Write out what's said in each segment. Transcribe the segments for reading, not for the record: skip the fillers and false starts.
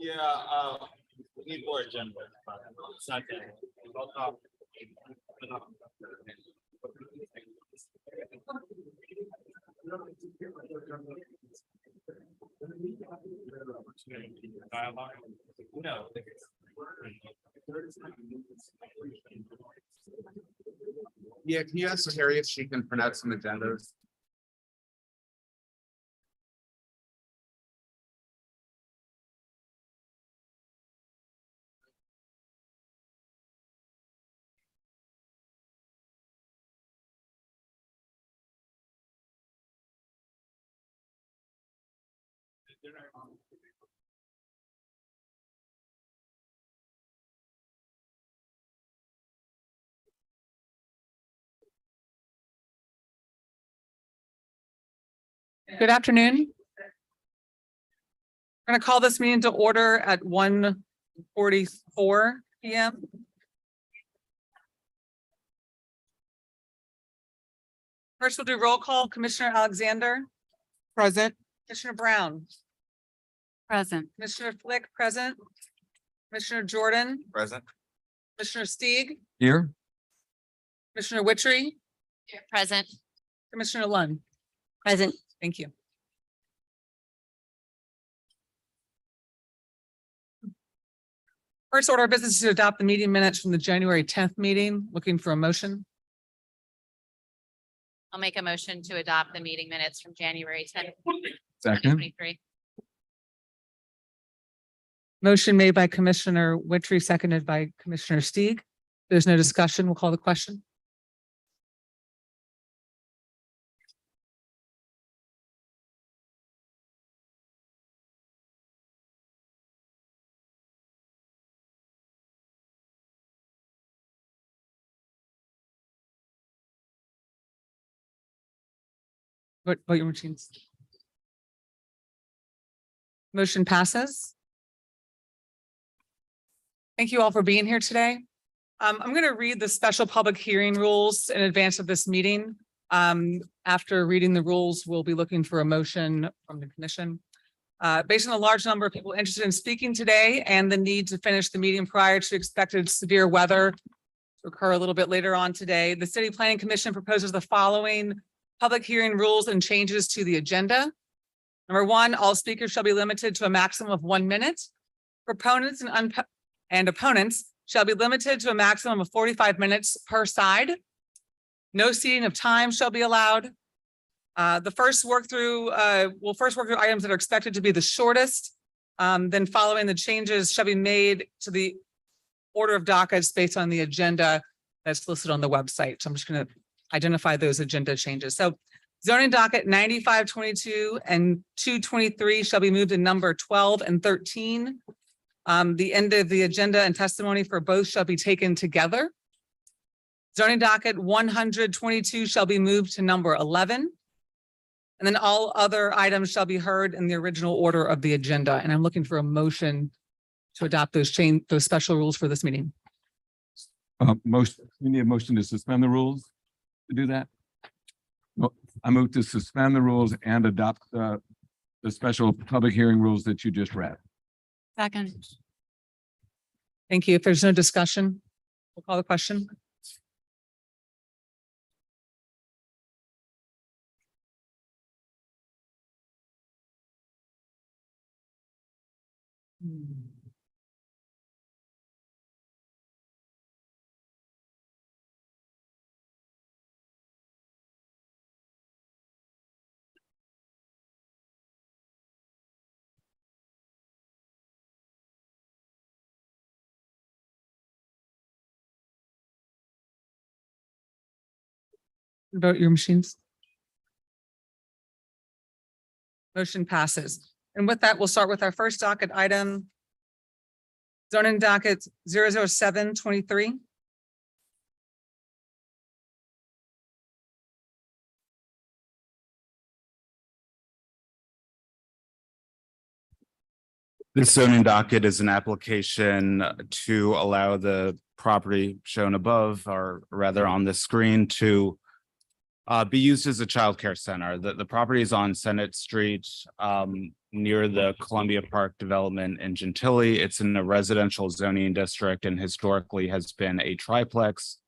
Yeah, we need more agenda. Second. Dialogue. No. Yeah, can you ask Terry if she can print out some agendas? Good afternoon. We're going to call this meeting to order at 1:44 p.m. First, we'll do roll call. Commissioner Alexander. Present. Commissioner Brown. Present. Commissioner Flick, present. Commissioner Jordan. Present. Commissioner Stieg. Here. Commissioner Witchery. Present. Commissioner Lund. Present. Thank you. First order of business is to adopt the meeting minutes from the January 10th meeting. Looking for a motion. I'll make a motion to adopt the meeting minutes from January 10th, Second. 2023. Motion made by Commissioner Witchery, seconded by Commissioner Stieg. There's no discussion. We'll call the question. Vote your machines. Motion passes. Thank you all for being here today. I'm going to read the special public hearing rules in advance of this meeting. After reading the rules, we'll be looking for a motion from the commission. Based on the large number of people interested in speaking today and the need to finish the meeting prior to expected severe weather to occur a little bit later on today, the City Planning Commission proposes the following public hearing rules and changes to the agenda. Number one, all speakers shall be limited to a maximum of 1 minute. Proponents and opponents shall be limited to a maximum of 45 minutes per side. No ceding of time shall be allowed. We'll first work through items that are expected to be the shortest. Then following the changes shall be made to the order of dockets based on the agenda that's listed on the website. So I'm just going to identify those agenda changes. So zoning docket 9522 and 223 shall be moved in number 12 and 13. The end of the agenda and testimony for both shall be taken together. Zoning docket 122 shall be moved to number 11. And then all other items shall be heard in the original order of the agenda. And I'm looking for a motion to adopt those special rules for this meeting. We need a motion to suspend the rules to do that. Well, I move to suspend the rules and adopt the special public hearing rules that you just read. Second. Thank you. If there's no discussion, we'll call the question. Vote your machines. Motion passes. And with that, we'll start with our first docket item. Zoning docket 00723. This zoning docket is an application to allow the property shown above, or rather on the screen, to be used as a childcare center. The property is on Senate Street, near the Columbia Park development in Gentilly. It's in a residential zoning district and historically has been a triplex.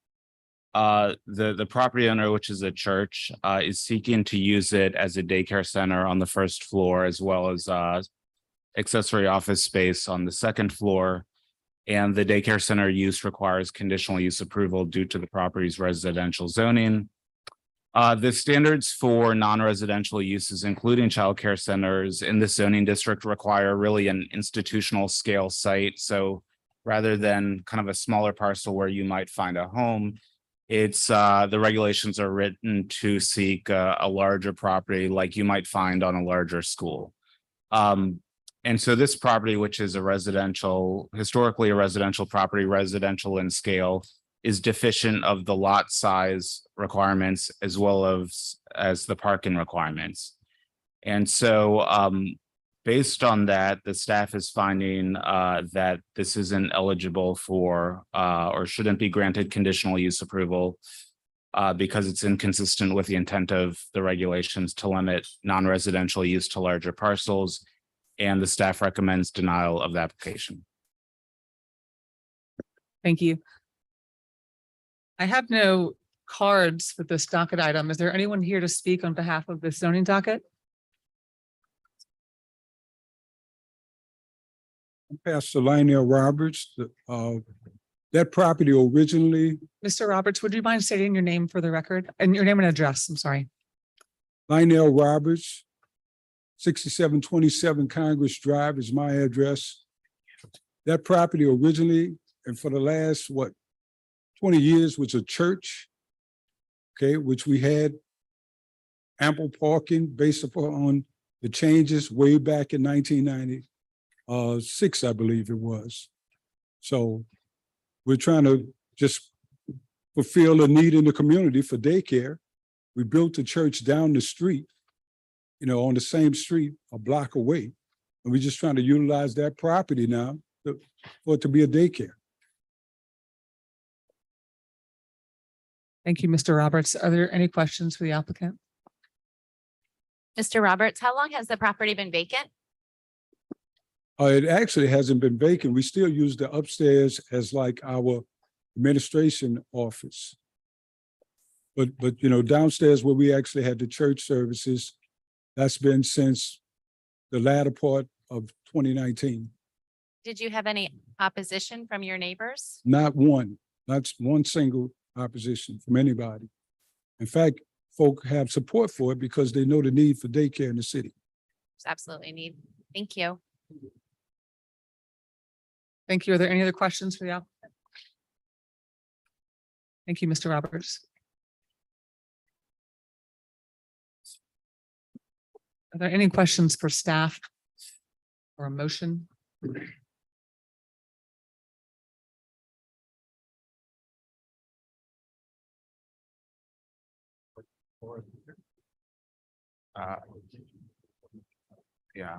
The property owner, which is a church, is seeking to use it as a daycare center on the first floor, as well as accessory office space on the second floor. And the daycare center use requires conditional use approval due to the property's residential zoning. The standards for non-residential uses, including childcare centers in the zoning district, require really an institutional scale site. So rather than kind of a smaller parcel where you might find a home, it's the regulations are written to seek a larger property like you might find on a larger school. And so this property, which is a residential, historically a residential property, residential in scale, is deficient of the lot size requirements as well as the parking requirements. And so based on that, the staff is finding that this isn't eligible for or shouldn't be granted conditional use approval because it's inconsistent with the intent of the regulations to limit non-residential use to larger parcels. And the staff recommends denial of the application. Thank you. I have no cards for this docket item. Is there anyone here to speak on behalf of this zoning docket? Pastor Lionel Roberts, that property originally, Mr. Roberts, would you mind stating your name for the record and your name and address? I'm sorry. Lionel Roberts, 6727 Congress Drive is my address. That property originally, and for the last, 20 years was a church, okay, which we had ample parking based upon the changes way back in 1996, I believe it was. So we're trying to just fulfill a need in the community for daycare. We built a church down the street, on the same street, a block away. And we're just trying to utilize that property now for it to be a daycare. Thank you, Mr. Roberts. Are there any questions for the applicant? Mr. Roberts, how long has the property been vacant? It actually hasn't been vacant. We still use the upstairs as like our administration office. But downstairs where we actually had the church services, that's been since the latter part of 2019. Did you have any opposition from your neighbors? Not one single opposition from anybody. In fact, folk have support for it because they know the need for daycare in the city. There's absolutely need. Thank you. Thank you. Are there any other questions for the applicant? Thank you, Mr. Roberts. Are there any questions for staff or a motion? Yeah.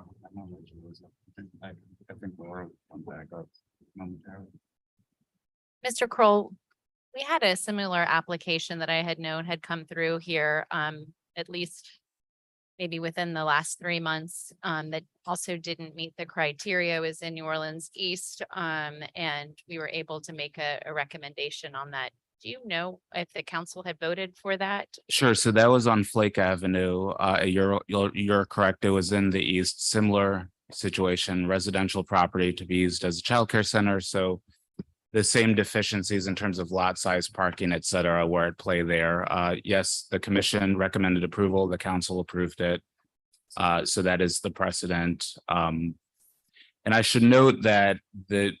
I think Laura will back up momentarily. Mr. Kroll, we had a similar application that I had known had come through here, at least maybe within the last 3 months, that also didn't meet the criteria. It was in New Orleans East, and we were able to make a recommendation on that. Do you know if the council had voted for that? Sure. So that was on Flake Avenue. You're correct. It was in the east, similar situation, residential property to be used as a childcare center. So the same deficiencies in terms of lot size, parking, et cetera, were at play there. Yes, the commission recommended approval. The council approved it. So that is the precedent. And I should note that the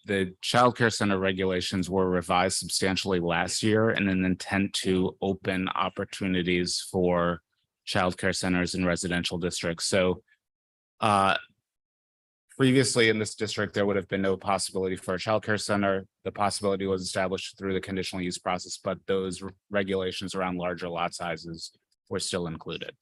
childcare center regulations were revised substantially last year in an intent to open opportunities for childcare centers in residential districts. So previously in this district, there would have been no possibility for a childcare center. The possibility was established through the conditional use process, but those regulations around larger lot sizes were still included.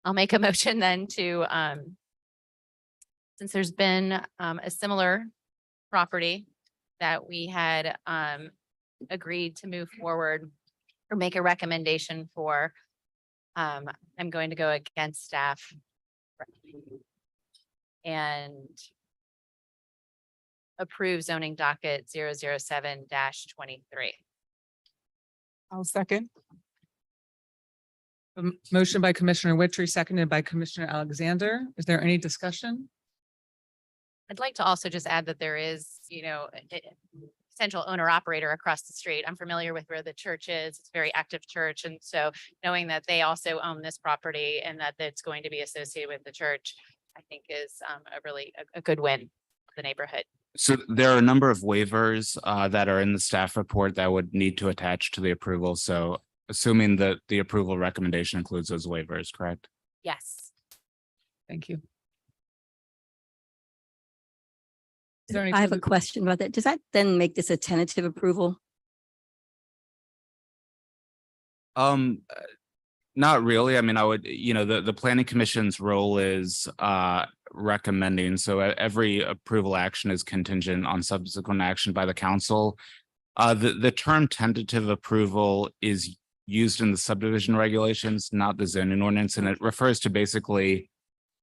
I'll make a motion then to, since there's been, a similar property that we had, agreed to move forward or make a recommendation for, I'm going to go against staff and approve zoning docket 007-23. I'll second. Motion by Commissioner Witry, seconded by Commissioner Alexander. Is there any discussion? I'd like to also just add that there is, potential owner operator across the street. I'm familiar with where the church is. It's a very active church. And so knowing that they also own this property and that it's going to be associated with the church, I think is a really a good win for the neighborhood. So there are a number of waivers that are in the staff report that would need to attach to the approval. So assuming that the approval recommendation includes those waivers, correct? Yes. Thank you. Is there any I have a further- question about that. Does that then make this a tentative approval? Not really. I mean, I would, the planning commission's role is recommending. So every approval action is contingent on subsequent action by the council. The term tentative approval is used in the subdivision regulations, not the zoning ordinance, and it refers to basically,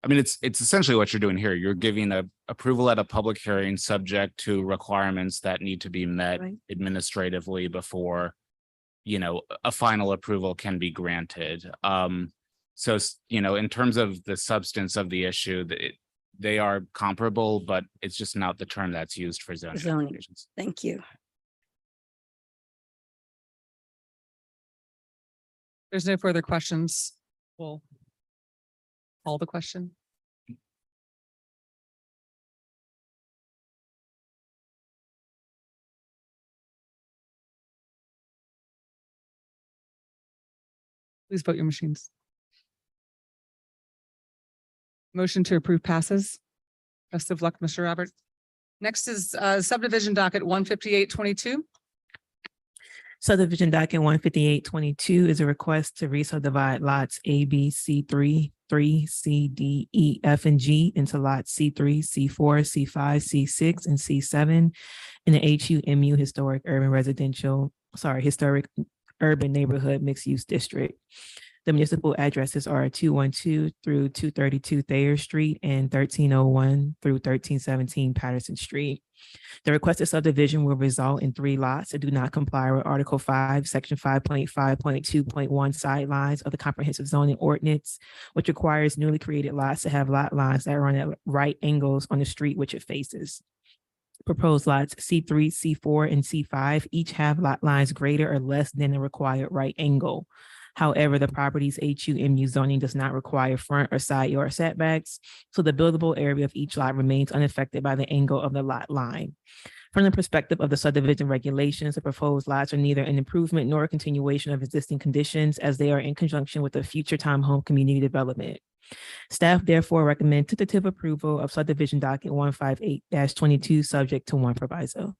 I mean, it's essentially what you're doing here. You're giving a approval at a public hearing subject to requirements that need to be met Right. administratively before, a final approval can be granted. So, in terms of the substance of the issue, they are comparable, but it's just not the term that's used for zoning. Zoning. applications. Thank you. There's no further questions. We'll call the question. Please vote your machines. Motion to approve passes. Best of luck, Mr. Robert. Next is subdivision docket 15822. Subdivision docket 15822 is a request to re-subdivide lots A, B, C3, 3, C, D, E, F, and G into lots C3, C4, C5, C6, and C7 in the HUMU Historic Urban Neighborhood Mixed Use District. The municipal addresses are 212 through 232 Thayer Street and 1301 through 1317 Patterson Street. The requested subdivision will result in 3 lots that do not comply with Article 5, Section 5.5.2.1 sidelines of the Comprehensive Zoning Ordinance, which requires newly created lots to have lot lines that run at right angles on the street which it faces. Proposed lots C3, C4, and C5 each have lot lines greater or less than the required right angle. However, the property's HUMU zoning does not require front or side yard setbacks, so the buildable area of each lot remains unaffected by the angle of the lot line. From the perspective of the subdivision regulations, the proposed lots are neither an improvement nor a continuation of existing conditions, as they are in conjunction with the future townhome community development. Staff therefore recommend tentative approval of subdivision docket 158-22, subject to one proviso.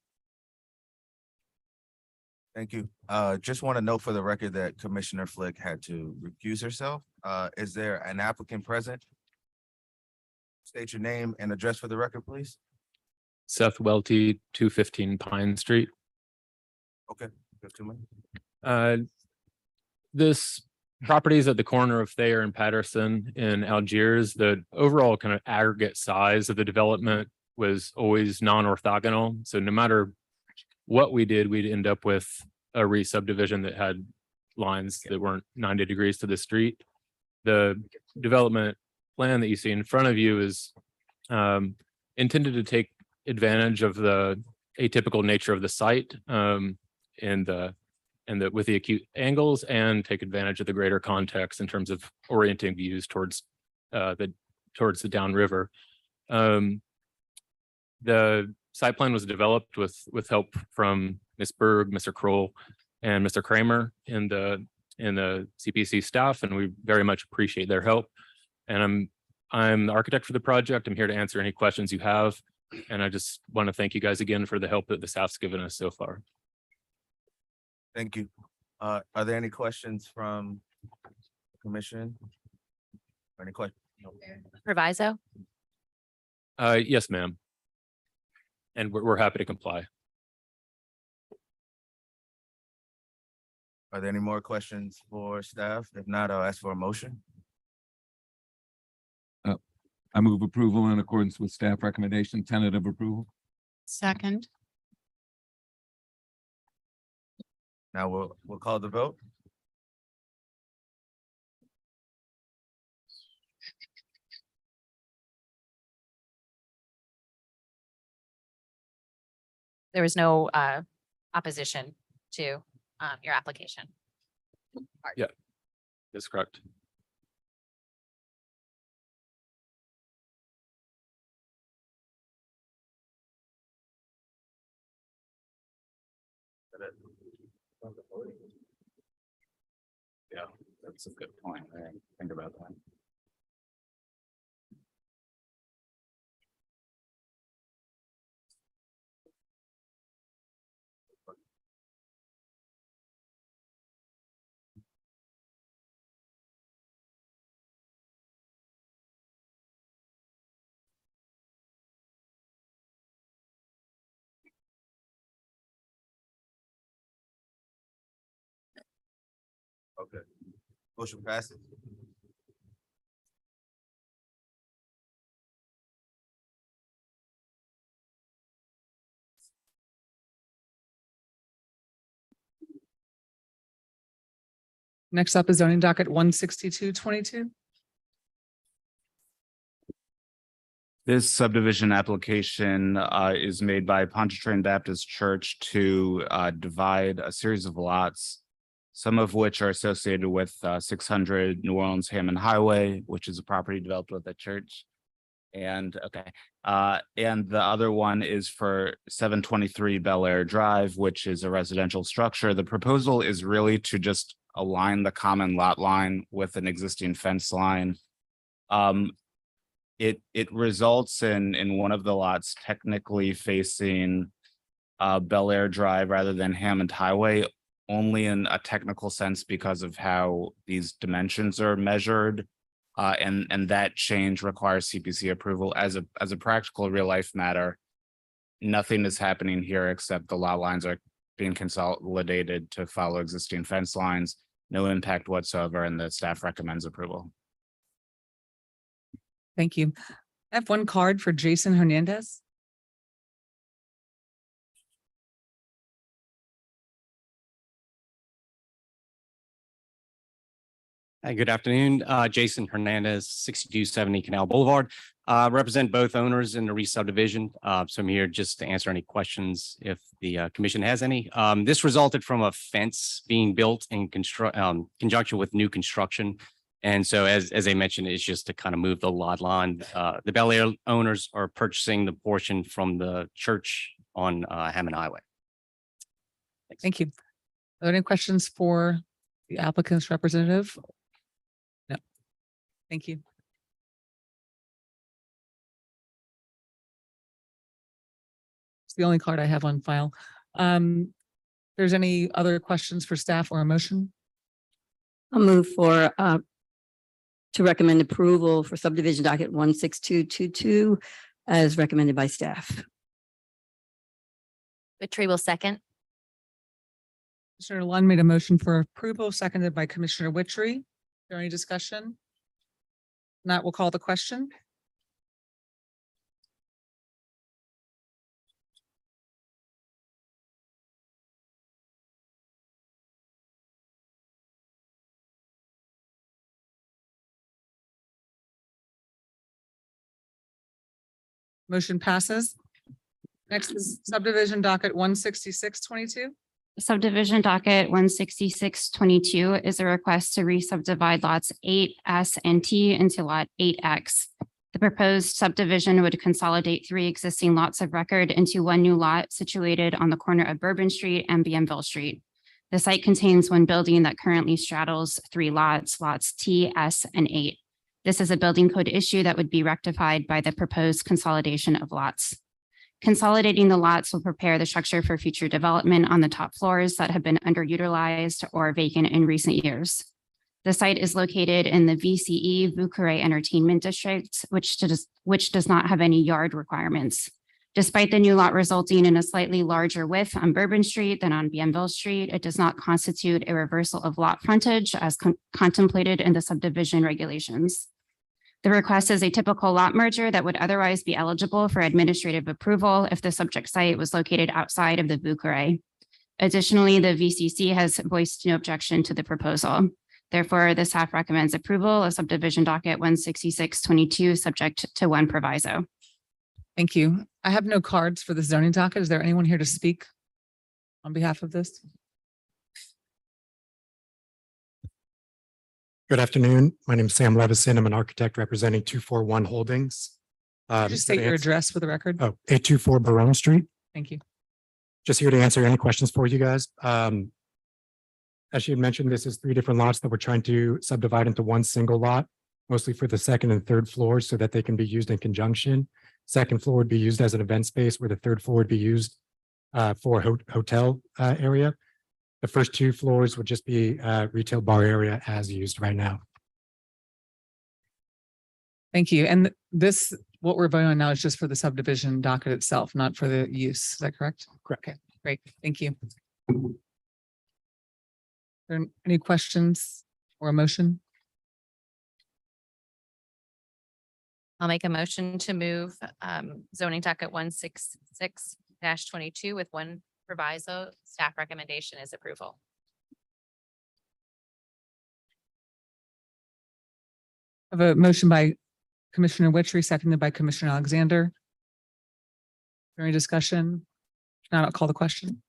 Thank you. Just want to note for the record that Commissioner Flick had to recuse herself. Is there an applicant present? State your name and address for the record, please. Seth Welty, 215 Pine Street. Okay. You have 2 minutes. This property is at the corner of Thayer and Patterson in Algiers. The overall kind of aggregate size of the development was always non-orthogonal. So no matter what we did, we'd end up with a re-subdivision that had lines that weren't 90 degrees to the street. The development plan that you see in front of you is intended to take advantage of the atypical nature of the site with the acute angles, and take advantage of the greater context in terms of orienting views towards the downriver. The site plan was developed with help from Ms. Berg, Mr. Kroll, and Mr. Kramer in the CPC staff, and we very much appreciate their help. And I'm the architect for the project. I'm here to answer any questions you have. And I just want to thank you guys again for the help that the staff's given us so far. Thank you. Are there any questions from the commission? Any questions? Proviso? Yes, ma'am. And we're happy to comply. Are there any more questions for staff? If not, I'll ask for a motion. I move approval in accordance with staff recommendation, tentative approval. Second. Now we'll call the vote. There was no opposition to your application. That's correct. Yeah, that's a good point. I didn't think about that. Okay. Motion passes. Next up is zoning docket 16222. This subdivision application is made by Pontchartrain Baptist Church to divide a series of lots, some of which are associated with 600 New Orleans Hammond Highway, which is a property developed with the church. And and the other one is for 723 Bel Air Drive, which is a residential structure. The proposal is really to just align the common lot line with an existing fence line. It results in one of the lots technically facing Bel Air Drive rather than Hammond Highway, only in a technical sense because of how these dimensions are measured. And that change requires CPC approval. As a practical real life matter, nothing is happening here except the lot lines are being consolidated to follow existing fence lines. No impact whatsoever, and the staff recommends approval. Thank you. I have one card for Jason Hernandez. Hi, good afternoon. Jason Hernandez, 6270 Canal Boulevard. Represent both owners in the re-subdivision. So I'm here just to answer any questions if the commission has any. This resulted from a fence being built in conjunction with new construction. And so as I mentioned, it's just to kind of move the lot line. The Bel Air owners are purchasing the portion from the church on Hammond Highway. Thank you. Are there any questions for the applicant's representative? No. Thank you. It's the only card I have on file. There's any other questions for staff or a motion? I'll move for to recommend approval for subdivision docket 16222 as recommended by staff. Vitri will second. Commissioner Lund made a motion for approval, seconded by Commissioner Witry. Is there any discussion? Not, we'll call the question. Motion passes. Next is subdivision docket 16622. Subdivision docket 16622 is a request to re-subdivide lots 8S and T into lot 8X. The proposed subdivision would consolidate 3 existing lots of record into 1 new lot situated on the corner of Bourbon Street and Bienville Street. The site contains 1 building that currently straddles 3 lots, lots T, S, and 8. This is a building code issue that would be rectified by the proposed consolidation of lots. Consolidating the lots will prepare the structure for future development on the top floors that have been underutilized or vacant in recent years. The site is located in the VCE Vucare Entertainment District, which does not have any yard requirements. Despite the new lot resulting in a slightly larger width on Bourbon Street than on Bienville Street, it does not constitute a reversal of lot frontage as contemplated in the subdivision regulations. The request is a typical lot merger that would otherwise be eligible for administrative approval if the subject site was located outside of the Vucare. Additionally, the VCC has voiced no objection to the proposal. Therefore, the staff recommends approval of subdivision docket 16622, subject to one proviso. Thank you. I have no cards for the zoning docket. Is there anyone here to speak on behalf of this? Good afternoon. My name is Sam Levison. I'm an architect representing 241 Holdings. Just state your address for the record. Oh, 824 Barone Street. Thank you. Just here to answer any questions for you guys. As you had mentioned, this is 3 different lots that we're trying to subdivide into one single lot, mostly for the second and third floors so that they can be used in conjunction. Second floor would be used as an event space where the third floor would be used for hotel area. The first 2 floors would just be retail bar area as used right now. Thank you. And this, what we're voting on now is just for the subdivision docket itself, not for the use. Is that correct? Correct. Okay, great. Thank you. Are there any questions or a motion? I'll make a motion to move zoning docket 166-22 with one proviso. Staff recommendation is approval. I have a motion by Commissioner Witchery, seconded by Commissioner Alexander. Is there any discussion? If not, I'll call the question.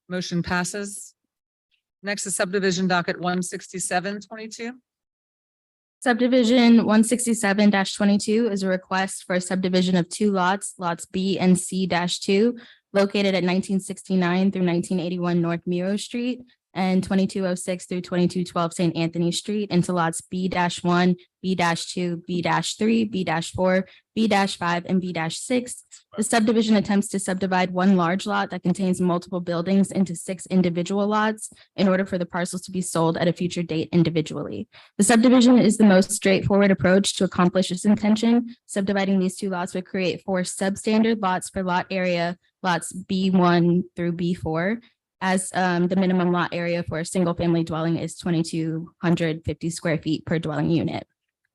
Motion passes. Next is subdivision docket 16722. Subdivision 167-22 is a request for a subdivision of 2 lots, lots B and C-2, located at 1969 through 1981 North Miro Street and 2206 through 2212 St. Anthony Street into lots B-1, B-2, B-3, B-4, B-5, and B-6. The subdivision attempts to subdivide one large lot that contains multiple buildings into 6 individual lots in order for the parcels to be sold at a future date individually. The subdivision is the most straightforward approach to accomplish this intention. Subdividing these 2 lots would create 4 substandard lots for lot area, lots B1 through B4. As the minimum lot area for a single family dwelling is 2,250 square feet per dwelling unit.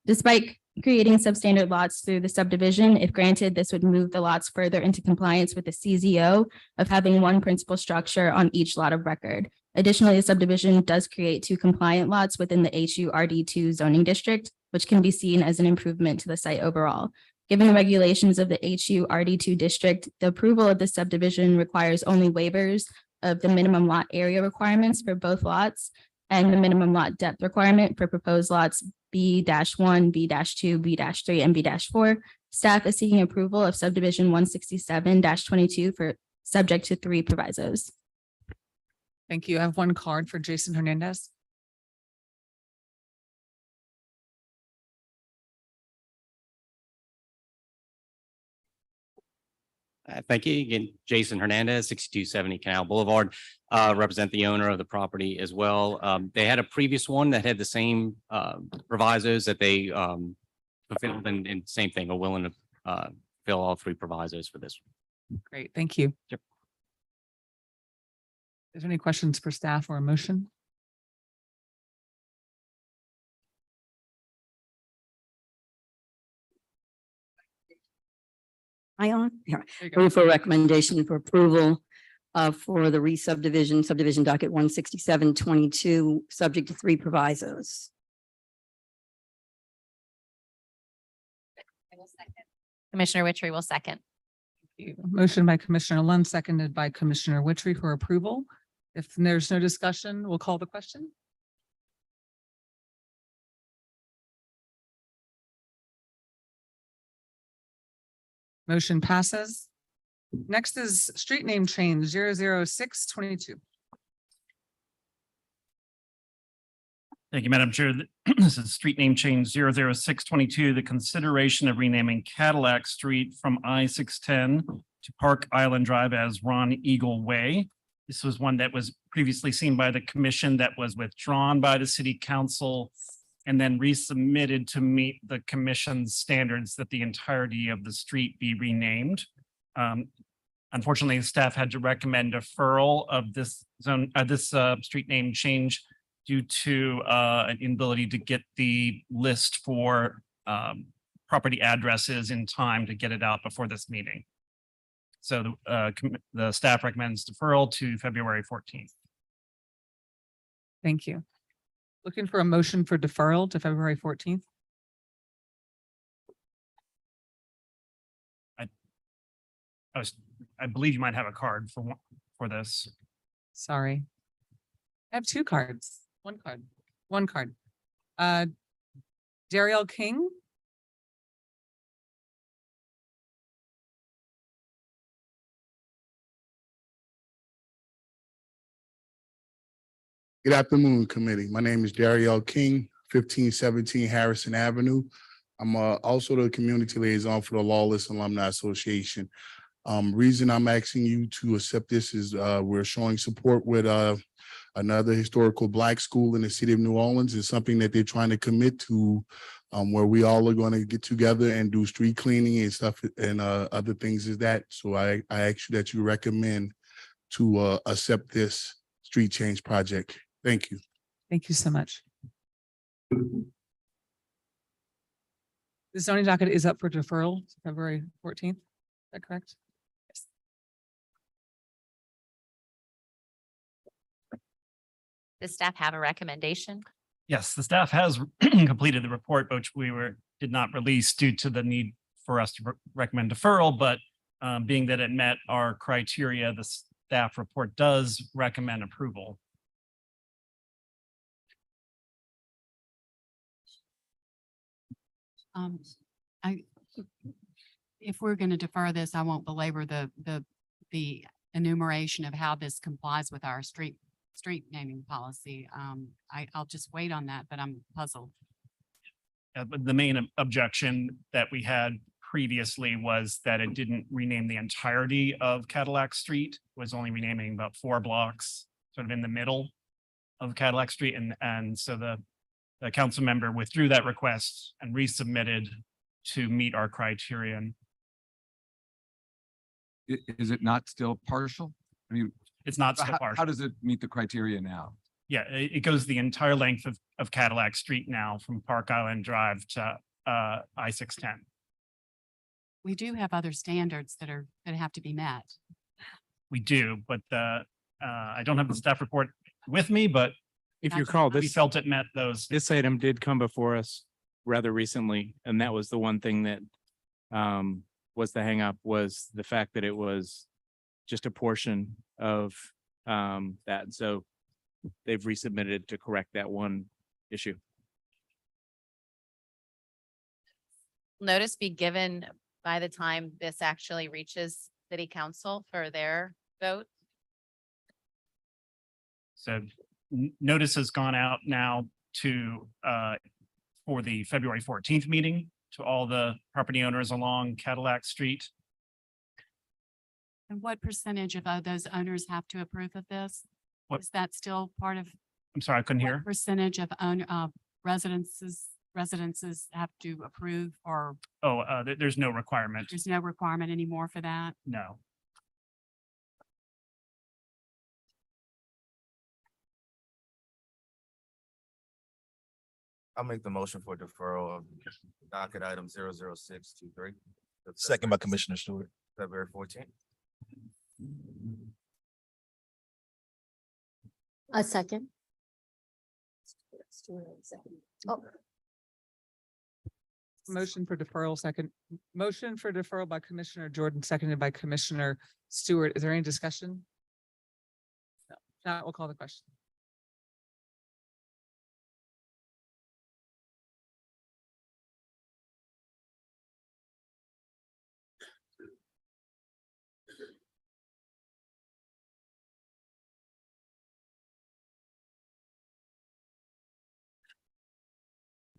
Despite creating substandard lots through the subdivision, if granted, this would move the lots further into compliance with the CZO of having one principal structure on each lot of record. Additionally, the subdivision does create 2 compliant lots within the HURD2 zoning district, which can be seen as an improvement to the site overall. Given the regulations of the HURD2 district, the approval of the subdivision requires only waivers of the minimum lot area requirements for both lots and the minimum lot depth requirement for proposed lots B-1, B-2, B-3, and B-4. Staff is seeking approval of subdivision 167-22 for subject to 3 provisos. Thank you. I have one card for Jason Hernandez. Thank you again, Jason Hernandez, 6270 Canal Boulevard, represent the owner of the property as well. They had a previous one that had the same provisos that they fulfilled, and same thing, are willing to fill all 3 provisos for this. Great, thank you. Yep. Is there any questions for staff or a motion? I on? Yeah. There you go. Move for recommendation for approval for the re-subdivision, subdivision docket 16722, subject to 3 provisos. Commissioner Witchery will second. Motion by Commissioner Lund, seconded by Commissioner Witchery for approval. If there's no discussion, we'll call the question. Motion passes. Next is street name change 00622. Thank you, Madam Chair. This is street name change 00622, the consideration of renaming Cadillac Street from I-610 to Park Island Drive as Ron Eagle Way. This was one that was previously seen by the commission that was withdrawn by the city council and then resubmitted to meet the commission's standards that the entirety of the street be renamed. Unfortunately, staff had to recommend deferral of this street name change due to an inability to get the list for property addresses in time to get it out before this meeting. So the staff recommends deferral to February 14th. Thank you. Looking for a motion for deferral to February 14th. I believe you might have a card for this. Sorry. I have two cards, one card. Dariel King. Good afternoon, committee. My name is Dariel King, 1517 Harrison Avenue. I'm also the community liaison for the Lawless Alumni Association. Reason I'm asking you to accept this is we're showing support with another historical Black school in the city of New Orleans. It's something that they're trying to commit to, where we all are going to get together and do street cleaning and stuff and other things as that. So I ask you that you recommend to accept this street change project. Thank you. Thank you so much. The zoning docket is up for deferral to February 14th. Is that correct? Yes. Does staff have a recommendation? Yes, the staff has completed the report, which did not release due to the need for us to recommend deferral, but being that it met our criteria, the staff report does recommend approval. If we're going to defer this, I won't belabor the enumeration of how this complies with our street naming policy. I'll just wait on that, but I'm puzzled. But the main objection that we had previously was that it didn't rename the entirety of Cadillac Street, was only renaming about 4 blocks, sort of in the middle of Cadillac Street. And so the council member withdrew that request and resubmitted to meet our criterion. Is it not still partial? I mean, It's not still how partial. does it meet the criteria now? Yeah, it goes the entire length of Cadillac Street now from Park Island Drive to I-610. We do have other standards that have to be met. We do, but I don't have the staff report with me, but If you recall, we this, felt it met those. this item did come before us rather recently, and that was the one thing that was the hangup, was the fact that it was just a portion of that. So they've resubmitted to correct that one issue. Notice be given by the time this actually reaches city council for their vote. So notice has gone out now to for the February 14th meeting to all the property owners along Cadillac Street. And what percentage of those owners have to approve of this? What- Is that still part of? I'm sorry, I couldn't hear. What percentage of residences have to approve, or Oh, there's no requirement. there's no requirement anymore for that? No. I'll make the motion for deferral of docket item 00623. Second by Commissioner Stewart. February 14th. A second. Oh, Motion for deferral, second. Motion for deferral by Commissioner Jordan, seconded by Commissioner Stewart. Is there any discussion? No. Now we'll call the question.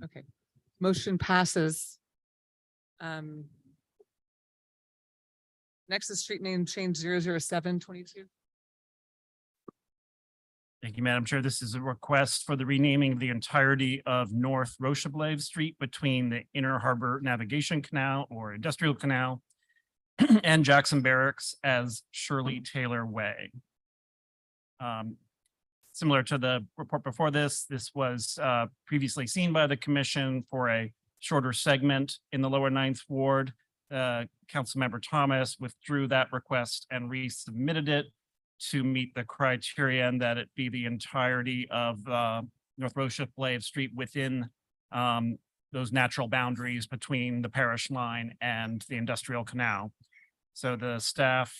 Okay, motion passes. Next is street name change 00722. Thank you, Madam Chair. This is a request for the renaming of the entirety of North Rocheblave Street between the Inner Harbor Navigation Canal or Industrial Canal and Jackson Barracks as Shirley Taylor Way. Similar to the report before this was previously seen by the commission for a shorter segment in the lower ninth ward. Councilmember Thomas withdrew that request and resubmitted it to meet the criterion that it be the entirety of North Rocheblave Street within those natural boundaries between the parish line and the industrial canal. So the staff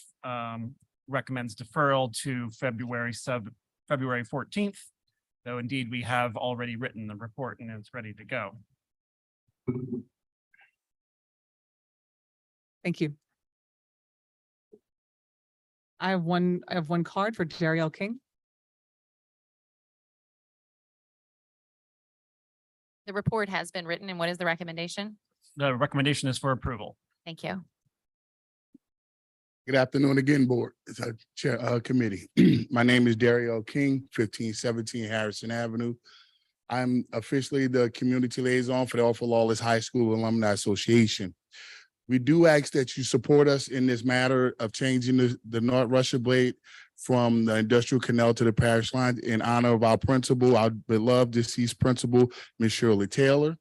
recommends deferral to February 14th, though indeed we have already written the report and it's ready to go. Thank you. I have one card for Jeriel King. The report has been written, and what is the recommendation? The recommendation is for approval. Thank you. Good afternoon again, board, committee. My name is Daryl King, 1517 Harrison Avenue. I'm officially the community liaison for the Awful Lawless High School Alumni Association. We do ask that you support us in this matter of changing the North Rocheblave from the industrial canal to the parish line in honor of our principal, our beloved deceased principal, Ms. Shirley Taylor.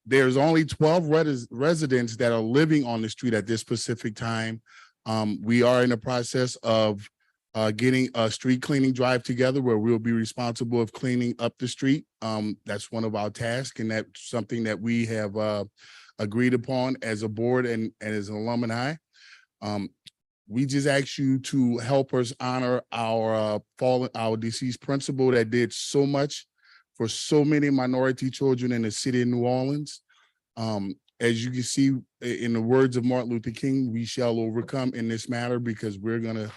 There's only 12 residents that are living on the street at this specific time. We are in the process of getting a street cleaning drive together where we'll be responsible of cleaning up the street. That's one of our tasks, and that's something that we have agreed upon as a board and as an alumni. We just ask you to help us honor our deceased principal that did so much for so many minority children in the city of New Orleans. As you can see, in the words of Martin Luther King, we shall overcome in this matter because we're gonna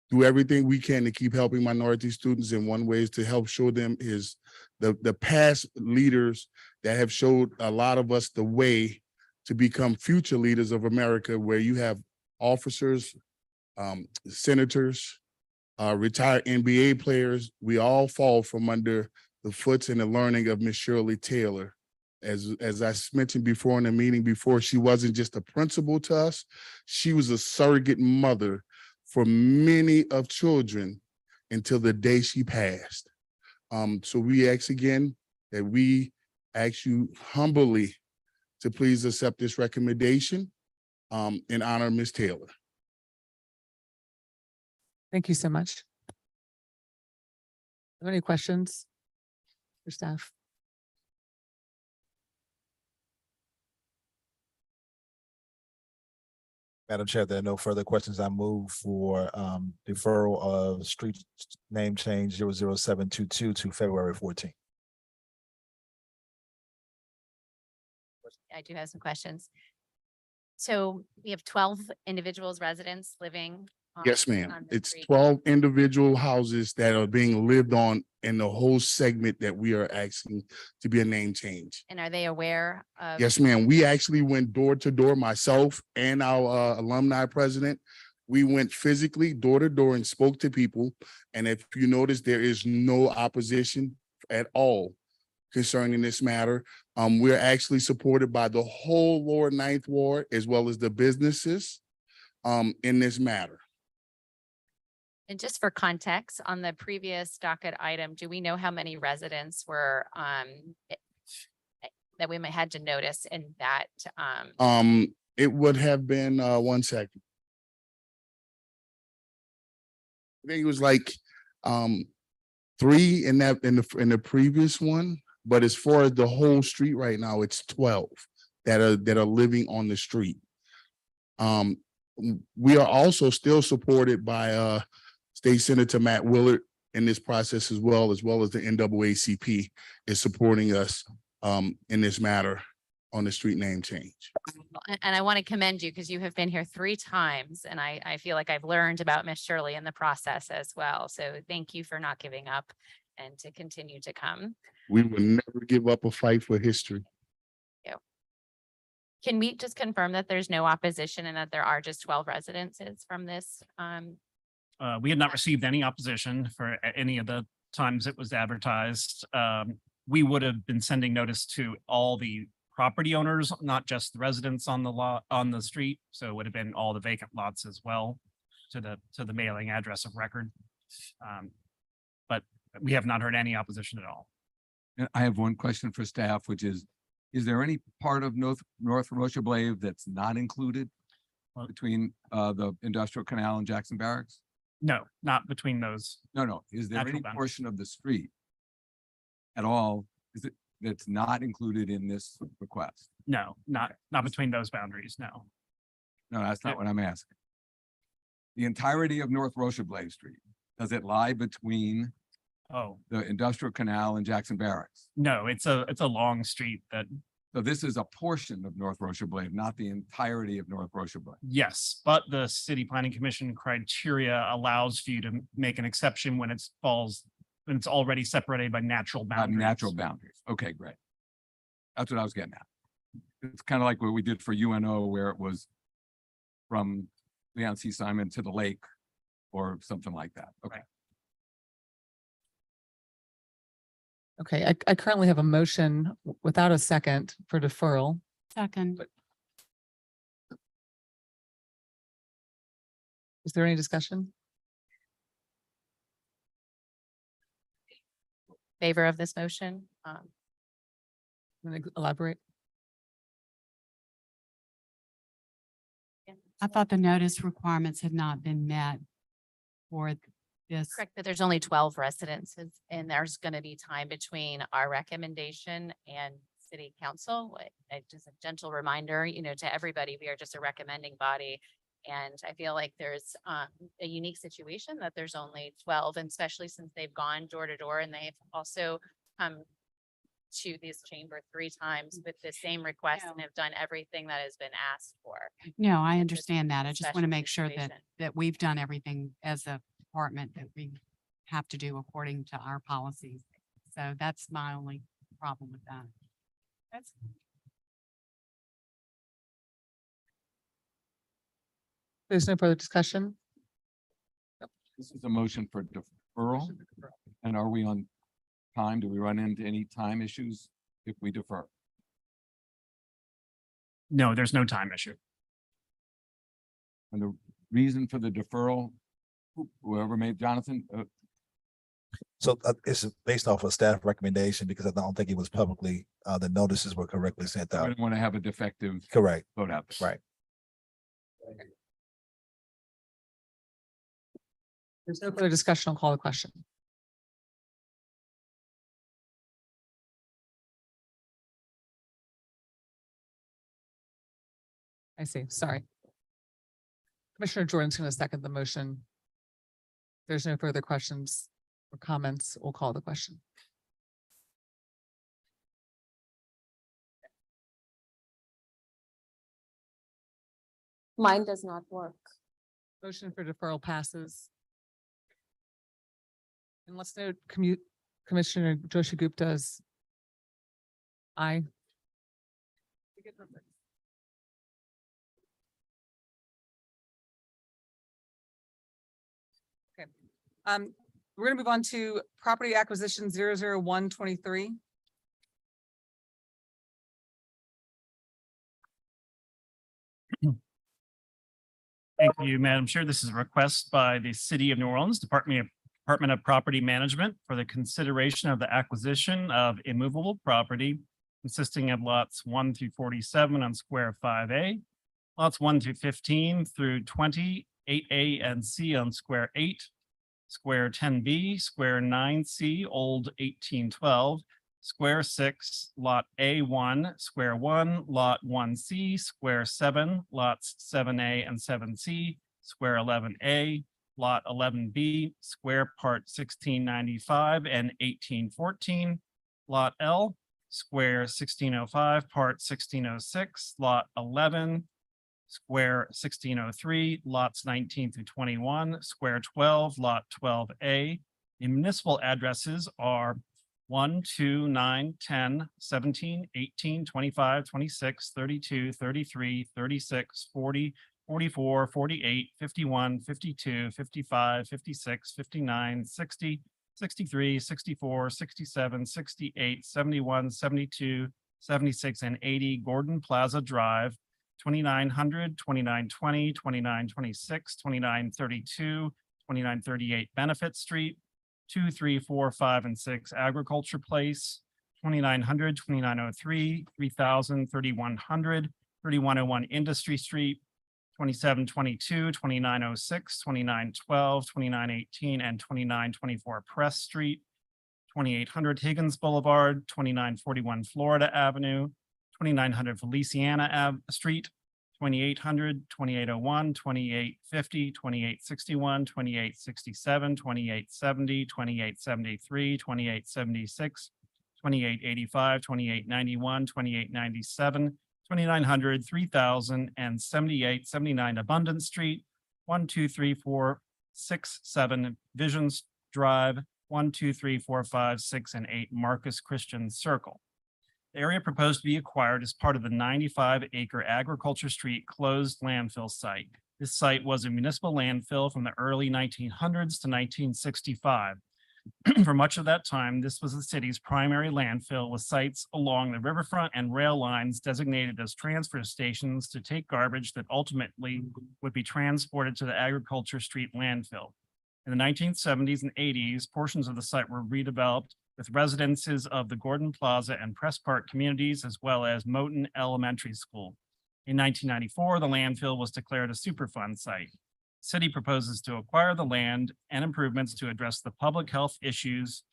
do everything we can to keep helping minority students. And one way is to help show them is the past leaders that have showed a lot of us the way to become future leaders of America, where you have officers, senators, retired NBA players. We all fall from under the foot and the learning of Miss Shirley Taylor. As I mentioned before in the meeting before, she wasn't just a principal to us, she was a surrogate mother for many of children until the day she passed. So we ask again that we ask you humbly to please accept this recommendation in honor of Ms. Taylor. Thank you so much. Are there any questions for staff? Madam Chair, there are no further questions. I move for deferral of street name change 00722 to February 14th. I do have some questions. So we have 12 individuals, residents living. Yes, ma'am. on the It's street. 12 individual houses that are being lived on in the whole segment that we are asking to be a name change. And are they aware of? Yes, ma'am. We actually went door to door, myself and our alumni president. We went physically door to door and spoke to people. And if you notice, there is no opposition at all concerning this matter. We're actually supported by the whole lower ninth ward as well as the businesses in this matter. And just for context, on the previous docket item, do we know how many residents were that we might had to notice in that? It would have been 1 second. I think it was like 3 in the previous one, but as far as the whole street right now, it's 12 that are living on the street. We are also still supported by State Senator Matt Willard in this process as well as the NAACP is supporting us in this matter on the street name change. And I want to commend you because you have been here 3 times and I feel like I've learned about Miss Shirley in the process as well. So thank you for not giving up and to continue to come. We will never give up a fight for history. Can we just confirm that there's no opposition and that there are just 12 residences from this We had not received any opposition for any of the times it was advertised. We would have been sending notice to all the property owners, not just the residents on the lot, on the street. So it would have been all the vacant lots as well to the mailing address of record. But we have not heard any opposition at all. And I have one question for staff, which is there any part of North Rocha Blave that's not included between the industrial canal and Jackson Barracks? No, not between those. No. Is there Natural any boundaries. portion of the street at all, that's not included in this request? No, not between those boundaries, no. No, that's not what I'm asking. The entirety of North Rocha Blave Street, does it lie between Oh, the industrial canal and Jackson Barracks? no, it's a long street that, So this is a portion of North Rocha Blave, not the entirety of North Rocha Blave. yes, but the city planning commission criteria allows for you to make an exception when when it's already separated by natural boundaries. Natural boundaries. Okay, great. That's what I was getting at. It's kind of like what we did for UNO, where it was from Leon C. Simon to the lake or something like that. Okay. Okay, I currently have a motion without a second for deferral. Second. Is there any discussion? Favor of this motion? Want to elaborate? I thought the notice requirements had not been met for this. Correct, but there's only 12 residences and there's going to be time between our recommendation and city council. Just a gentle reminder, to everybody, we are just a recommending body. And I feel like there's a unique situation that there's only 12, and especially since they've gone door to door and they've also come to this chamber 3 times with the same request and have done everything that has been asked for. No, I It's understand that. I just want to special make sure that, situation. that we've done everything as a department that we have to do according to our policies. So that's my only problem with that. That's. There's no further discussion. This is a motion for deferral. And are we on time? Do we run into any time issues if we defer? No, there's no time issue. And the reason for the deferral, whoever made Jonathan, So it's based off of staff recommendation because I don't think it was publicly, the notices were correctly sent I out. didn't want to have a defective Correct, vote out there. right. There's no further discussion. I'll call the question. I see. Sorry. Commissioner Jordan's going to second the motion. There's no further questions or comments. We'll call the question. Mine does not work. Motion for deferral passes. And let's note Commissioner Joshi Gupta's aye. Okay, we're gonna move on to property acquisition 00123. Thank you, Madam Chair. This is a request by the City of New Orleans Department of Property Management for the consideration of the acquisition of immovable property consisting of lots 1 through 47 on square 5A, lots 1 through 15 through 20, 8A and C on square 8, square 10B, square 9C, old 1812, square 6, lot A1, square 1, lot 1C, square 7, lots 7A and 7C, square 11A, lot 11B, square part 1695 and 1814, lot L, square 1605, part 1606, lot 11, square 1603, lots 19 through 21, square 12, lot 12A. The municipal addresses are 1, 2, 9, 10, 17, 18, 25, 26, 32, 33, 36, 40, 44, 48, 51, 52, 55, 56, 59, 60, 63, 64, 67, 68, 71, 72, 76, and 80 Gordon Plaza Drive, 2900, 2920, 2926, 2932, 2938 Benefit Street, 2, 3, 4, 5, and 6 Agriculture Place, 2900, 2903, 3000, 3100, 3101 Industry Street, 2722, 2906, 2912, 2918, and 2924 Press Street, 2800 Higgins Boulevard, 2941 Florida Avenue, 2900 Feliciana Street, 2800, 2801, 2850, 2861, 2867, 2870, 2873, 2876, 2885, 2891, 2897, 2900, 3000, and 78, 79 Abundant Street, 1, 2, 3, 4, 6, 7 Visions Drive, 1, 2, 3, 4, 5, 6, and 8 Marcus Christian Circle. The area proposed to be acquired is part of the 95-acre Agriculture Street closed landfill site. This site was a municipal landfill from the early 1900s to 1965. For much of that time, this was the city's primary landfill, with sites along the riverfront and rail lines designated as transfer stations to take garbage that ultimately would be transported to the Agriculture Street landfill. In the 1970s and 80s, portions of the site were redeveloped with residences of the Gordon Plaza and Press Park communities, as well as Moton Elementary School. In 1994, the landfill was declared a Superfund site. The city proposes to acquire the land and improvements to address the public health issues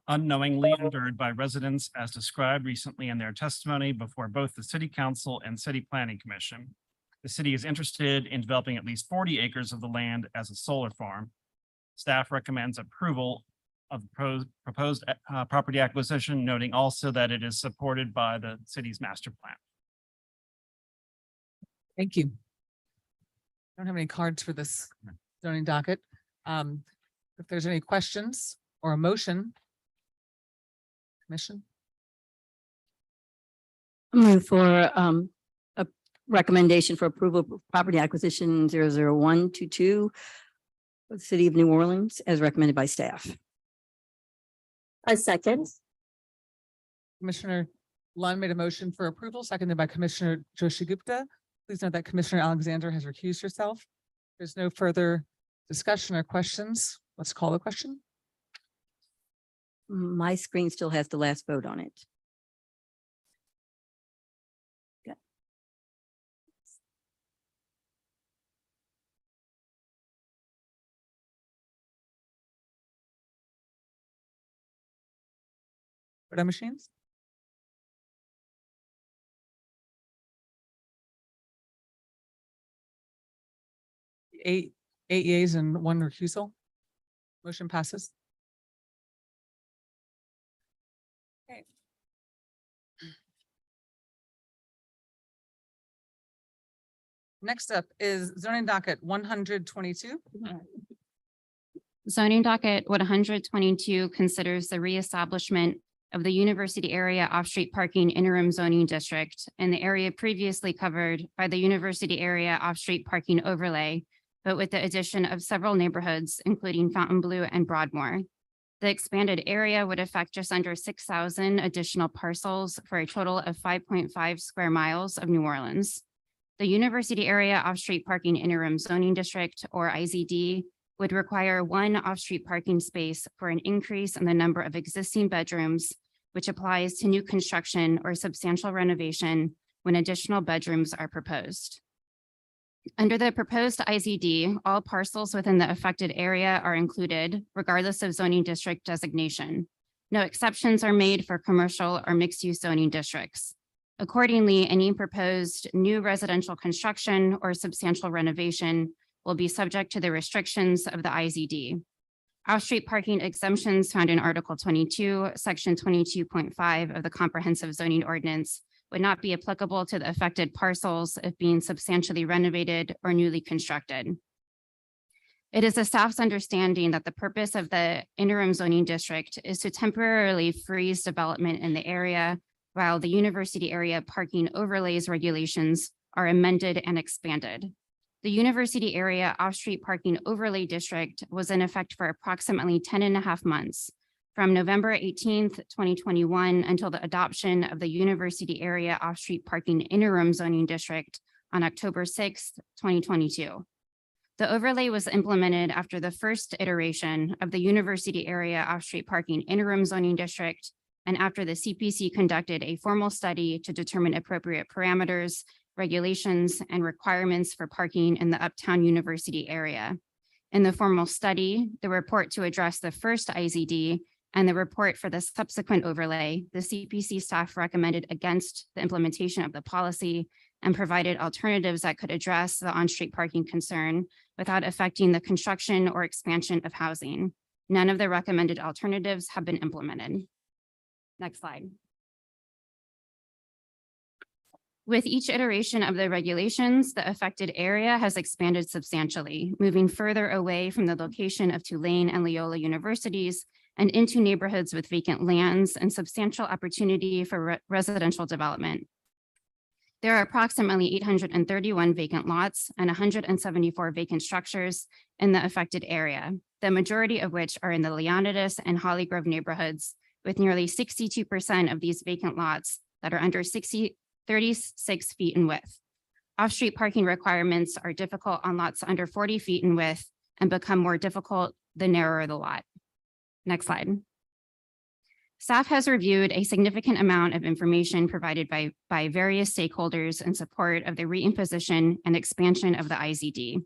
unknowingly endured by residents, as described recently in their testimony before both the City Council and City Planning Commission. The city is interested in developing at least 40 acres of the land as a solar farm. Staff recommends approval of the proposed property acquisition, noting also that it is supported by the city's master plan. Thank you. I don't have any cards for this zoning docket. If there's any questions or a motion. Commission, Move for a recommendation for approval of property acquisition 00122 for the city of New Orleans as recommended by staff. A second. Commissioner Lund made a motion for approval, seconded by Commissioner Joshi Gupta. Please note that Commissioner Alexander has recused herself. There's no further discussion or questions. Let's call the question. My screen still has the last vote on it. Okay. Voting machines? Eight yeas and 1 recusal. Motion passes. Okay. Next up is zoning docket 122. Zoning docket 122 considers the reestablishment of the University Area Off-Street Parking Interim Zoning District in the area previously covered by the University Area Off-Street Parking Overlay, but with the addition of several neighborhoods, including Fontainebleau and Broadmoor. The expanded area would affect just under 6,000 additional parcels for a total of 5.5 square miles of New Orleans. The University Area Off-Street Parking Interim Zoning District, or IZD, would require 1 off-street parking space for an increase in the number of existing bedrooms, which applies to new construction or substantial renovation when additional bedrooms are proposed. Under the proposed IZD, all parcels within the affected area are included, regardless of zoning district designation. No exceptions are made for commercial or mixed-use zoning districts. Accordingly, any proposed new residential construction or substantial renovation will be subject to the restrictions of the IZD. Off-street parking exemptions found in Article 22, Section 22.5 of the Comprehensive Zoning Ordinance would not be applicable to the affected parcels if being substantially renovated or newly constructed. It is the staff's understanding that the purpose of the interim zoning district is to temporarily freeze development in the area while the university area parking overlays regulations are amended and expanded. The University Area Off-Street Parking Overlay District was in effect for approximately 10.5 months, from November 18th, 2021 until the adoption of the University Area Off-Street Parking Interim Zoning District on October 6th, 2022. The overlay was implemented after the first iteration of the University Area Off-Street Parking Interim Zoning District and after the CPC conducted a formal study to determine appropriate parameters, regulations, and requirements for parking in the Uptown University area. In the formal study, the report to address the first IZD, and the report for the subsequent overlay, the CPC staff recommended against the implementation of the policy and provided alternatives that could address the on-street parking concern without affecting the construction or expansion of housing. None of the recommended alternatives have been implemented. Next slide. With each iteration of the regulations, the affected area has expanded substantially, moving further away from the location of Tulane and Loyola universities and into neighborhoods with vacant lands and substantial opportunity for residential development. There are approximately 831 vacant lots and 174 vacant structures in the affected area, the majority of which are in the Leonidas and Holly Grove neighborhoods, with nearly 62% of these vacant lots that are under 36 feet in width. Off-street parking requirements are difficult on lots under 40 feet in width and become more difficult the narrower the lot. Next slide. Staff has reviewed a significant amount of information provided by various stakeholders in support of the reimposition and expansion of the IZD.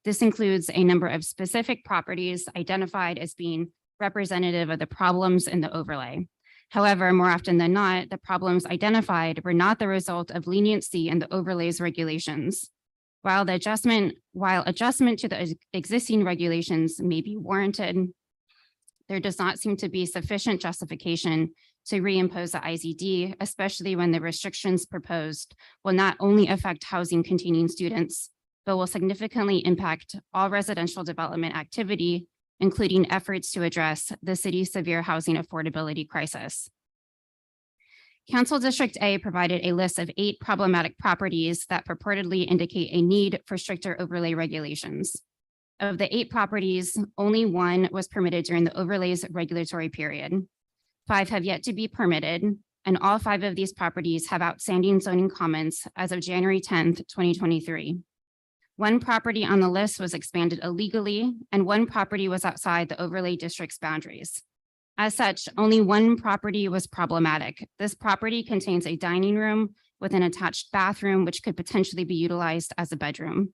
This includes a number of specific properties identified as being representative of the problems in the overlay. However, more often than not, the problems identified were not the result of leniency in the overlays regulations. While adjustment to the existing regulations may be warranted, there does not seem to be sufficient justification to reimpose the IZD, especially when the restrictions proposed will not only affect housing containing students, but will significantly impact all residential development activity, including efforts to address the city's severe housing affordability crisis. Council District A provided a list of 8 problematic properties that purportedly indicate a need for stricter overlay regulations. Of the 8 properties, only 1 was permitted during the overlays regulatory period. 5 have yet to be permitted, and all 5 of these properties have outstanding zoning comments as of January 10th, 2023. 1 property on the list was expanded illegally, and 1 property was outside the overlay district's boundaries. As such, only 1 property was problematic. This property contains a dining room with an attached bathroom, which could potentially be utilized as a bedroom.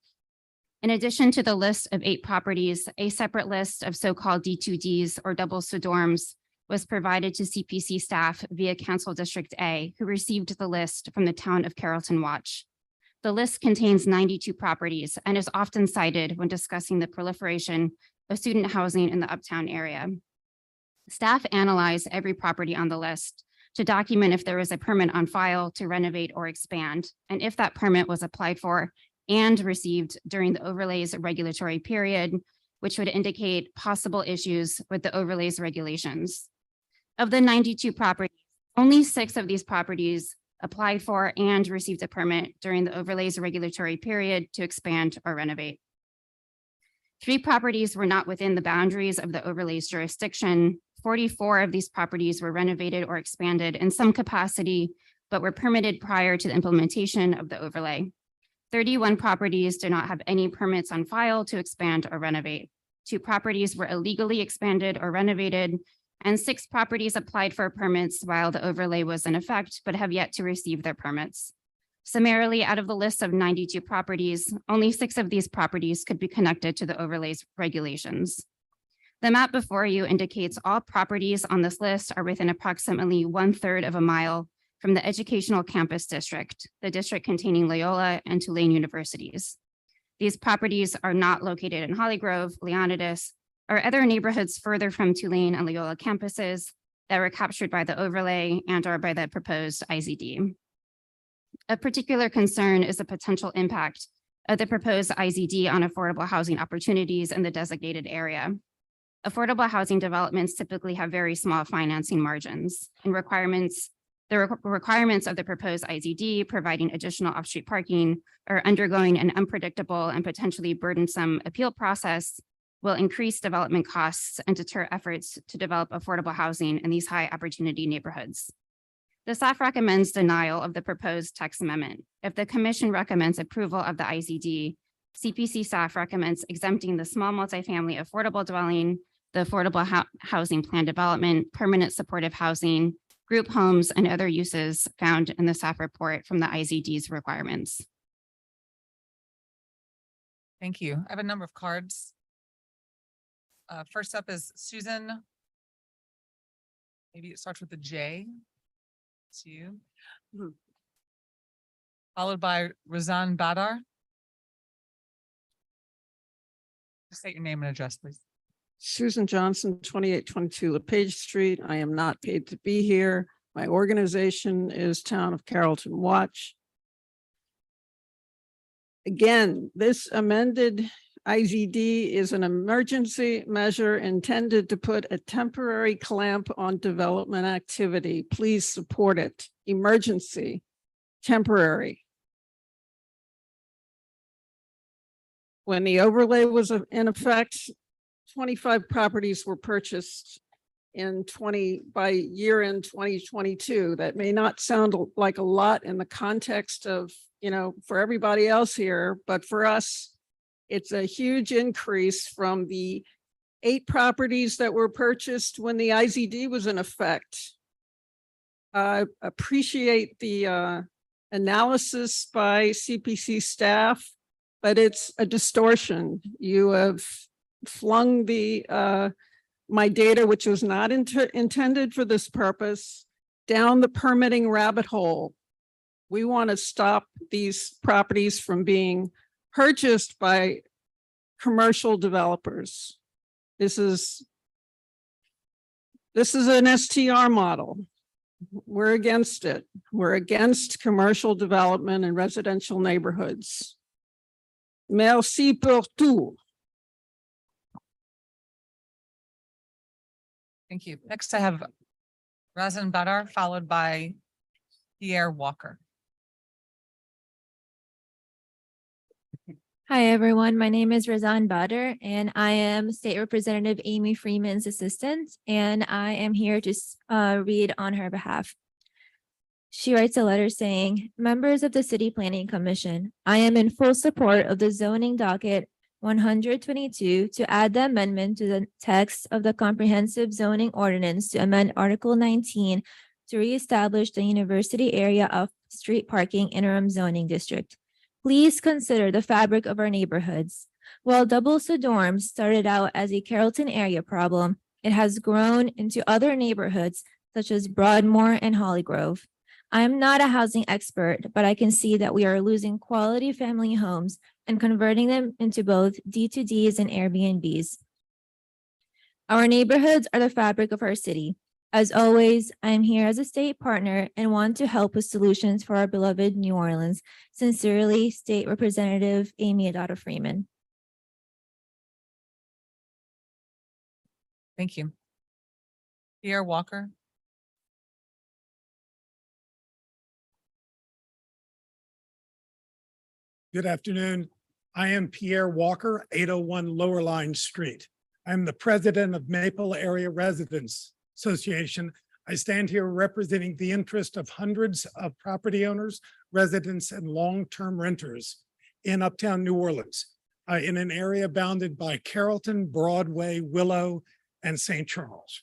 In addition to the list of 8 properties, a separate list of so-called D2Ds or doubles to dorms was provided to CPC staff via Council District A, who received the list from the town of Carrollton Watch. The list contains 92 properties and is often cited when discussing the proliferation of student housing in the Uptown area. Staff analyzed every property on the list to document if there was a permit on file to renovate or expand, and if that permit was applied for and received during the overlays regulatory period, which would indicate possible issues with the overlays regulations. Of the 92 properties, only 6 of these properties applied for and received a permit during the overlays regulatory period to expand or renovate. 3 properties were not within the boundaries of the overlays jurisdiction. 44 of these properties were renovated or expanded in some capacity, but were permitted prior to the implementation of the overlay. 31 properties do not have any permits on file to expand or renovate. 2 properties were illegally expanded or renovated, and 6 properties applied for permits while the overlay was in effect, but have yet to receive their permits. Summarily, out of the list of 92 properties, only 6 of these properties could be connected to the overlays regulations. The map before you indicates all properties on this list are within approximately 1/3 of a mile from the educational campus district, the district containing Loyola and Tulane universities. These properties are not located in Holly Grove, Leonidas, or other neighborhoods further from Tulane and Loyola campuses that were captured by the overlay and or by the proposed IZD. A particular concern is the potential impact of the proposed IZD on affordable housing opportunities in the designated area. Affordable housing developments typically have very small financing margins, and requirements The requirements of the proposed IZD, providing additional off-street parking, are undergoing an unpredictable and potentially burdensome appeal process, will increase development costs and deter efforts to develop affordable housing in these high opportunity neighborhoods. The staff recommends denial of the proposed text amendment. If the commission recommends approval of the IZD, CPC staff recommends exempting the small multifamily affordable dwelling, the affordable housing plan development, permanent supportive housing, group homes, and other uses found in the staff report from the IZD's requirements. Thank you. I have a number of cards. First up is Susan. Maybe it starts with a J. It's you. Followed by Razan Badar. Just state your name and address, please. Susan Johnson, 2822 LePage Street. I am not paid to be here. My organization is Town of Carrollton Watch. Again, this amended IZD is an emergency measure intended to put a temporary clamp on development activity. Please support it. Emergency, temporary. When the overlay was in effect, 25 properties were purchased by year end 2022. That may not sound like a lot in the context of, for everybody else here, but for us, it's a huge increase from the 8 properties that were purchased when the IZD was in effect. I appreciate the analysis by CPC staff, but it's a distortion. You have flung my data, which was not intended for this purpose, down the permitting rabbit hole. We want to stop these properties from being purchased by commercial developers. This is an STR model. We're against it. We're against commercial development in residential neighborhoods. Merci pour tout. Thank you. Next, I have Razan Badar, followed by Pierre Walker. Hi, everyone. My name is Razan Badr, and I am State Representative Amy Freeman's assistant, and I am here to read on her behalf. She writes a letter saying, "Members of the City Planning Commission, I am in full support of the zoning docket 122 to add the amendment to the text of the comprehensive zoning ordinance to amend Article 19 to reestablish the university area of street parking interim zoning district. Please consider the fabric of our neighborhoods. While double-story dorms started out as a Carrollton area problem, it has grown into other neighborhoods such as Broadmoor and Hollygrove. I am not a housing expert, but I can see that we are losing quality family homes and converting them into both D2Ds and Airbnbs. Our neighborhoods are the fabric of our city. As always, I am here as a state partner and want to help with solutions for our beloved New Orleans. Sincerely, State Representative Amy Adada Freeman." Thank you. Pierre Walker. Good afternoon. I am Pierre Walker, 801 Lower Line Street. I'm the president of Maple Area Residents Association. I stand here representing the interest of hundreds of property owners, residents, and long-term renters in Uptown New Orleans, in an area bounded by Carrollton, Broadway, Willow, and St. Charles.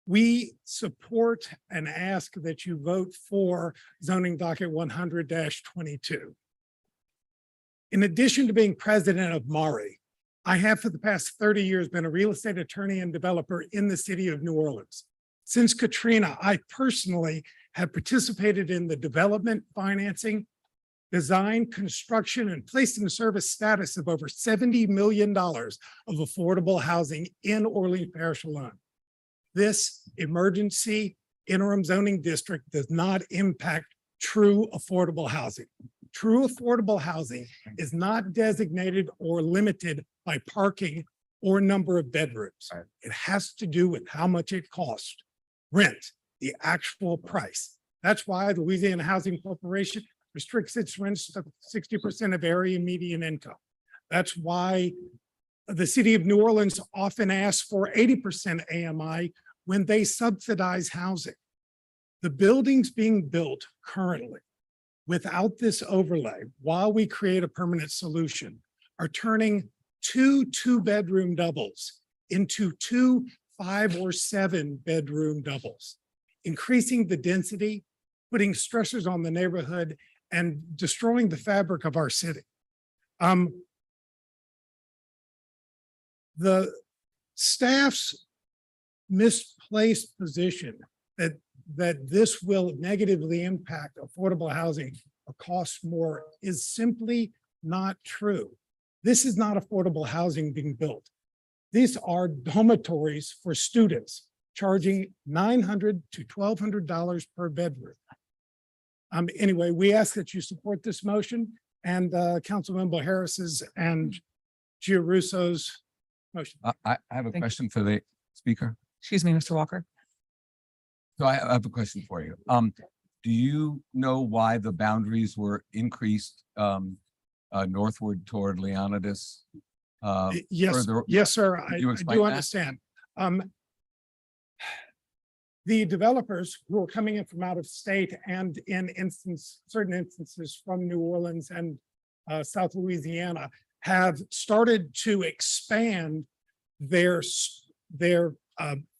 We support and ask that you vote for zoning docket 100-22. In addition to being president of MARI, I have for the past 30 years been a real estate attorney and developer in the city of New Orleans. Since Katrina, I personally have participated in the development, financing, design, construction, and placed in service status of over $70 million of affordable housing in Orleans Parish alone. This emergency interim zoning district does not impact true affordable housing. True affordable housing is not designated or limited by parking or number of bedrooms. It has to do with how much it costs. Rent, the actual price. That's why the Louisiana Housing Corporation restricts its rents to 60% of area median income. That's why the city of New Orleans often asks for 80% AMI when they subsidize housing. The buildings being built currently without this overlay, while we create a permanent solution, are turning two-bedroom doubles into 2 5 or 7 bedroom doubles, increasing the density, putting stressors on the neighborhood, and destroying the fabric of our city. The staff's misplaced position that this will negatively impact affordable housing or cost more is simply not true. This is not affordable housing being built. These are dormitories for students, charging $900 to $1,200 per bedroom. Anyway, we ask that you support this motion and Councilmember Harris's and Giarrusso's motion. I have a Thank you. question for the speaker. Excuse me, Mr. Walker. So I have a question for you. Do you know why the boundaries were increased northward toward Leonidas? Yes, further- yes, sir. Could you I explain do that? understand. The developers who are coming in from out of state and certain instances from New Orleans and South Louisiana have started to expand their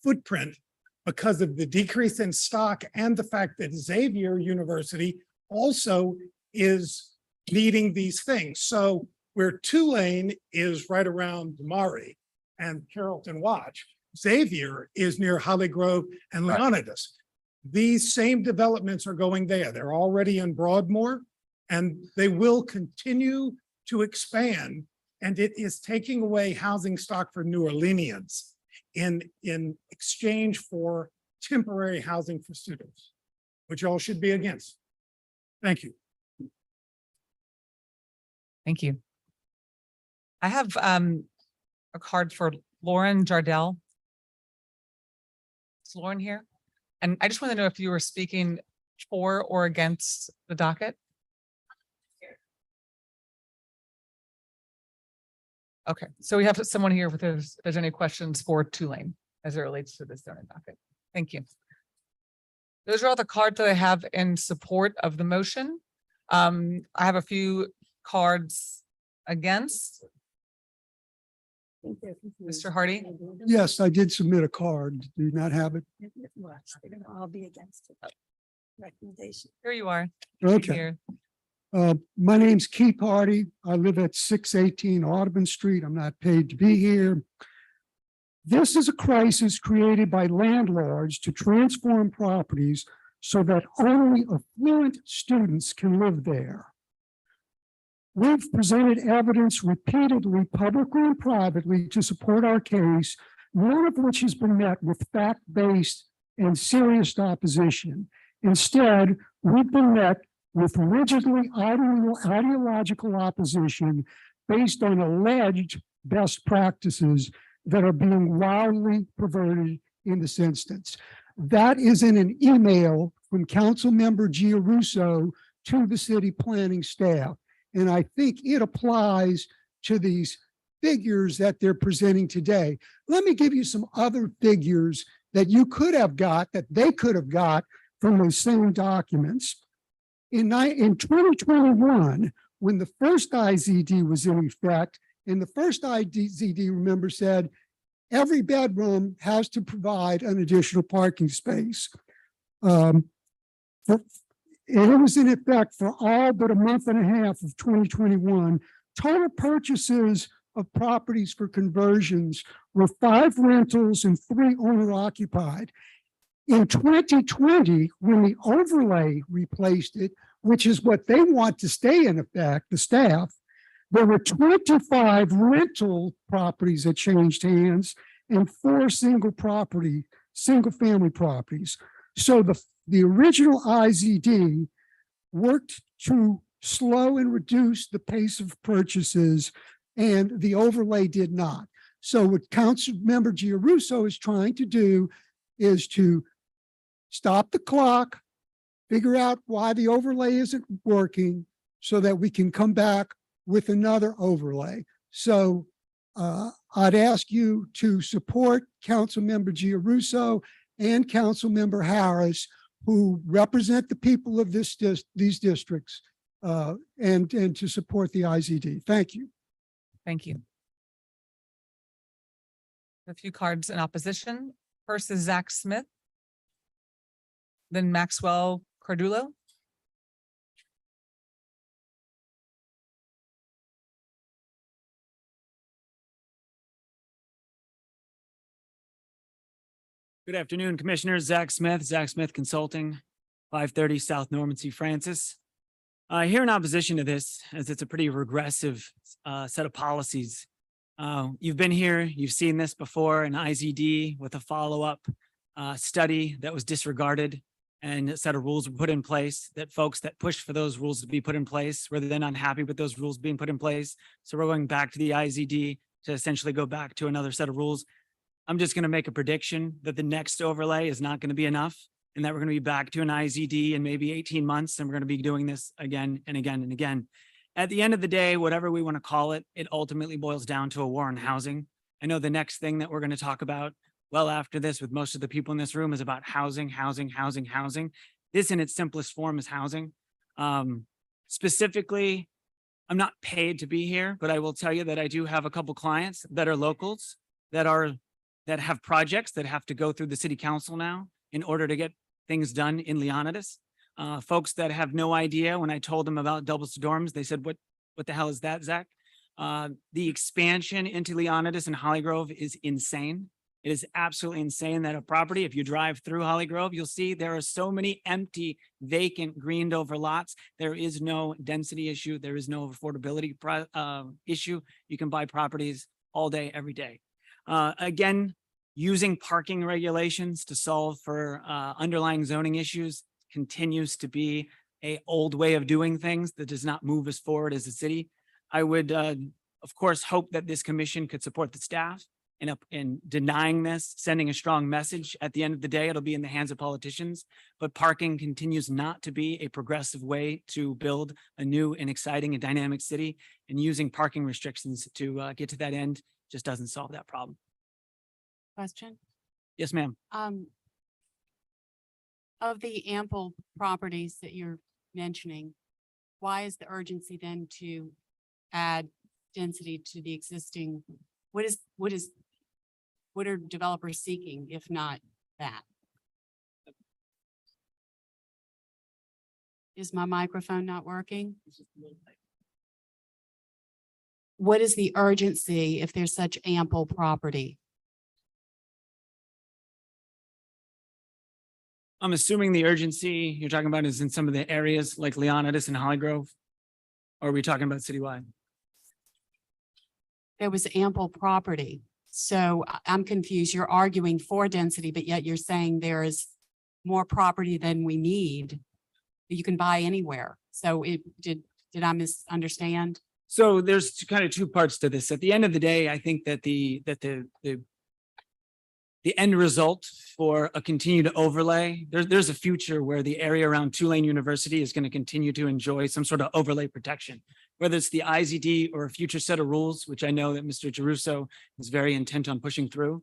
footprint because of the decrease in stock and the fact that Xavier University also is needing these things. So where Tulane is right around Maury and Carrollton Watch, Xavier is near Holly Grove and Right. Leonidas. These same developments are going there. They're already in Broadmoor and they will continue to expand. And it is taking away housing stock for New Orleanians in exchange for temporary housing for students, which all should be against. Thank you. Thank you. I have a card for Lauren Jardell. Is Lauren here? And I just want to know if you were speaking for or against the docket? Okay, so we have someone here if there's any questions for Tulane as it relates to this zoning docket. Thank you. Those are all the cards that I have in support of the motion. I have a few cards against. Mr. Hardy? Yes, I did submit a card. Do you not have it? I'll be against it. Recommendation. Here you are. Okay. Here. My name's Keith Hardy. I live at 618 Audubon Street. I'm not paid to be here. This is a crisis created by landlords to transform properties so that only affluent students can live there. We've presented evidence repeatedly, publicly and privately, to support our case, none of which has been met with fact-based and serious opposition. Instead, we've been met with rigidly ideological opposition based on alleged best practices that are being wildly perverted in this instance. That is in an email from Councilmember Giarrusso to the city planning staff. And I think it applies to these figures that they're presenting today. Let me give you some other figures that you could have got, that they could have got from those same documents. In 2021, when the first IZD was in effect, and the first IZD, remember, said every bedroom has to provide an additional parking space. And it was in effect for all but a month and a half of 2021. Total purchases of properties for conversions were 5 rentals and 3 owner occupied. In 2020, when the overlay replaced it, which is what they want to stay in effect, the staff, there were 25 rental properties that changed hands and 4 single family properties. So the original IZD worked to slow and reduce the pace of purchases, and the overlay did not. So what Councilmember Giarrusso is trying to do is to stop the clock, figure out why the overlay isn't working so that we can come back with another overlay. So I'd ask you to support Councilmember Giarrusso and Councilmember Harris, who represent the people of these districts, and to support the IZD. Thank you. Thank you. A few cards in opposition. First is Zach Smith. Then Maxwell Cardulo. Good afternoon, Commissioners. Zach Smith Consulting, 530 South Norman C. Francis. Here in opposition to this, as it's a pretty regressive set of policies. You've been here, you've seen this before, an IZD with a follow-up study that was disregarded, and a set of rules were put in place that folks that pushed for those rules to be put in place were then unhappy with those rules being put in place. So we're going back to the IZD to essentially go back to another set of rules. I'm just going to make a prediction that the next overlay is not going to be enough, and that we're going to be back to an IZD in maybe 18 months, and we're going to be doing this again and again and again. At the end of the day, whatever we want to call it, it ultimately boils down to a war on housing. I know the next thing that we're going to talk about well after this with most of the people in this room is about housing. This in its simplest form is housing. Specifically, I'm not paid to be here, but I will tell you that I do have a couple clients that are locals that have projects that have to go through the city council now in order to get things done in Leonidas. Folks that have no idea, when I told them about double dorms, they said, what the hell is that, Zach? The expansion into Leonidas and Holly Grove is insane. It is absolutely insane that a property, if you drive through Holly Grove, you'll see there are so many empty, vacant, greened over lots. There is no density issue. There is no affordability issue. You can buy properties all day, every day. Again, using parking regulations to solve for underlying zoning issues continues to be an old way of doing things that does not move us forward as a city. I would, of course, hope that this commission could support the staff in denying this, sending a strong message. At the end of the day, it'll be in the hands of politicians, but parking continues not to be a progressive way to build a new and exciting and dynamic city, and using parking restrictions to get to that end just doesn't solve that problem. Question? Yes, ma'am. Of the ample properties that you're mentioning, why is the urgency then to add density to the existing? What are developers seeking, if not that? Is my microphone not working? What is the urgency if there's such ample property? I'm assuming the urgency you're talking about is in some of the areas like Leonidas and Holly Grove? Or are we talking about citywide? There was ample property. So I'm confused. You're arguing for density, but yet you're saying there is more property than we need that you can buy anywhere. So did I misunderstand? So there's kind of two parts to this. At the end of the day, I think that the end result for a continued overlay, there's a future where the area around Tulane University is going to continue to enjoy some sort of overlay protection, whether it's the IZD or a future set of rules, which I know that Mr. Giarrusso is very intent on pushing through.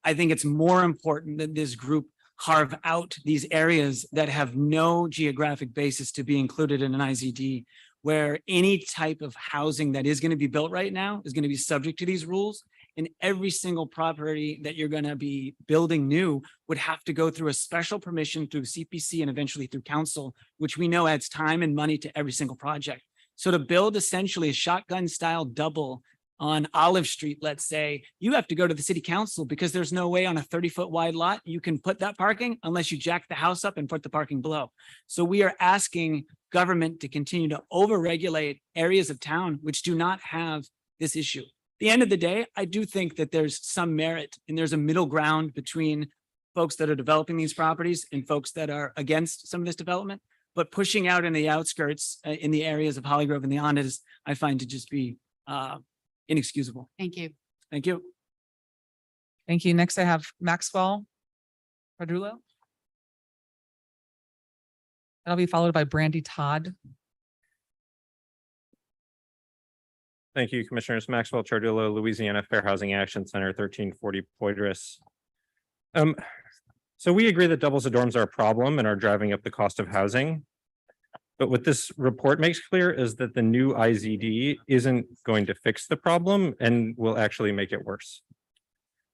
I think it's more important that this group carve out these areas that have no geographic basis to be included in an IZD, where any type of housing that is going to be built right now is going to be subject to these rules. And every single property that you're going to be building new would have to go through a special permission through CPC and eventually through council, which we know adds time and money to every single project. So to build essentially a shotgun style double on Olive Street, let's say, you have to go to the city council because there's no way on a 30-foot wide lot you can put that parking unless you jack the house up and put the parking below. So we are asking government to continue to overregulate areas of town which do not have this issue. At the end of the day, I do think that there's some merit and there's a middle ground between folks that are developing these properties and folks that are against some of this development. But pushing out in the outskirts, in the areas of Holly Grove and the Ondas, I find to just be inexcusable. Thank you. Thank you. Thank you. Next, I have Maxwell Cardulo. That'll be followed by Brandy Todd. Thank you, Commissioners. Maxwell Chardillo, Louisiana Fair Housing Action Center, 1340 Poydras. So we agree that doubles of dorms are a problem and are driving up the cost of housing. But what this report makes clear is that the new IZD isn't going to fix the problem and will actually make it worse.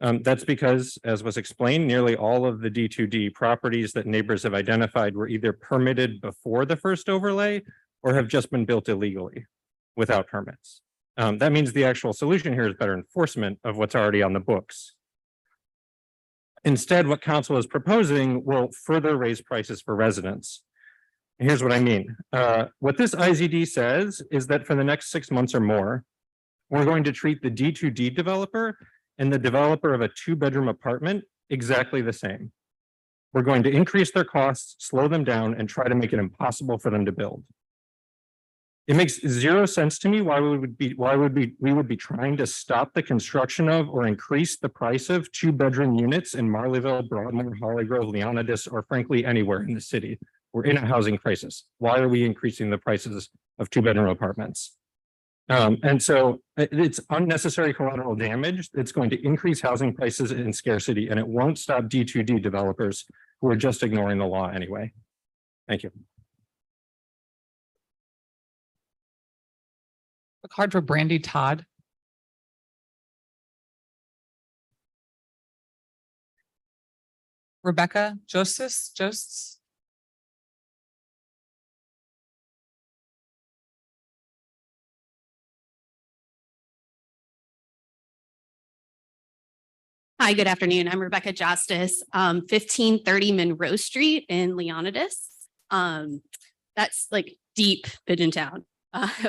That's because, as was explained, nearly all of the D2D properties that neighbors have identified were either permitted before the first overlay or have just been built illegally without permits. That means the actual solution here is better enforcement of what's already on the books. Instead, what council is proposing will further raise prices for residents. Here's what I mean. What this IZD says is that for the next 6 months or more, we're going to treat the D2D developer and the developer of a 2-bedroom apartment exactly the same. We're going to increase their costs, slow them down, and try to make it impossible for them to build. It makes zero sense to me why we would be trying to stop the construction of or increase the price of 2-bedroom units in Marleyville, Broadmoor, Hollygrove, Leonidas, or frankly, anywhere in the city. We're in a housing crisis. Why are we increasing the prices of 2-bedroom apartments? And so it's unnecessary collateral damage. It's going to increase housing prices in scarcity, and it won't stop D2D developers who are just ignoring the law anyway. Thank you. A card for Brandy Todd. Rebecca Josts. Hi, good afternoon. I'm Rebecca Justice, 1530 Monroe Street in Leonidas. That's like deep Pigeon Town,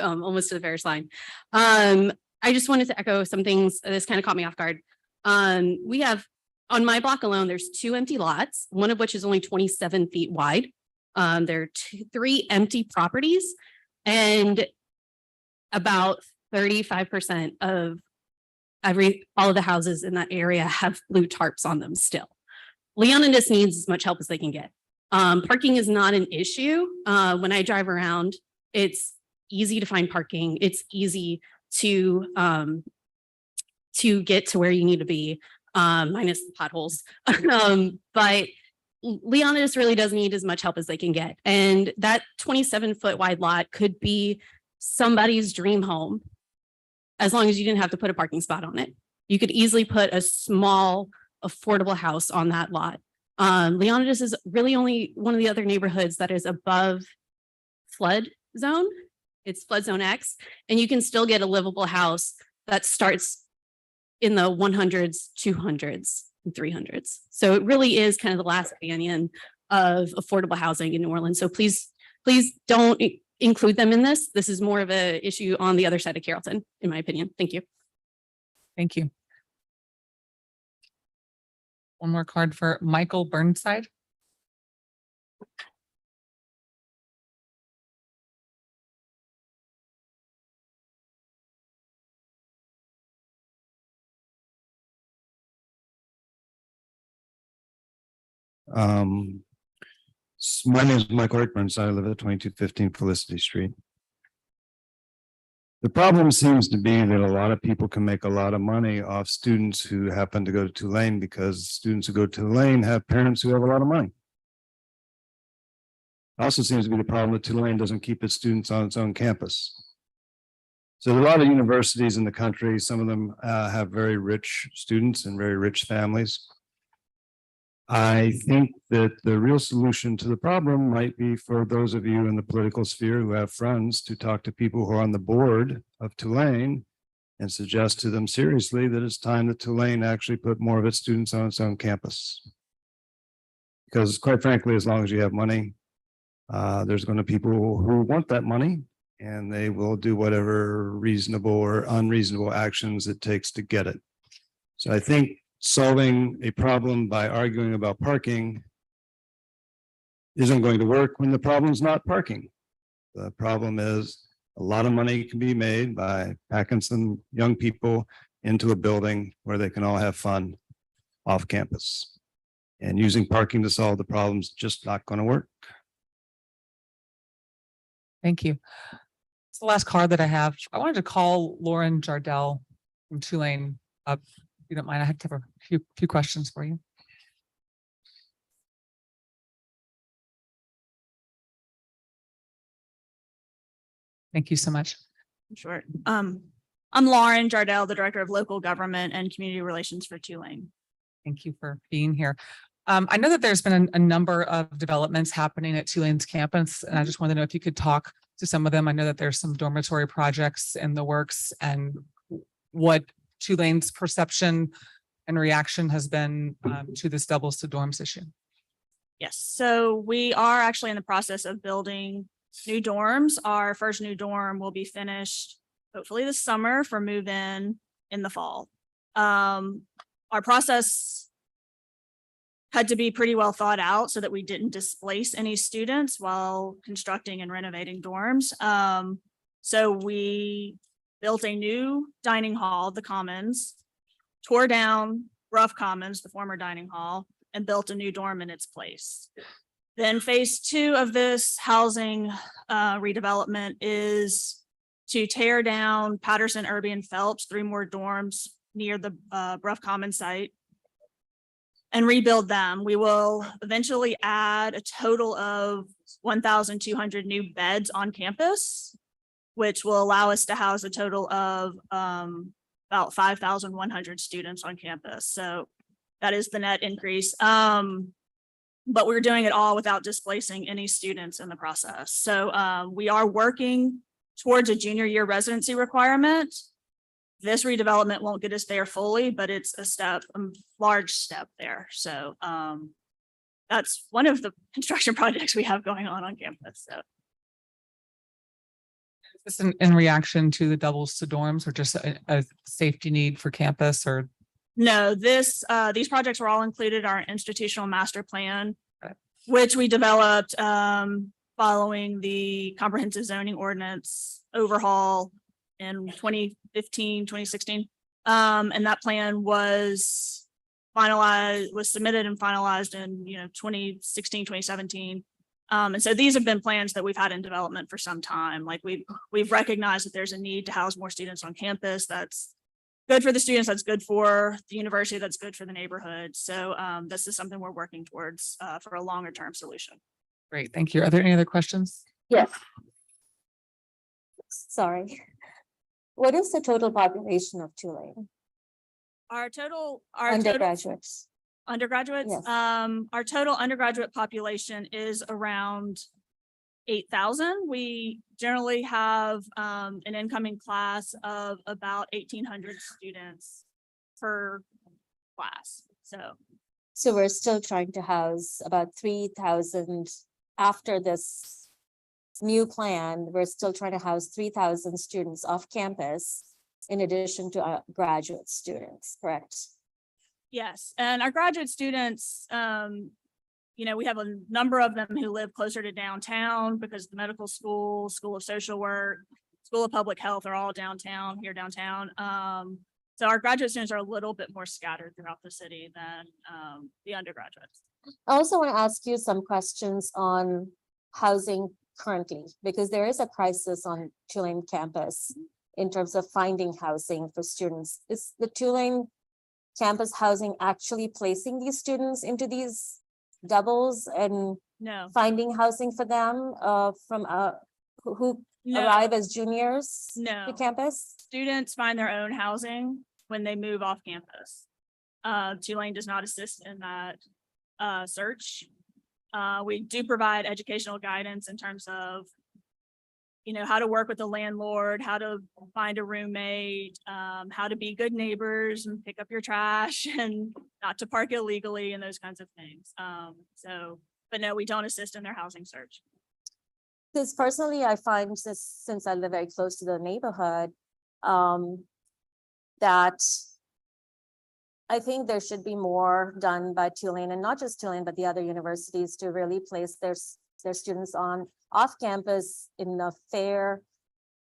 almost to the finish line. I just wanted to echo some things. This kind of caught me off guard. We have, on my block alone, there's 2 empty lots, one of which is only 27 feet wide. There are 3 empty properties, and about 35% of all of the houses in that area have blue tarps on them still. Leonidas needs as much help as they can get. Parking is not an issue. When I drive around, it's easy to find parking. It's easy to get to where you need to be, minus the potholes. But Leonidas really does need as much help as they can get. And that 27-foot wide lot could be somebody's dream home, as long as you didn't have to put a parking spot on it. You could easily put a small, affordable house on that lot. Leonidas is really only one of the other neighborhoods that is above flood zone. It's flood zone X, and you can still get a livable house that starts in the 100s, 200s, and 300s. So it really is kind of the last canyon of affordable housing in New Orleans. So please don't include them in this. This is more of an issue on the other side of Carrollton, in my opinion. Thank you. Thank you. One more card for Michael Burnside. My name is Michael Rick Burnside. I live at 2215 Felicity Street. The problem seems to be that a lot of people can make a lot of money off students who happen to go to Tulane, because students who go to Tulane have parents who have a lot of money. Also seems to be the problem that Tulane doesn't keep its students on its own campus. So there are a lot of universities in the country. Some of them have very rich students and very rich families. I think that the real solution to the problem might be for those of you in the political sphere who have friends to talk to people who are on the board of Tulane and suggest to them seriously that it's time that Tulane actually put more of its students on its own campus. Because quite frankly, as long as you have money, there's going to be people who want that money, and they will do whatever reasonable or unreasonable actions it takes to get it. So I think solving a problem by arguing about parking isn't going to work when the problem is not parking. The problem is a lot of money can be made by packing some young people into a building where they can all have fun off campus. And using parking to solve the problem is just not going to work. Thank you. It's the last card that I have. I wanted to call Lauren Jardell from Tulane up. If you don't mind, I have to have a few questions for you. Thank you so much. Sure. I'm Lauren Jardell, the Director of Local Government and Community Relations for Tulane. Thank you for being here. I know that there's been a number of developments happening at Tulane's campus, and I just wanted to know if you could talk to some of them. I know that there's some dormitory projects in the works, and what Tulane's perception and reaction has been to this doubles to dorms issue. Yes, so we are actually in the process of building new dorms. Our first new dorm will be finished hopefully this summer for move-in in the fall. Our process had to be pretty well thought out so that we didn't displace any students while constructing and renovating dorms. So we built a new dining hall, the Commons, tore down Rough Commons, the former dining hall, and built a new dorm in its place. Then phase 2 of this housing redevelopment is to tear down Patterson, Irby, and Phelps, 3 more dorms near the Rough Commons site, and rebuild them. We will eventually add a total of 1,200 new beds on campus, which will allow us to house a total of about 5,100 students on campus. So that is the net increase. But we're doing it all without displacing any students in the process. So we are working towards a junior year residency requirement. This redevelopment won't get us there fully, but it's a step, a large step there. So that's one of the construction projects we have going on campus. So Is this in reaction to the doubles to dorms, or just a safety need for campus? Or no, these projects were all included in our institutional master plan, which we developed following the comprehensive zoning ordinance overhaul in 2015, 2016. And that plan was finalized, was submitted and finalized in 2016, 2017. And so these have been plans that we've had in development for some time. Like we've recognized that there's a need to house more students on campus. That's good for the students, that's good for the university, that's good for the neighborhood. So this is something we're working towards for a longer term solution. great, thank you. Are there any other questions? Yes. Sorry. What is the total population of Tulane? Our total Undergraduates. undergraduates, Yes. our total undergraduate population is around 8,000. We generally have an incoming class of about 1,800 students per class. So we're still trying to house about 3,000 after this new plan. We're still trying to house 3,000 students off campus in addition to graduate students, correct? Yes, and our graduate students, we have a number of them who live closer to downtown because the medical school, School of Social Work, School of Public Health are all downtown, here downtown. So our graduate students are a little bit more scattered throughout the city than the undergraduates. I also want to ask you some questions on housing currently, because there is a crisis on Tulane campus in terms of finding housing for students. Is the Tulane campus housing actually placing these students into these doubles and No. finding housing for them from who No. arrive as juniors No. to campus? Students find their own housing when they move off campus. Tulane does not assist in that search. We do provide educational guidance in terms of, how to work with the landlord, how to find a roommate, how to be good neighbors and pick up your trash and not to park illegally and those kinds of things. But no, we don't assist in their housing search. Because personally, I find since I live very close to the neighborhood, that I think there should be more done by Tulane, and not just Tulane, but the other universities, to really place their students off campus in a fair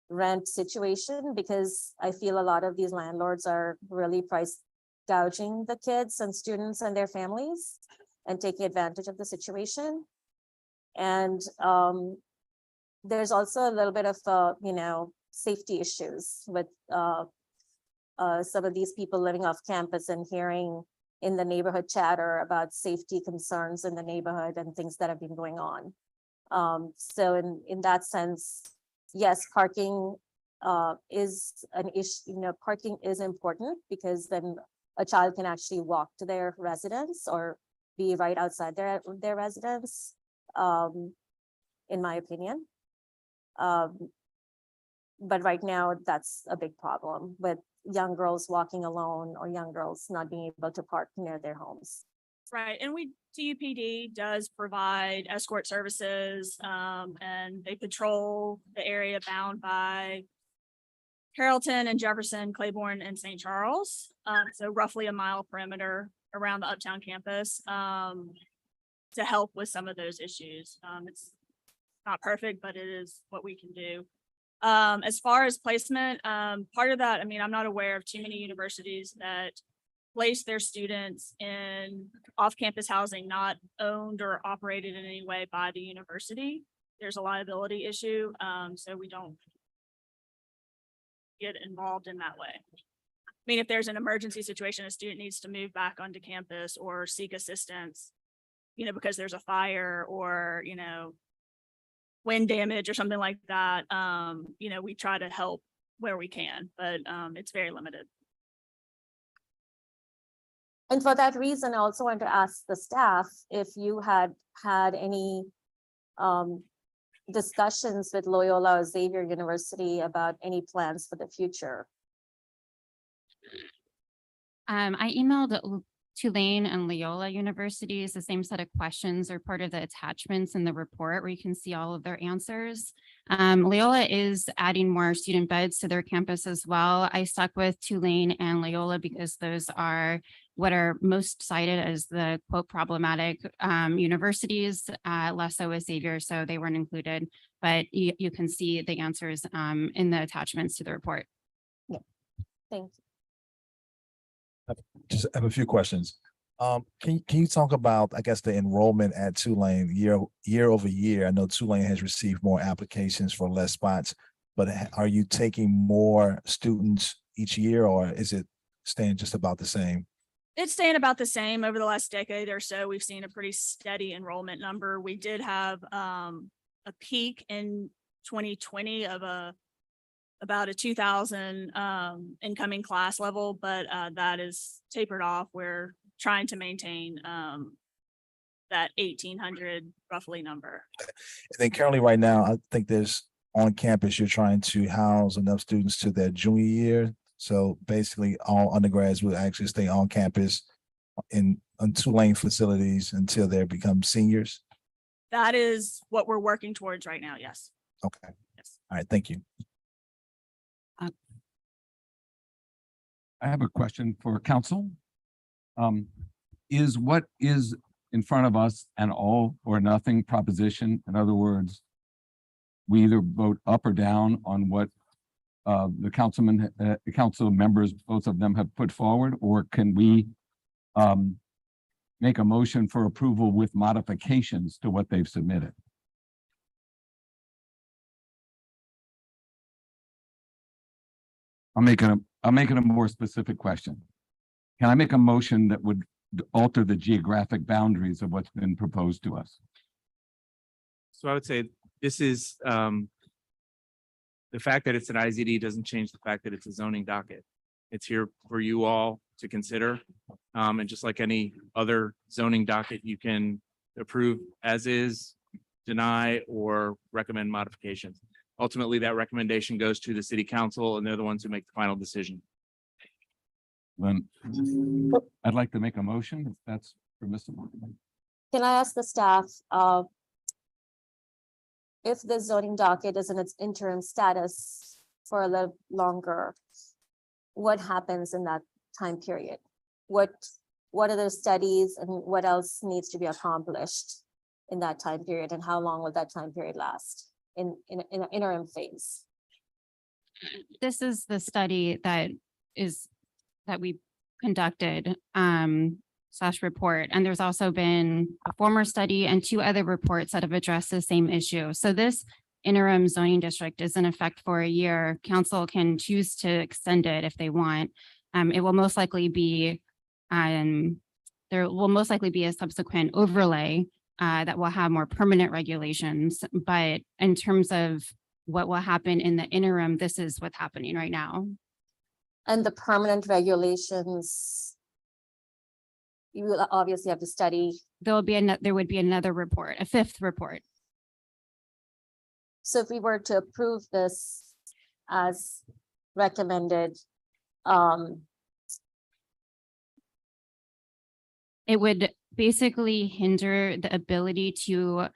rent situation, because I feel a lot of these landlords are really price gouging the kids and students and their families and taking advantage of the situation. And there's also a little bit of, safety issues with some of these people living off campus and hearing in the neighborhood chatter about safety concerns in the neighborhood and things that have been going on. So in that sense, yes, parking is an issue, parking is important because then a child can actually walk to their residence or be right outside their residence, in my opinion. But right now, that's a big problem with young girls walking alone or young girls not being able to park near their homes. Right, and TUPD does provide escort services, and they patrol the area bound by Carrollton and Jefferson, Claiborne, and St. Charles. So roughly a mile perimeter around the Uptown campus, to help with some of those issues. It's not perfect, but it is what we can do. As far as placement, part of that, I mean, I'm not aware of too many universities that place their students in off-campus housing not owned or operated in any way by the university. There's a liability issue, so we don't get involved in that way. I mean, if there's an emergency situation, a student needs to move back onto campus or seek assistance, because there's a fire or, wind damage or something like that, we try to help where we can, but it's very limited. And for that reason, I also want to ask the staff if you had any discussions with Loyola or Xavier University about any plans for the future. I emailed Tulane and Loyola universities. The same set of questions are part of the attachments in the report where you can see all of their answers. Loyola is adding more student beds to their campus as well. I stuck with Tulane and Loyola because those are what are most cited as the quote problematic universities, less so with Xavier, so they weren't included, but you can see the answers in the attachments to the report. Thank you. Just have a few questions. Can you talk about, I guess, the enrollment at Tulane year over year? I know Tulane has received more applications for less spots, but are you taking more students each year, or is it staying just about the same? It's staying about the same over the last decade or so. We've seen a pretty steady enrollment number. We did have a peak in 2020 of about a 2,000 incoming class level, but that is tapered off. We're trying to maintain that 1,800 roughly number. And then currently right now, I think there's on campus, you're trying to house enough students to their junior year. So basically all undergrads will actually stay on campus in Tulane facilities until they become seniors. That is what we're working towards right now. Yes. Okay. Yes. All right. Thank you. I have a question for council. Is what is in front of us an all or nothing proposition? In other words, we either vote up or down on what the council members, both of them have put forward, or can we make a motion for approval with modifications to what they've submitted? I'll make it a more specific question. Can I make a motion that would alter the geographic boundaries of what's been proposed to us? So I would say this is, the fact that it's an IZD doesn't change the fact that it's a zoning docket. It's here for you all to consider. And just like any other zoning docket, you can approve as is, deny, or recommend modifications. Ultimately, that recommendation goes to the city council and they're the ones who make the final decision. Then I'd like to make a motion if that's permissible. Can I ask the staff, if the zoning docket is in its interim status for a little longer, what happens in that time period? What are the studies and what else needs to be accomplished in that time period, and how long will that time period last in an interim phase? This is the study that we conducted / report. And there's also been a former study and 2 other reports that have addressed the same issue. So this interim zoning district is in effect for a year, council can choose to extend it if they want. It will most likely be, there will most likely be a subsequent overlay that will have more permanent regulations. But in terms of what will happen in the interim, this is what's happening right now. And the permanent regulations, you will obviously have to study. There would be another report, a fifth report. So if we were to approve this as recommended, It would basically hinder the ability to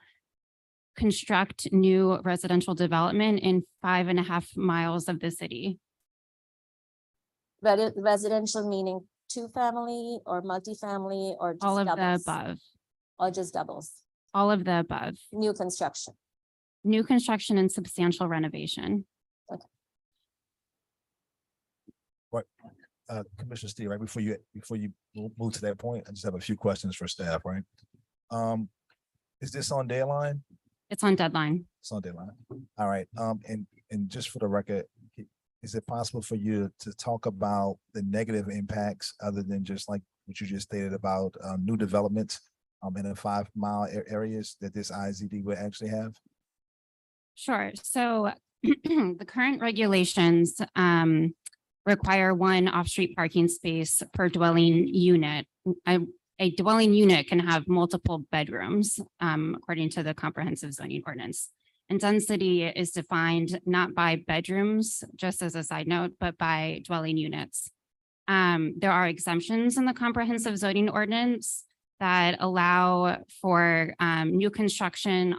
construct new residential development in 5.5 miles of the city. residential meaning two-family or multifamily or just All of the doubles? above, Or just doubles, all of the above. new construction. New construction and substantial renovation. Commissioner Steele, right before you move to that point, I just have a few questions for staff, right? Is this on deadline? It's on deadline. It's on deadline. All right. And just for the record, is it possible for you to talk about the negative impacts other than just like what you just stated about new developments in the 5 mile areas that this IZD would actually have? Sure. So the current regulations require 1 off-street parking space per dwelling unit. A dwelling unit can have multiple bedrooms, according to the comprehensive zoning ordinance. And density is defined not by bedrooms, just as a side note, but by dwelling units. There are exemptions in the comprehensive zoning ordinance that allow for new construction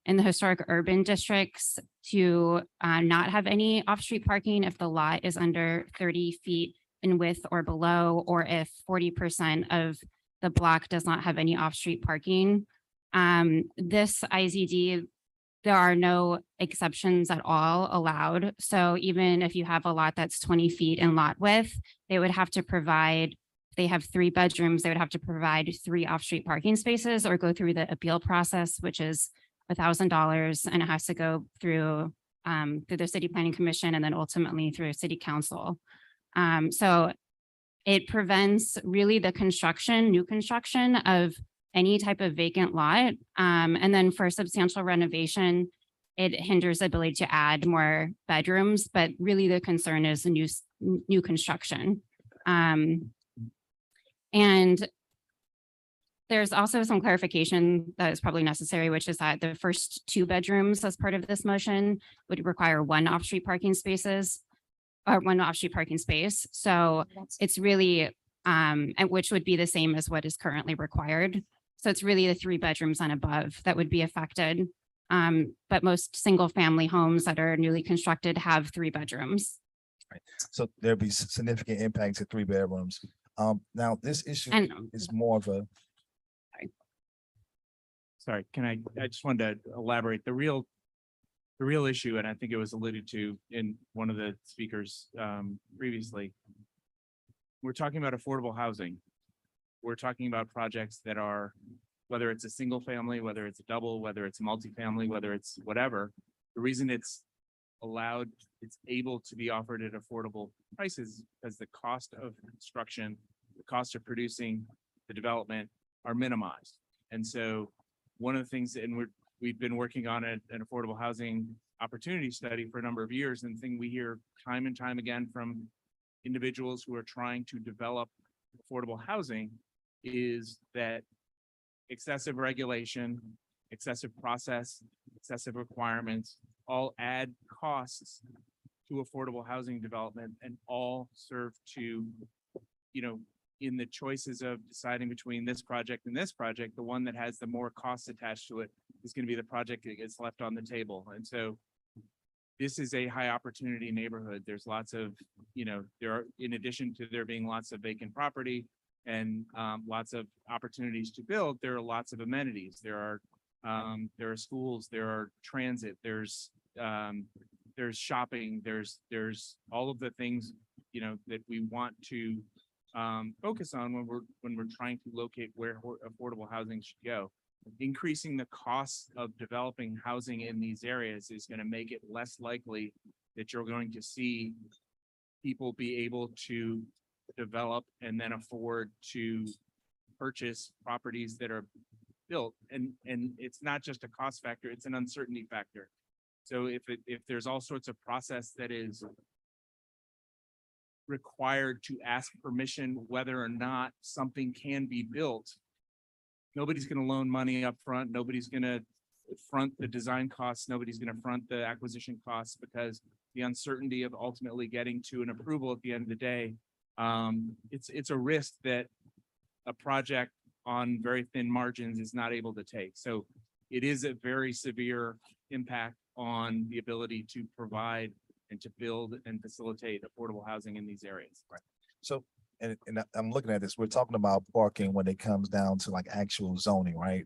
in the historic urban districts to not have any off-street parking if the lot is under 30 feet in width or below, or if 40% of the block does not have any off-street parking. This IZD, there are no exceptions at all allowed. So even if you have a lot that's 20 feet in lot width, they would have to provide, if they have 3 bedrooms, they would have to provide 3 off-street parking spaces or go through the appeal process, which is $1,000, and it has to go through the city planning commission and then ultimately through city council. So it prevents really the new construction of any type of vacant lot. And then for substantial renovation, it hinders the ability to add more bedrooms, but really the concern is the new construction. And there's also some clarification that is probably necessary, which is that the first 2 bedrooms as part of this motion would require 1 off-street parking spaces or 1 off-street parking space. So it's really, and which would be the same as what is currently required. So it's really the 3 bedrooms and above that would be affected. But most single family homes that are newly constructed have 3 bedrooms. Right. So there'll be significant impact to 3 bedrooms. Now this issue is more of a. Sorry, I just wanted to elaborate. The real issue, and I think it was alluded to in one of the speakers previously. We're talking about affordable housing. We're talking about projects that are, whether it's a single family, whether it's a double, whether it's a multifamily, whether it's whatever. The reason it's allowed, it's able to be offered at affordable prices because the cost of construction, the cost of producing the development are minimized. And so one of the things, and we've been working on an affordable housing opportunity study for a number of years, and the thing we hear time and time again from individuals who are trying to develop affordable housing is that excessive regulation, excessive process, excessive requirements all add costs to affordable housing development and all serve to, in the choices of deciding between this project and this project, the one that has the more costs attached to it is going to be the project that gets left on the table. And so this is a high opportunity neighborhood. There's lots of, there are, in addition to there being lots of vacant property and lots of opportunities to build, there are lots of amenities. There are schools, there are transit, there's shopping, there's all of the things, that we want to focus on when we're trying to locate where affordable housing should go. increasing the cost of developing housing in these areas is going to make it less likely that you're going to see people be able to develop and then afford to purchase properties that are built. And it's not just a cost factor, it's an uncertainty factor. So if there's all sorts of process that is required to ask permission whether or not something can be built, nobody's going to loan money up front. Nobody's going to front the design costs. Nobody's going to front the acquisition costs, because the uncertainty of ultimately getting to an approval at the end of the day, it's a risk that a project on very thin margins is not able to take. So it is a very severe impact on the ability to provide and to build and facilitate affordable housing in these areas. Right. So, and I'm looking at this, we're talking about parking when it comes down to like actual zoning, right?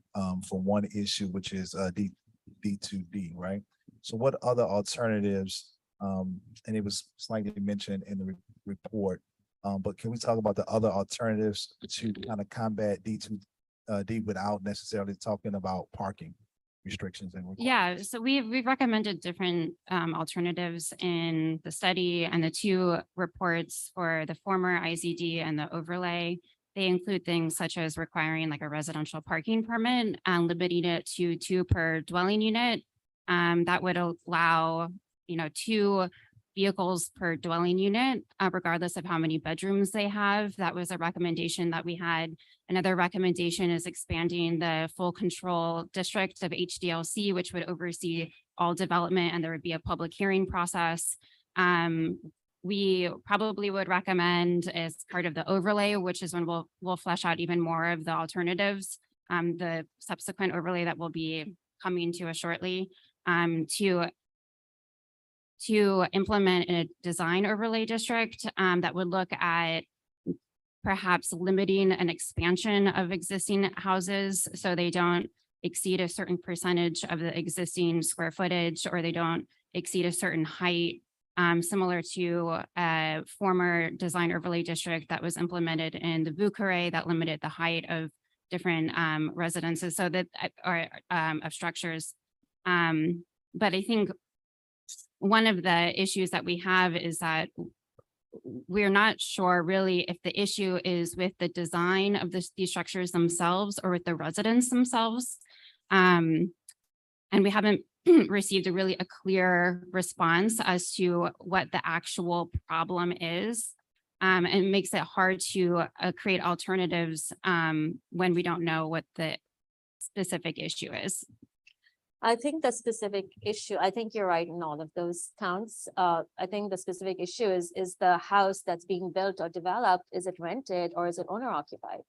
For one issue, which is D2D, right? So what other alternatives, and it was slightly mentioned in the report, but can we talk about the other alternatives to kind of combat D2D without necessarily talking about parking restrictions and requirements? Yeah, so we've recommended different alternatives in the study and the two reports for the former IZD and the overlay. They include things such as requiring like a residential parking permit and limiting it to 2 per dwelling unit. That would allow, 2 vehicles per dwelling unit, regardless of how many bedrooms they have. That was a recommendation that we had. Another recommendation is expanding the full control district of HDLC, which would oversee all development, and there would be a public hearing process. We probably would recommend as part of the overlay, which is when we'll flesh out even more of the alternatives, the subsequent overlay that will be coming to us shortly, to implement a design overlay district that would look at perhaps limiting an expansion of existing houses so they don't exceed a certain percentage of the existing square footage, or they don't exceed a certain height, similar to a former design overlay district that was implemented in the Bucharest that limited the height of different residences, so that or of structures. But I think one of the issues that we have is that we're not sure really if the issue is with the design of these structures themselves or with the residents themselves. And we haven't received a clear response as to what the actual problem is. And it makes it hard to create alternatives when we don't know what the specific issue is. I think the specific issue, I think you're right in all of those counts. I think the specific issue is the house that's being built or developed, is it rented or is it owner occupied?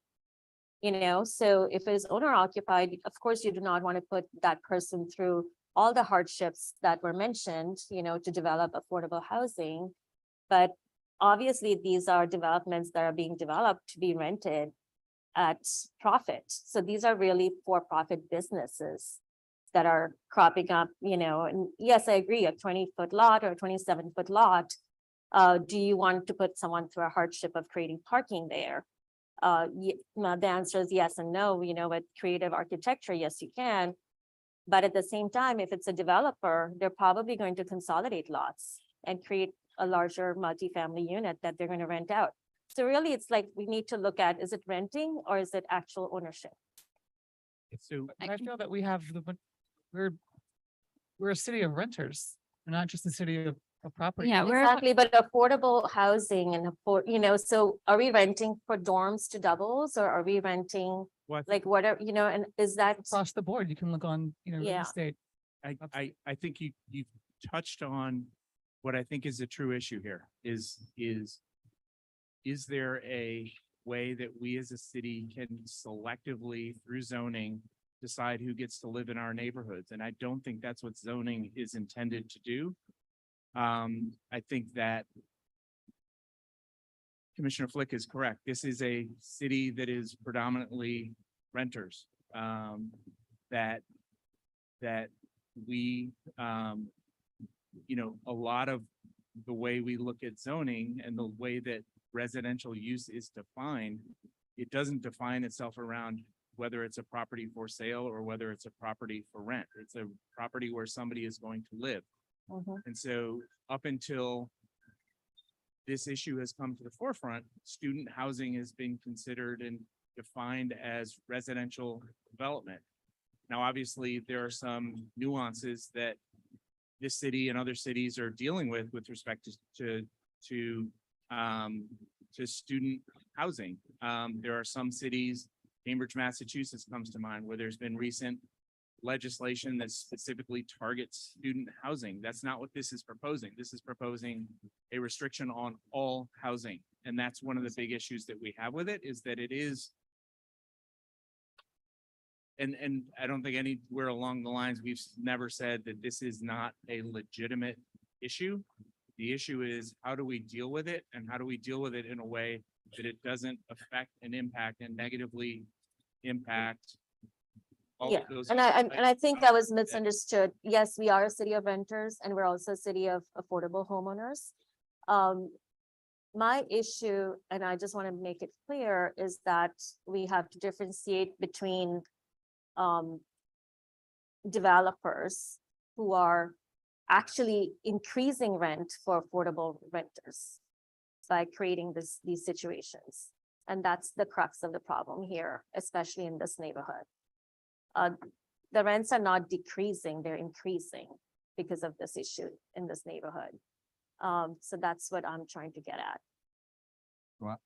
So if it is owner occupied, of course, you do not want to put that person through all the hardships that were mentioned, to develop affordable housing. But obviously, these are developments that are being developed to be rented at profit. So these are really for-profit businesses that are cropping up, and yes, I agree, a 20-foot lot or a 27-foot lot. Do you want to put someone through a hardship of creating parking there? The answer is yes and no. With creative architecture, yes, you can. But at the same time, if it's a developer, they're probably going to consolidate lots and create a larger multifamily unit that they're going to rent out. So really, it's like we need to look at, is it renting or is it actual ownership? So I feel that we have we're a city of renters. We're not just a city of property. Yeah, Exactly, but affordable housing and so are we renting for dorms to doubles, or are we renting like whatever, and is that Across the board, you can look on, real Yeah. estate. I think you've touched on what I think is a true issue here is there a way that we as a city can selectively through zoning decide who gets to live in our neighborhoods? And I don't think that's what zoning is intended to do. I think that Commissioner Flick is correct. This is a city that is predominantly renters, that we, a lot of the way we look at zoning and the way that residential use is defined, it doesn't define itself around whether it's a property for sale or whether it's a property for rent. It's a property where somebody is going to live. And so up until this issue has come to the forefront, student housing has been considered and defined as residential development. Now, obviously, there are some nuances that this city and other cities are dealing with respect to student housing. There are some cities, Cambridge, Massachusetts comes to mind, where there's been recent legislation that specifically targets student housing. That's not what this is proposing. This is proposing a restriction on all housing. And that's one of the big issues that we have with it, is that it is, and I don't think anywhere along the lines, we've never said that this is not a legitimate issue. The issue is, how do we deal with it, and how do we deal with it in a way that it doesn't affect and impact and negatively impact all Yeah, of those. and I think I was misunderstood. Yes, we are a city of renters and we're also a city of affordable homeowners. My issue, and I just want to make it clear, is that we have to differentiate between developers who are actually increasing rent for affordable renters by creating these situations. And that's the crux of the problem here, especially in this neighborhood. The rents are not decreasing, they're increasing because of this issue in this neighborhood. So that's what I'm trying to get at. Well,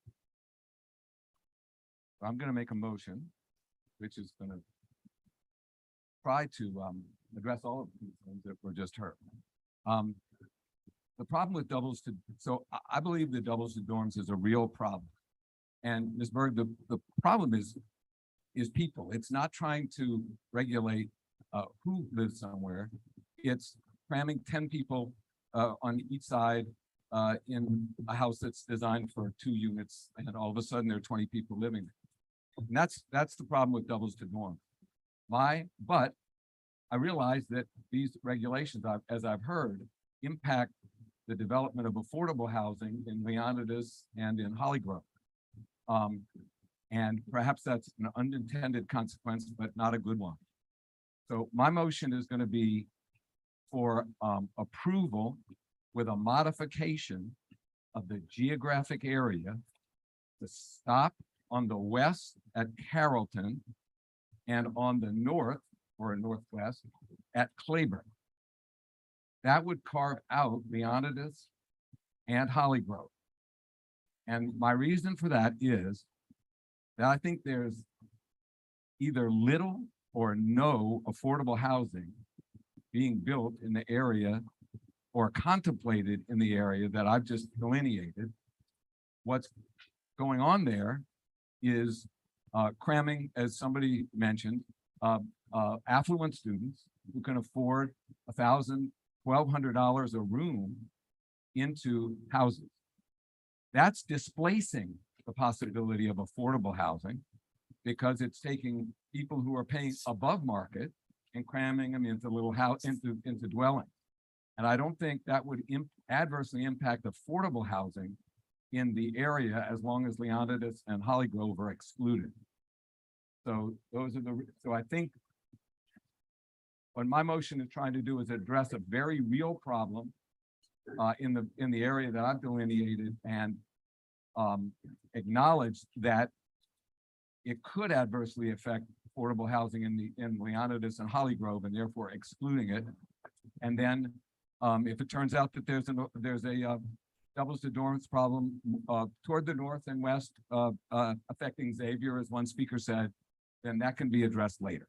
I'm gonna make a motion, which is gonna try to address all of the things that were just heard. The problem with doubles to, so I believe that doubles to dorms is a real problem. And Ms. Berg, the problem is people. It's not trying to regulate who lives somewhere. It's cramming 10 people on each side in a house that's designed for 2 units, and all of a sudden there are 20 people living there. And that's the problem with doubles to dorm. But I realize that these regulations, as I've heard, impact the development of affordable housing in Leonidas and in Holly Grove. And perhaps that's an unintended consequence, but not a good one. So my motion is going to be for approval with a modification of the geographic area to stop on the west at Carrollton and on the north or northwest at Claiborne. That would carve out Leonidas and Holly Grove. And my reason for that is that I think there's either little or no affordable housing being built in the area or contemplated in the area that I've just delineated. What's going on there is cramming, as somebody mentioned, affluent students who can afford $1,000, $1,200 a room into houses. That's displacing the possibility of affordable housing because it's taking people who are paying above market and cramming them into little house into dwellings. And I don't think that would adversely impact affordable housing in the area as long as Leonidas and Holly Grove are excluded. So so I think what my motion is trying to do is address a very real problem in the area that I've delineated and acknowledge that it could adversely affect affordable housing in Leonidas and Holly Grove, and therefore excluding it. And then if it turns out that there's a doubles to dorms problem toward the north and west affecting Xavier, as one speaker said, then that can be addressed later.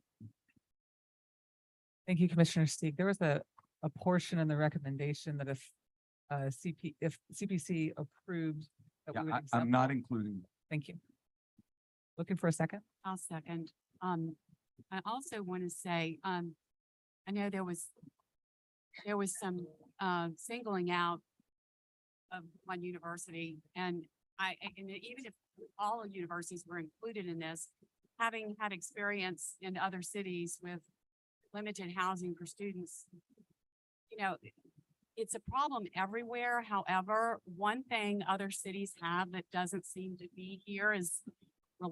Thank you, Commissioner Steig. There was a portion in the recommendation that if CPC approved, that we would accept I'm not that. including that. Thank you. Looking for a second? I'll second. I also want to say, I know there was some singling out of one university, and even if all universities were included in this, having had experience in other cities with limited housing for students, it's a problem everywhere. However, one thing other cities have that doesn't seem to be here is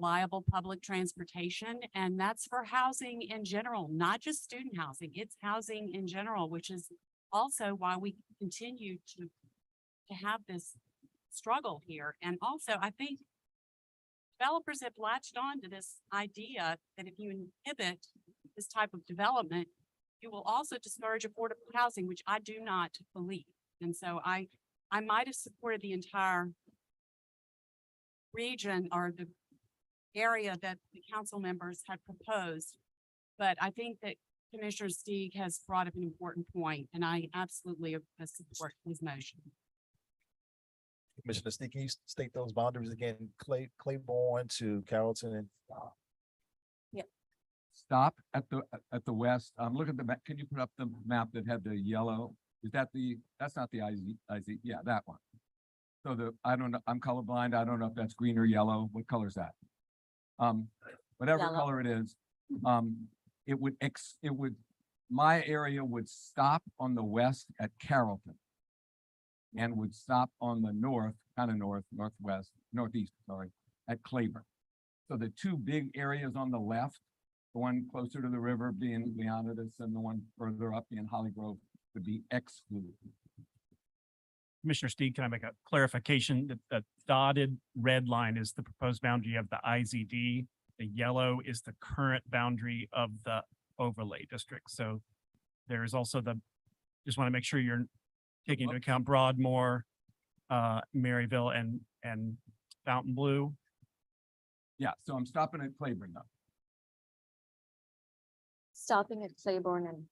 reliable public transportation. And that's for housing in general, not just student housing. It's housing in general, which is also why we continue to have this struggle here. And also, I think developers have latched on to this idea that if you inhibit this type of development, you will also discourage affordable housing, which I do not believe. And so I might have supported the entire region or the area that the council members had proposed. But I think that Commissioner Stieg has brought up an important point, and I absolutely support his motion. Commissioner Stieg, can you state those boundaries again? Claiborne to Carrollton and Stop at the west. Look at the map. Can you put up the map that had the yellow? Is that that's not the IZ, yeah, that one. So I don't know, I'm colorblind. I don't know if that's green or yellow. What color is that? Whatever Yellow. color it is, my area would stop on the west at Carrollton and would stop on the north, kind of northeast, sorry, at Claiborne. So the two big areas on the left, the one closer to the river being Leonidas and the one further up being Holly Grove would be excluded. Commissioner Steed, can I make a clarification that the dotted red line is the proposed boundary of the IZD? The yellow is the current boundary of the overlay district. So there's also just want to make sure you're taking into account Broadmoor, Maryville and Fountain Blue. Yeah, so I'm stopping at Claiborne though. Stopping at Claiborne and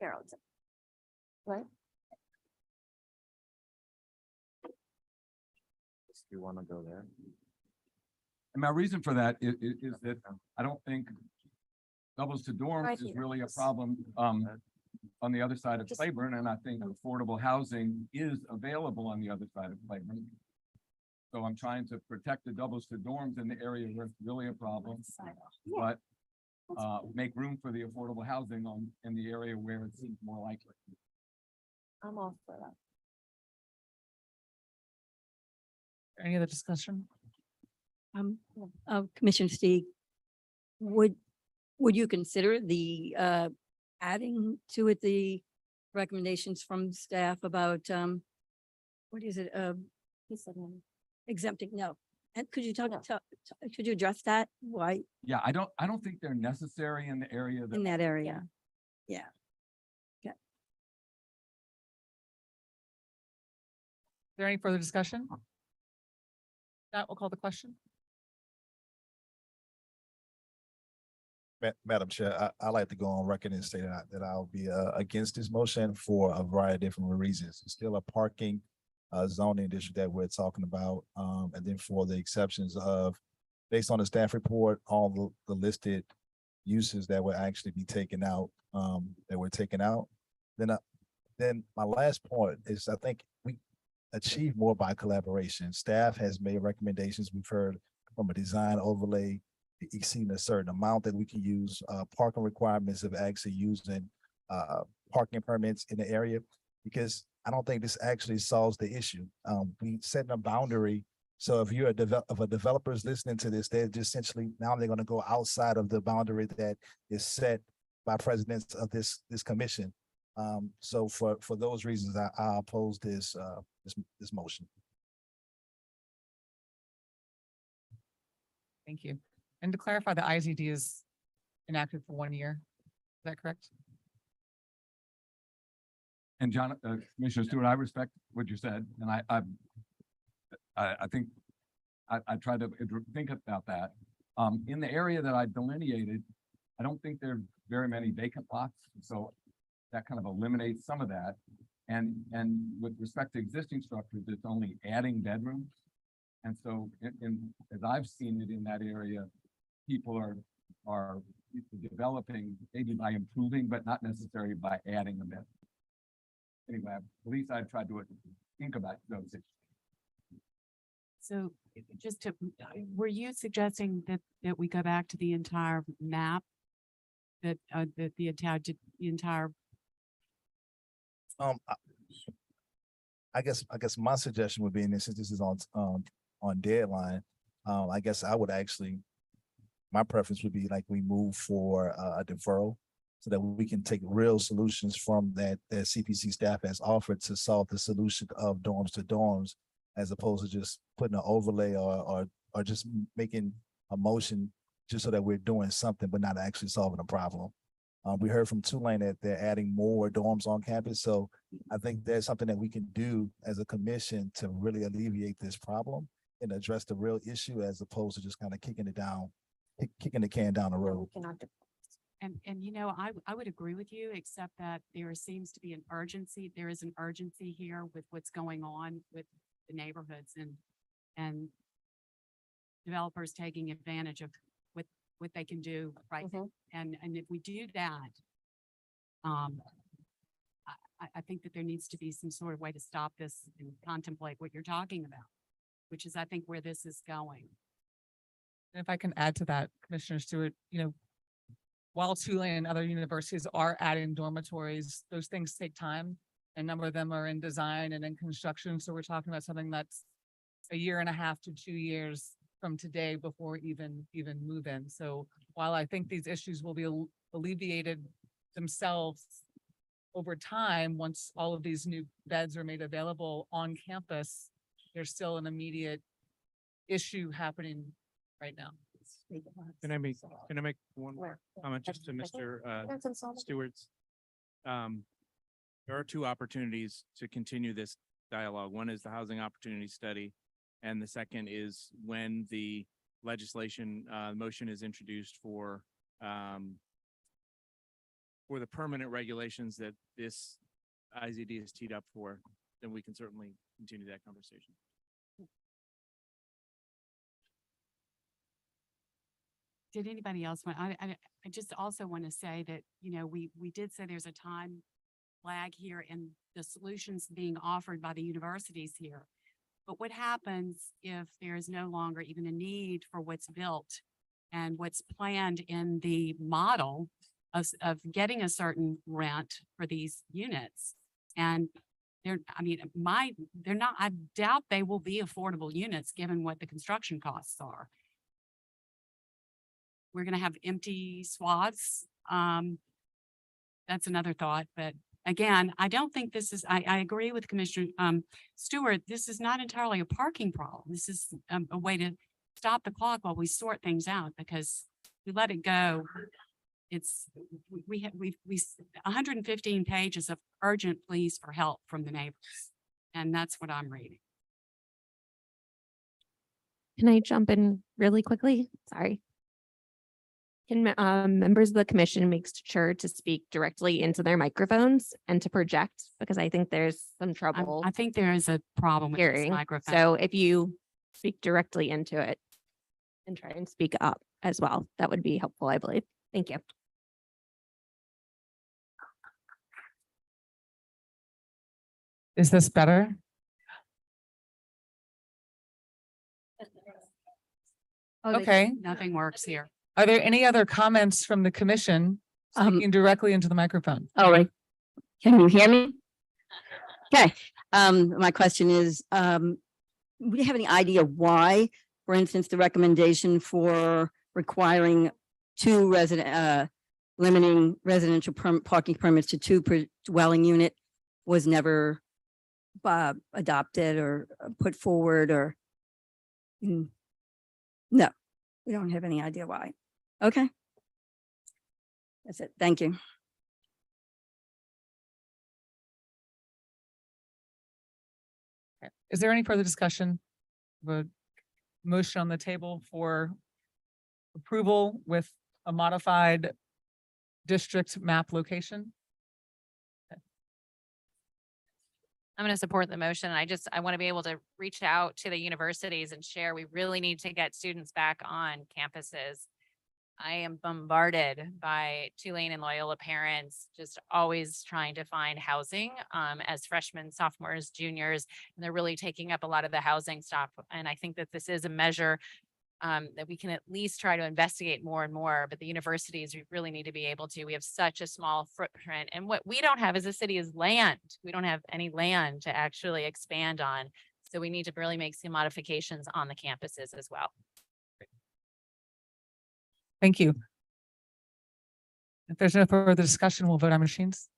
Carrollton. Right? You want to go there? And my reason for that is that I don't think doubles to dorms Right is here. really a problem on the other side of Just- Claiborne, and I think affordable housing is available on the other side of Claiborne. So I'm trying to protect the doubles to dorms in the area where it's really a problem, but make room for the affordable housing in the area where it seems more likely. I'm all for that. Any other discussion? Commissioner Stieg, would you consider the adding to it the recommendations from staff about what is it, He said no. exempting? No. And could you could you address that? Why Yeah, I don't think they're necessary in the area in that area? Yeah. Is there any further discussion? That will call the question. Madam Chair, I like to go on record and say that I'll be against this motion for a variety of different reasons. It's still a parking zoning district that we're talking about. And then for the exceptions of, based on the staff report, all the listed uses that will actually be taken out, Then my last point is I think we achieve more by collaboration. Staff has made recommendations. We've heard from a design overlay exceeding a certain amount that we can use, parking requirements of actually using parking permits in the area, because I don't think this actually solves the issue. We set a boundary. So if you're if a developer is listening to this, they're just essentially, now they're going to go outside of the boundary that is set by presidents of this commission. So for those reasons, I oppose this motion. Thank you. And to clarify, the IZD is enacted for 1 year. Is that correct? And John, Commissioner Stewart, I respect what you said, and I think I tried to think about that. In the area that I delineated, I don't think there are very many vacant lots, so that kind of eliminates some of that. And with respect to existing structures, it's only adding bedrooms. And so as I've seen it in that area, people are developing maybe by improving, but not necessarily by adding a bedroom. Anyway, at least I've tried to think about those issues. So just to, were you suggesting that we go back to the entire map? That the entire I guess my suggestion would be, and since this is on deadline, I guess I would actually my preference would be like we move for a deferral so that we can take real solutions from that CPC staff has offered to solve the solution of dorms to dorms, as opposed to just putting an overlay or just making a motion just so that we're doing something, but not actually solving a problem. We heard from Tulane that they're adding more dorms on campus. So I think there's something that we can do as a commission to really alleviate this problem and address the real issue, as opposed to just kind of kicking the can down the road. And you know, I would agree with you, except that there seems to be an urgency. There is an urgency here with what's going on with the neighborhoods and developers taking advantage of what they can do right now. And if we do that, I think that there needs to be some sort of way to stop this and contemplate what you're talking about, which is, I think, where this is going. And if I can add to that, Commissioner Stewart, you know, while Tulane and other universities are adding dormitories, those things take time. A number of them are in design and in construction. So we're talking about something that's 1.5 to 2 years from today before even move in. So while I think these issues will be alleviated themselves over time, once all of these new beds are made available on campus, there's still an immediate issue happening right now. Can I make one more comment just to Mr. Stewart's? There are two opportunities to continue this dialogue. One is the housing opportunity study. And the second is when the legislation motion is introduced for the permanent regulations that this IZD is teed up for, then we can certainly continue that conversation. Did anybody else want, I just also want to say that, you know, we did say there's a time lag here in the solutions being offered by the universities here. But what happens if there is no longer even a need for what's built and what's planned in the model of getting a certain rent for these units? And they're not, I doubt they will be affordable units given what the construction costs are. We're going to have empty swaths. That's another thought, but again, I don't think this is, I agree with Commissioner Stewart. This is not entirely a parking problem. This is a way to stop the clock while we sort things out, because we let it go. We've 115 pages of urgent pleas for help from the neighbors. And that's what I'm reading. Can I jump in really quickly? Sorry. Can members of the commission make sure to speak directly into their microphones and to project, because I think there's some trouble. I think there is a problem with this hearing. microphone. So if you speak directly into it and try and speak up as well, that would be helpful, I believe. Thank you. Is this better? Okay. Nothing works here. Are there any other comments from the commission speaking directly into the microphone? All right. Can you hear me? Okay. My question is, do you have any idea why, for instance, the recommendation for requiring limiting residential parking permits to 2 per dwelling unit was never adopted or put forward, or? No, we don't have any idea why. Okay. That's it. Thank you. Is there any further discussion? The motion on the table for approval with a modified district map location? I'm going to support the motion. I want to be able to reach out to the universities and share. We really need to get students back on campuses. I am bombarded by Tulane and Loyola parents just always trying to find housing as freshmen, sophomores, juniors, and they're really taking up a lot of the housing stock. And I think that this is a measure that we can at least try to investigate more and more, but the universities, we really need to be able to. We have such a small footprint, and what we don't have as a city is land. We don't have any land to actually expand on. So we need to really make some modifications on the campuses as well. Thank you. If there's no further discussion, we'll vote on machines.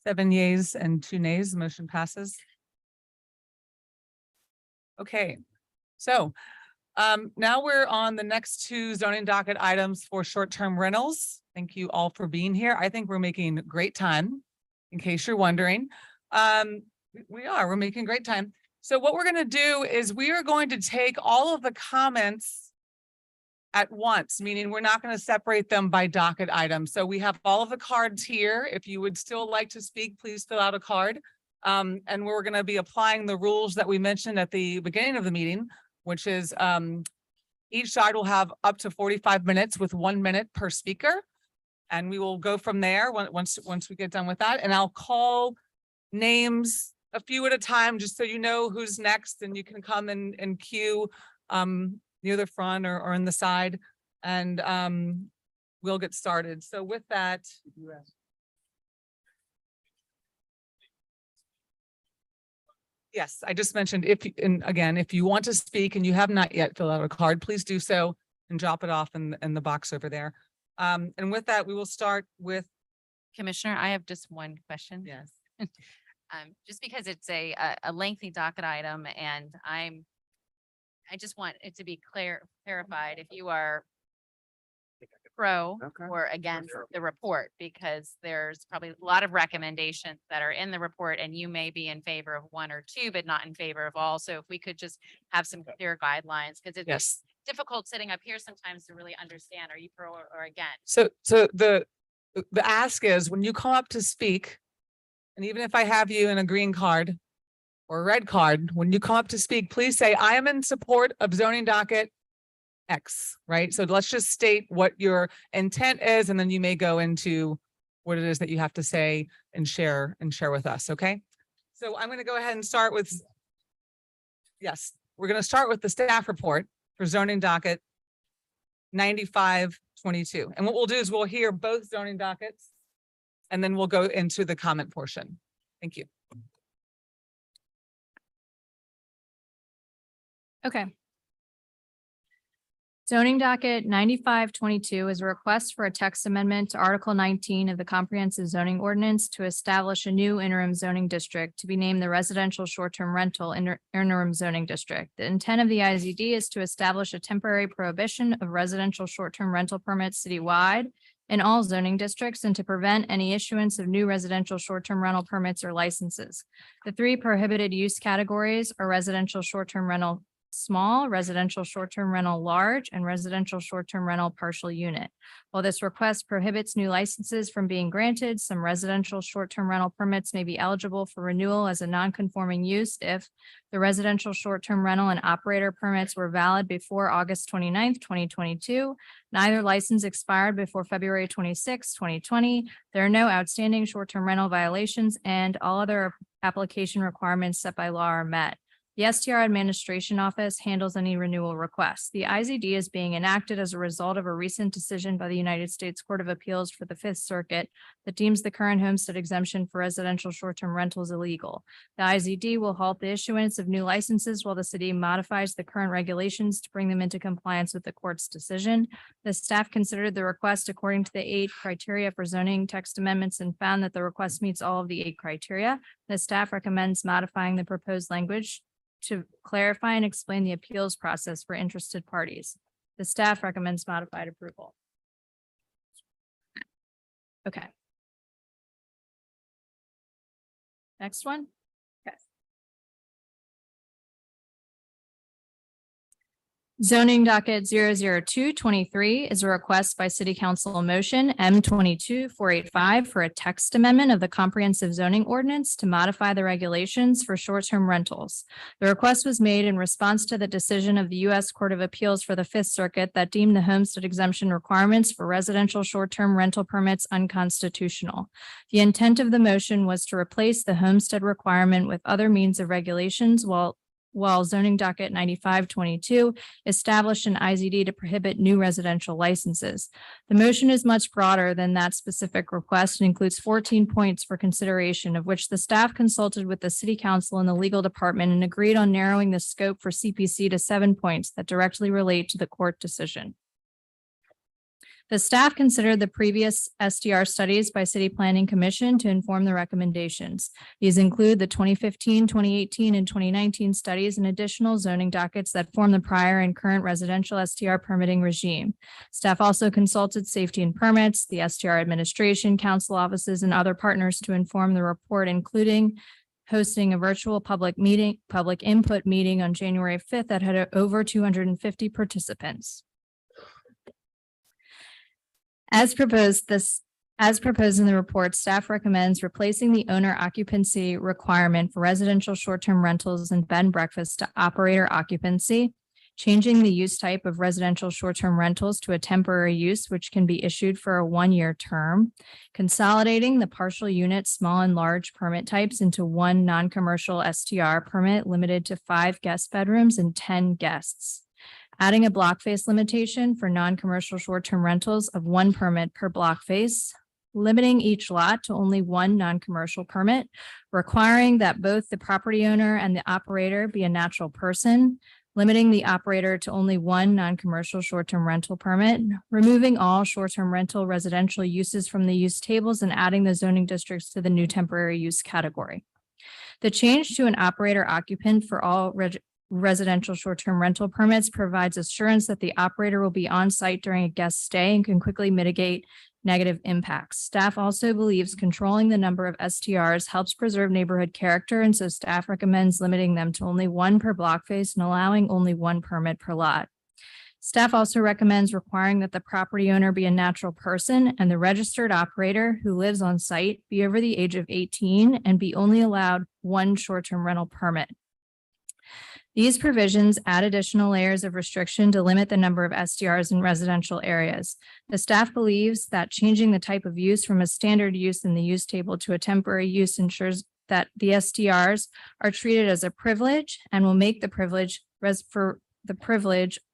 Seven yeas and 2 nays, the motion passes. Okay, so now we're on the next 2 zoning docket items for short-term rentals. Thank you all for being here. I think we're making great time, in case you're wondering. We're making great time. So what we're gonna do is we are going to take all of the comments at once, meaning we're not going to separate them by docket items. So we have all of the cards here. If you would still like to speak, please fill out a card. And we're going to be applying the rules that we mentioned at the beginning of the meeting, which is each side will have up to 45 minutes with 1 minute per speaker. And we will go from there once we get done with that. And I'll call names a few at a time, just so you know who's next, and you can come and queue near the front or in the side, and we'll get started. So with that, yes, I just mentioned and again, if you want to speak and you have not yet filled out a card, please do so and drop it off in the box over there. And with that, we will start with. Commissioner, I have just one question. Yes. Just because it's a lengthy docket item, and I just want it to be clarified if you are pro or against the report, because there's probably a lot of recommendations that are in the report, and you may be in favor of 1 or 2, but not in favor of all. So if we could just have some clear guidelines, because it's difficult sitting up here sometimes to really understand, are you pro or against? So the ask is, when you come up to speak, and even if I have you in a green card or a red card, when you come up to speak, please say, I am in support of zoning docket X, right? So let's just state what your intent is, and then you may go into what it is that you have to say and share with us, okay? So I'm going to go ahead and start with, we're going to start with the staff report for zoning docket 9522. And what we'll do is we'll hear both zoning dockets, and then we'll go into the comment portion. Thank you. Okay. Zoning docket 9522 is a request for a text amendment to Article 19 of the Comprehensive Zoning Ordinance to establish a new interim zoning district to be named the Residential Short-Term Rental Interim Zoning District. The intent of the IZD is to establish a temporary prohibition of residential short-term rental permits citywide in all zoning districts, and to prevent any issuance of new residential short-term rental permits or licenses. The 3 prohibited use categories are residential short-term rental small, residential short-term rental large, and residential short-term rental partial unit. While this request prohibits new licenses from being granted, some residential short-term rental permits may be eligible for renewal as a non-conforming use if the residential short-term rental and operator permits were valid before August 29th, 2022. Neither license expired before February 26, 2020. There are no outstanding short-term rental violations, and all other application requirements set by law are met. The STR Administration Office handles any renewal requests. The IZD is being enacted as a result of a recent decision by the United States Court of Appeals for the Fifth Circuit that deems the current homestead exemption for residential short-term rentals illegal. The IZD will halt the issuance of new licenses while the city modifies the current regulations to bring them into compliance with the court's decision. The staff considered the request according to the 8 criteria for zoning text amendments and found that the request meets all of the 8 criteria. The staff recommends modifying the proposed language to clarify and explain the appeals process for interested parties. The staff recommends modified approval. Okay. Next one. Okay. Zoning docket 00223 is a request by City Council motion M22485 for a text amendment of the Comprehensive Zoning Ordinance to modify the regulations for short-term rentals. The request was made in response to the decision of the U.S. Court of Appeals for the Fifth Circuit that deemed the homestead exemption requirements for residential short-term rental permits unconstitutional. The intent of the motion was to replace the homestead requirement with other means of regulations while while zoning docket 9522 established an IZD to prohibit new residential licenses. The motion is much broader than that specific request and includes 14 points for consideration, of which the staff consulted with the city council and the legal department and agreed on narrowing the scope for CPC to 7 points that directly relate to the court decision. The staff considered the previous SDR studies by City Planning Commission to inform the recommendations. These include the 2015, 2018, and 2019 studies and additional zoning dockets that form the prior and current residential STR permitting regime. Staff also consulted safety and permits, the STR administration, council offices, and other partners to inform the report, including hosting a virtual public input meeting on January 5th that had over 250 participants. As proposed in the report, staff recommends replacing the owner occupancy requirement for residential short-term rentals and bed and breakfast to operator occupancy, changing the use type of residential short-term rentals to a temporary use, which can be issued for a 1-year term, consolidating the partial unit, small and large permit types into one non-commercial STR permit limited to 5 guest bedrooms and 10 guests. Adding a block face limitation for non-commercial short-term rentals of 1 permit per block face, limiting each lot to only 1 non-commercial permit, requiring that both the property owner and the operator be a natural person, limiting the operator to only 1 non-commercial short-term rental permit, removing all short-term rental residential uses from the use tables and adding the zoning districts to the new temporary use category. The change to an operator occupant for all residential short-term rental permits provides assurance that the operator will be on site during a guest stay and can quickly mitigate negative impacts. Staff also believes controlling the number of STRs helps preserve neighborhood character, and so staff recommends limiting them to only 1 per block face and allowing only 1 permit per lot. Staff also recommends requiring that the property owner be a natural person and the registered operator who lives on site be over the age of 18 and be only allowed 1 short-term rental permit. These provisions add additional layers of restriction to limit the number of STRs in residential areas. The staff believes that changing the type of use from a standard use in the use table to a temporary use ensures that the STRs are treated as a privilege and will make the privilege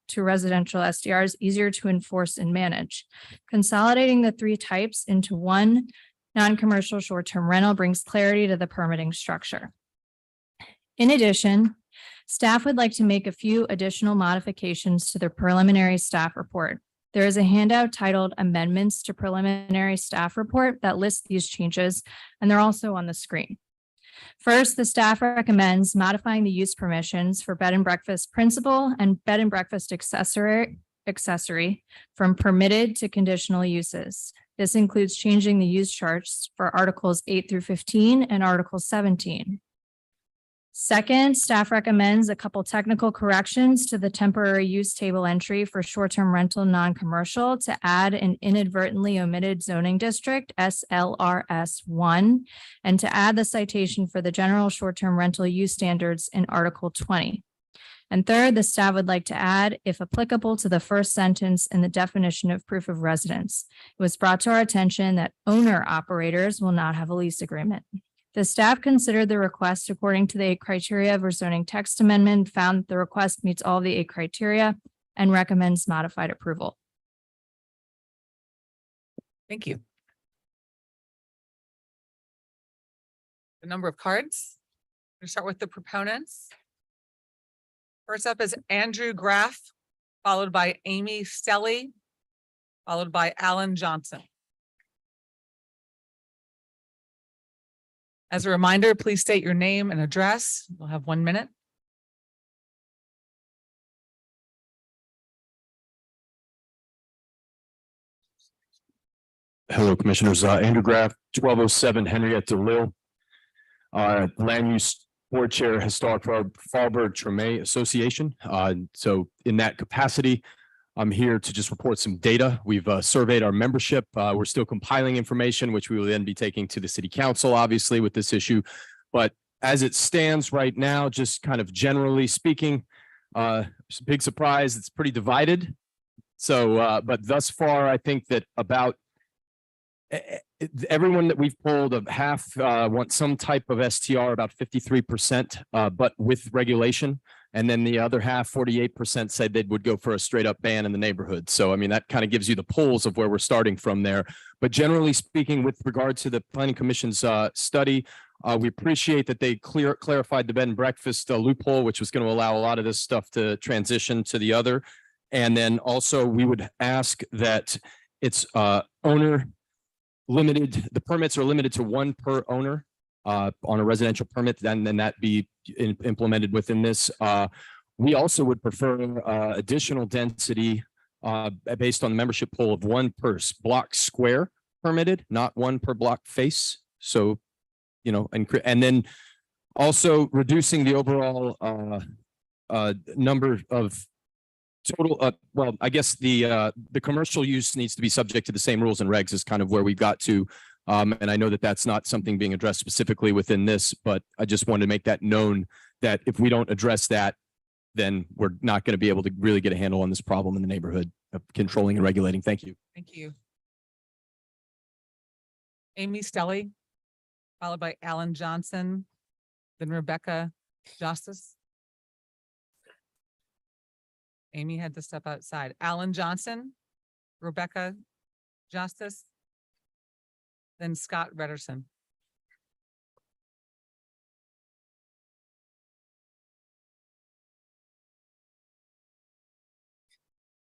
to residential STRs easier to enforce and manage. Consolidating the 3 types into 1 non-commercial short-term rental brings clarity to the permitting structure. In addition, staff would like to make a few additional modifications to the preliminary staff report. There is a handout titled Amendments to Preliminary Staff Report that lists these changes, and they're also on the screen. First, the staff recommends modifying the use permissions for bed and breakfast principal and bed and breakfast accessory from permitted to conditional uses. This includes changing the use charts for Articles 8 through 15 and Article 17. Second, staff recommends a couple technical corrections to the temporary use table entry for short-term rental non-commercial to add an inadvertently omitted zoning district, SLRS 1, and to add the citation for the general short-term rental use standards in Article 20. And third, the staff would like to add, if applicable, to the first sentence in the definition of proof of residence. It was brought to our attention that owner-operators will not have a lease agreement. The staff considered the request according to the 8 criteria of our zoning text amendment, found that the request meets all the 8 criteria, and recommends modified approval. Thank you. The number of cards. We'll start with the proponents. First up is Andrew Graff, followed by Amy Stelly, followed by Alan Johnson. As a reminder, please state your name and address. We'll have 1 minute. Hello, Commissioners. Andrew Graff, 1207 Henrietta Lil. Land Use Board Chair, Historic Fallbird Treme Association. So in that capacity, I'm here to just report some data. We've surveyed our membership. We're still compiling information, which we will then be taking to the City Council, obviously, with this issue. But as it stands right now, just kind of generally speaking, it's a big surprise. It's pretty divided. So, but thus far, I think that about everyone that we've polled of half want some type of STR, about 53%, but with regulation. And then the other half, 48% said they would go for a straight up ban in the neighborhood. So I mean, that kind of gives you the polls of where we're starting from there. But generally speaking, with regard to the Planning Commission's study, we appreciate that they clarified the bed and breakfast loophole, which was going to allow a lot of this stuff to transition to the other. And then also we would ask that it's owner limited, the permits are limited to one per owner on a residential permit, then that be implemented within this. We also would prefer additional density based on the membership pool of one per block square permitted, not one per block face. So, you know, and then also reducing the overall number of total, well, I guess the commercial use needs to be subject to the same rules and regs is kind of where we got to. And I know that that's not something being addressed specifically within this, but I just wanted to make that known that if we don't address that, then we're not going to be able to really get a handle on this problem in the neighborhood of controlling and regulating. Thank you. Thank you. Amy Stelly, followed by Alan Johnson, then Rebecca Justice. Amy had to step outside. Alan Johnson, Rebecca Justice, then Scott Redderson.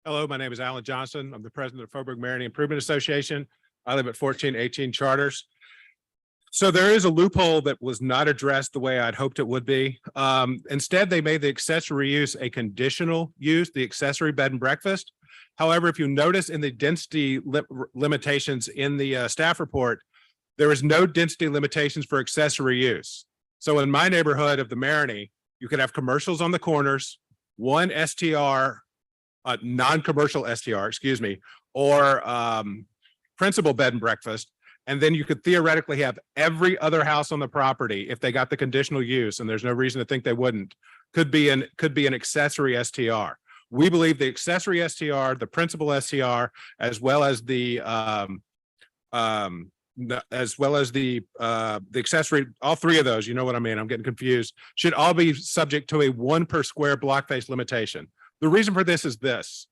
Hello, my name is Alan Johnson. I'm the president of Faubourg Marigny Improvement Association. I live at 1418 Charters. So there is a loophole that was not addressed the way I'd hoped it would be. Instead, they made the accessory use a conditional use, the accessory bed and breakfast. However, if you notice in the density limitations in the staff report, there is no density limitations for accessory use. So in my neighborhood of the Marigny, you could have commercials on the corners, one STR, non-commercial STR, excuse me, or principal bed and breakfast. And then you could theoretically have every other house on the property, if they got the conditional use, and there's no reason to think they wouldn't, could be an accessory STR. We believe the accessory STR, the principal STR, as well as the accessory, all three of those, you know what I mean, I'm getting confused, should all be subject to a one per square block face limitation. The reason for this is this: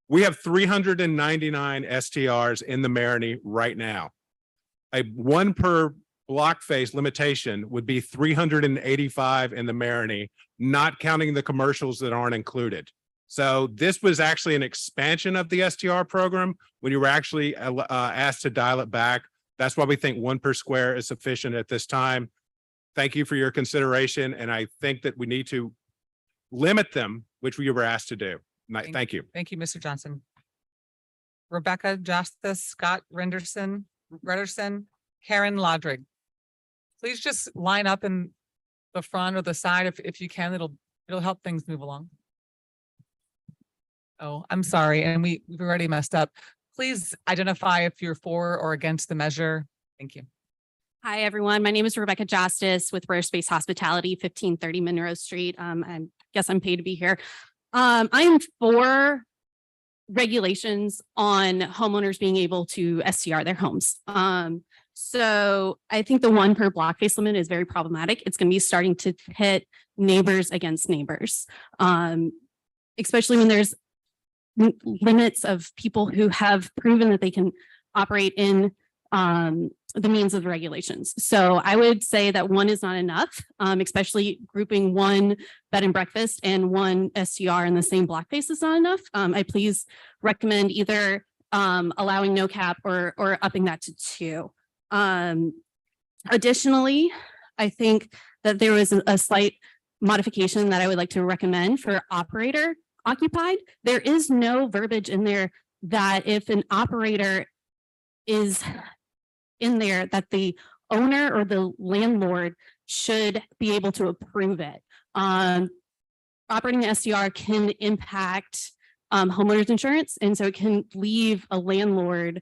we have 399 STRs in the Marigny right now. A one per block face limitation would be 385 in the Marigny, not counting the commercials that aren't included. So this was actually an expansion of the STR program when you were actually asked to dial it back. That's why we think one per square is sufficient at this time. Thank you for your consideration. And I think that we need to limit them, which we were asked to do. Thank you. Thank you, Mr. Johnson. Rebecca Justice, Scott Redderson, Karen Lodrig. Please just line up in the front or the side if you can. It'll help things move along. Oh, I'm sorry. And we've already messed up. Please identify if you're for or against the measure. Thank you. Hi, everyone. My name is Rebecca Justice with Rare Space Hospitality, 1530 Monroe Street. I guess I'm paid to be here. I am for regulations on homeowners being able to STR their homes. So I think the one per block face limit is very problematic. It's going to be starting to hit neighbors against neighbors, especially when there's limits of people who have proven that they can operate in the means of the regulations. So I would say that one is not enough, especially grouping one bed and breakfast and one STR in the same block face is not enough. I please recommend either allowing no cap or upping that to 2. Additionally, I think that there was a slight modification that I would like to recommend for operator occupied. There is no verbiage in there that if an operator is in there, that the owner or the landlord should be able to approve it. Operating an STR can impact homeowners insurance, and so it can leave a landlord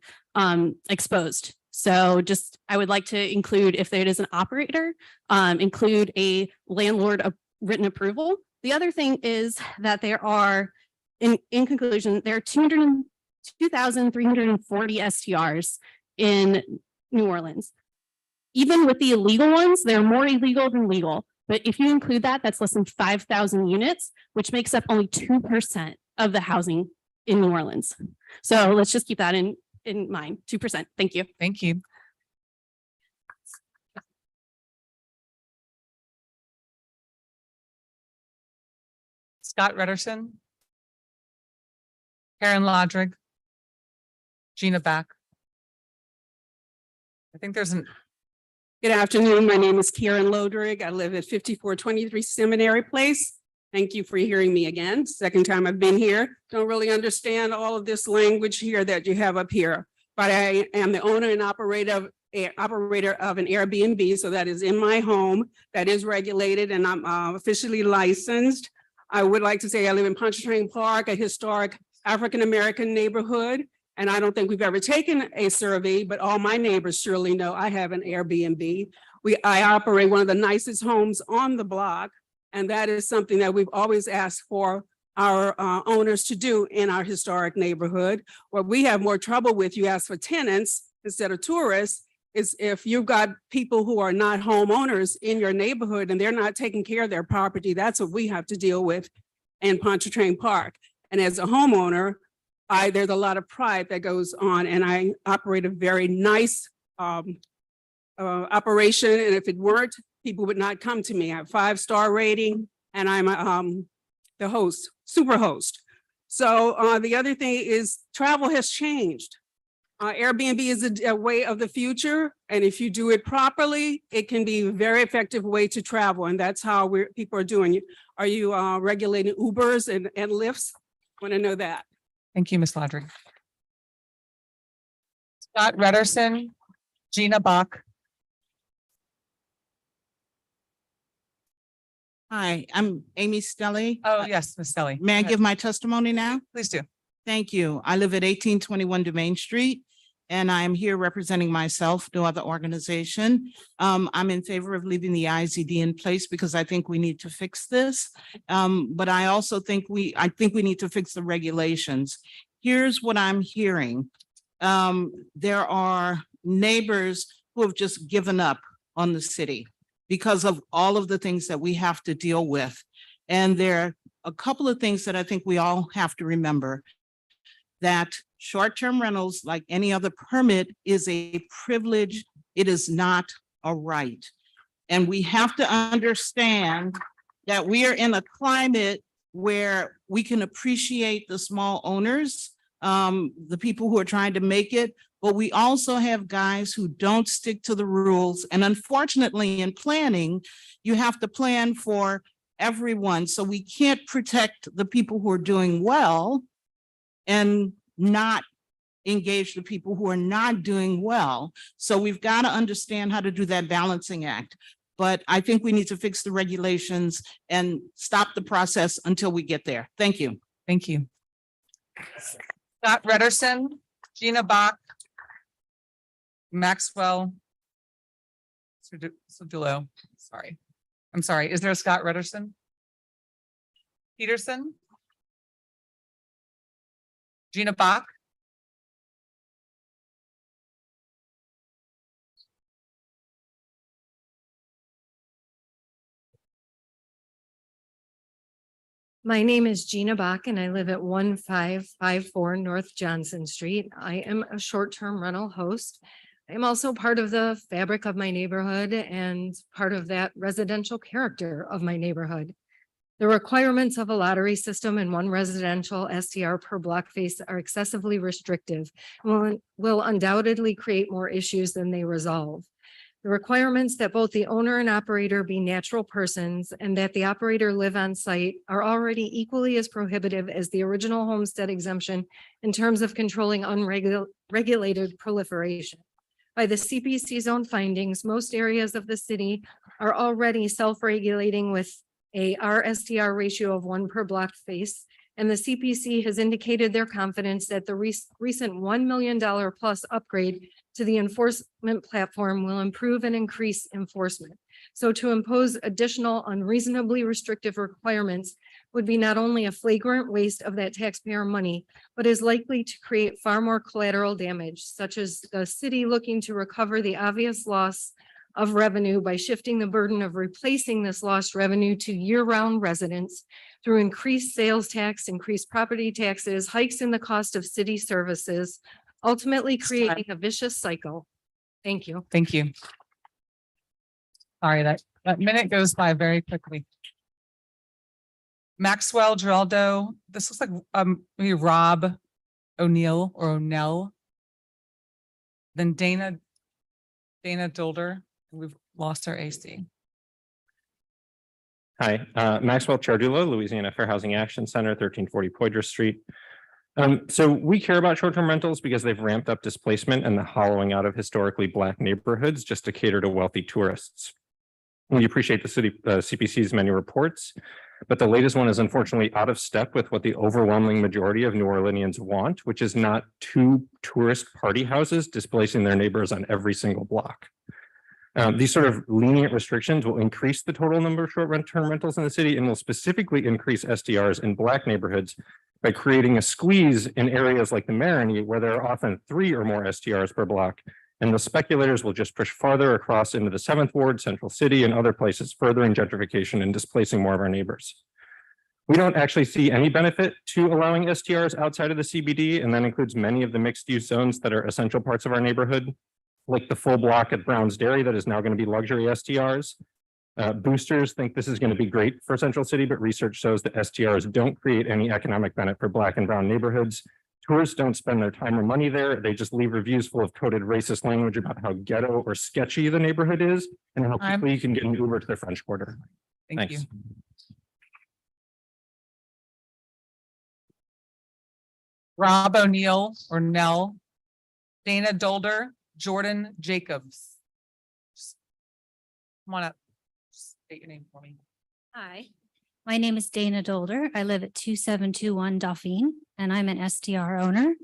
exposed. So just, I would like to include, if there is an operator, include a landlord written approval. The other thing is that there are, in conclusion, there are 202,340 STRs in New Orleans. Even with the illegal ones, they're more illegal than legal. But if you include that, that's less than 5,000 units, which makes up only 2% of the housing in New Orleans. So let's just keep that in mind, 2%. Thank you. Thank you. Scott Rederson. Karen Lodrig. Gina Back. I think there's an, Good afternoon. My name is Karen Lodrig. I live at 5423 Seminary Place. Thank you for hearing me again. Second time I've been here. Don't really understand all of this language here that you have up here. But I am the owner and operator of an Airbnb. So that is in my home, that is regulated, and I'm officially licensed. I would like to say I live in Pontchartrain Park, a historic African-American neighborhood. And I don't think we've ever taken a survey, but all my neighbors surely know I have an Airbnb. I operate one of the nicest homes on the block. And that is something that we've always asked for our owners to do in our historic neighborhood. What we have more trouble with, you ask for tenants instead of tourists, is if you've got people who are not homeowners in your neighborhood and they're not taking care of their property. That's what we have to deal with in Pontchartrain Park. And as a homeowner, there's a lot of pride that goes on, and I operate a very nice operation. And if it weren't, people would not come to me. I have 5-star rating, and I'm the host, super host. So the other thing is travel has changed. Airbnb is a way of the future, and if you do it properly, it can be a very effective way to travel, and that's how people are doing it. Are you regulating Ubers and Lyfts? Want to know that. thank you, Ms. Lodrig. Scott Rederson, Gina Bach. Hi, I'm Amy Stelly. Oh, yes, Ms. Stelly. May I give my testimony now? Please do. Thank you. I live at 1821 Domain Street, and I'm here representing myself, no other organization. I'm in favor of leaving the IZD in place because I think we need to fix this. But I also think we need to fix the regulations. Here's what I'm hearing. There are neighbors who have just given up on the city because of all of the things that we have to deal with. And there are a couple of things that I think we all have to remember. That short-term rentals, like any other permit, is a privilege. It is not a right. And we have to understand that we are in a climate where we can appreciate the small owners, the people who are trying to make it, but we also have guys who don't stick to the rules. And unfortunately, in planning, you have to plan for everyone. So we can't protect the people who are doing well and not engage the people who are not doing well. So we've got to understand how to do that balancing act. But I think we need to fix the regulations and stop the process until we get there. Thank you. Thank you. Scott Rederson, Gina Bach, Maxwell Sodillo. Sorry. I'm sorry. Is there a Scott Rederson? Peterson? Gina Bach? My name is Gina Bach and I live at 1554 North Johnson Street. I am a short-term rental host. I am also part of the fabric of my neighborhood and part of that residential character of my neighborhood. The requirements of a lottery system and one residential STR per block face are excessively restrictive and will undoubtedly create more issues than they resolve. The requirements that both the owner and operator be natural persons and that the operator live on site are already equally as prohibitive as the original homestead exemption in terms of controlling unregulated proliferation. By the CPC's own findings, most areas of the city are already self-regulating with a RSTR ratio of 1 per block face, and the CPC has indicated their confidence that the recent $1 million plus upgrade to the enforcement platform will improve and increase enforcement. So to impose additional unreasonably restrictive requirements would be not only a flagrant waste of that taxpayer money, but is likely to create far more collateral damage, such as the city looking to recover the obvious loss of revenue by shifting the burden of replacing this lost revenue to year-round residents through increased sales tax, increased property taxes, hikes in the cost of city services, ultimately creating a vicious cycle. Thank you. Thank you. Sorry, that minute goes by very quickly. Maxwell Geraldo, this looks like maybe Rob O'Neill or O'Neill. Then Dana Dolder. We've lost our AC. Hi, Maxwell Chardula, Louisiana Fair Housing Action Center, 1340 Poydras Street. So we care about short-term rentals because they've ramped up displacement and the hollowing out of historically Black neighborhoods just to cater to wealthy tourists. We appreciate the city CPC's many reports, but the latest one is unfortunately out of step with what the overwhelming majority of New Orleanians want, which is not 2 tourist party houses displacing their neighbors on every single block. These sort of lenient restrictions will increase the total number of short-term rentals in the city and will specifically increase STRs in Black neighborhoods by creating a squeeze in areas like the Marigny, where there are often 3 or more STRs per block. And the speculators will just push farther across into the 7th Ward, Central City, and other places, furthering gentrification and displacing more of our neighbors. We don't actually see any benefit to allowing STRs outside of the CBD, and that includes many of the mixed-use zones that are essential parts of our neighborhood, like the full block at Brown's Dairy that is now going to be luxury STRs. Boosters think this is going to be great for Central City, but research shows that STRs don't create any economic benefit for Black and brown neighborhoods. Tourists don't spend their time or money there. They just leave reviews full of coded racist language about how ghetto or sketchy the neighborhood is and how quickly you can get an Uber to the French Quarter. Thank you. Rob O'Neill or Nell, Dana Dolder, Jordan Jacobs. Come on up. State your name for me. Hi, my name is Dana Dolder. I live at 2721 Dauphine, and I'm an STR owner.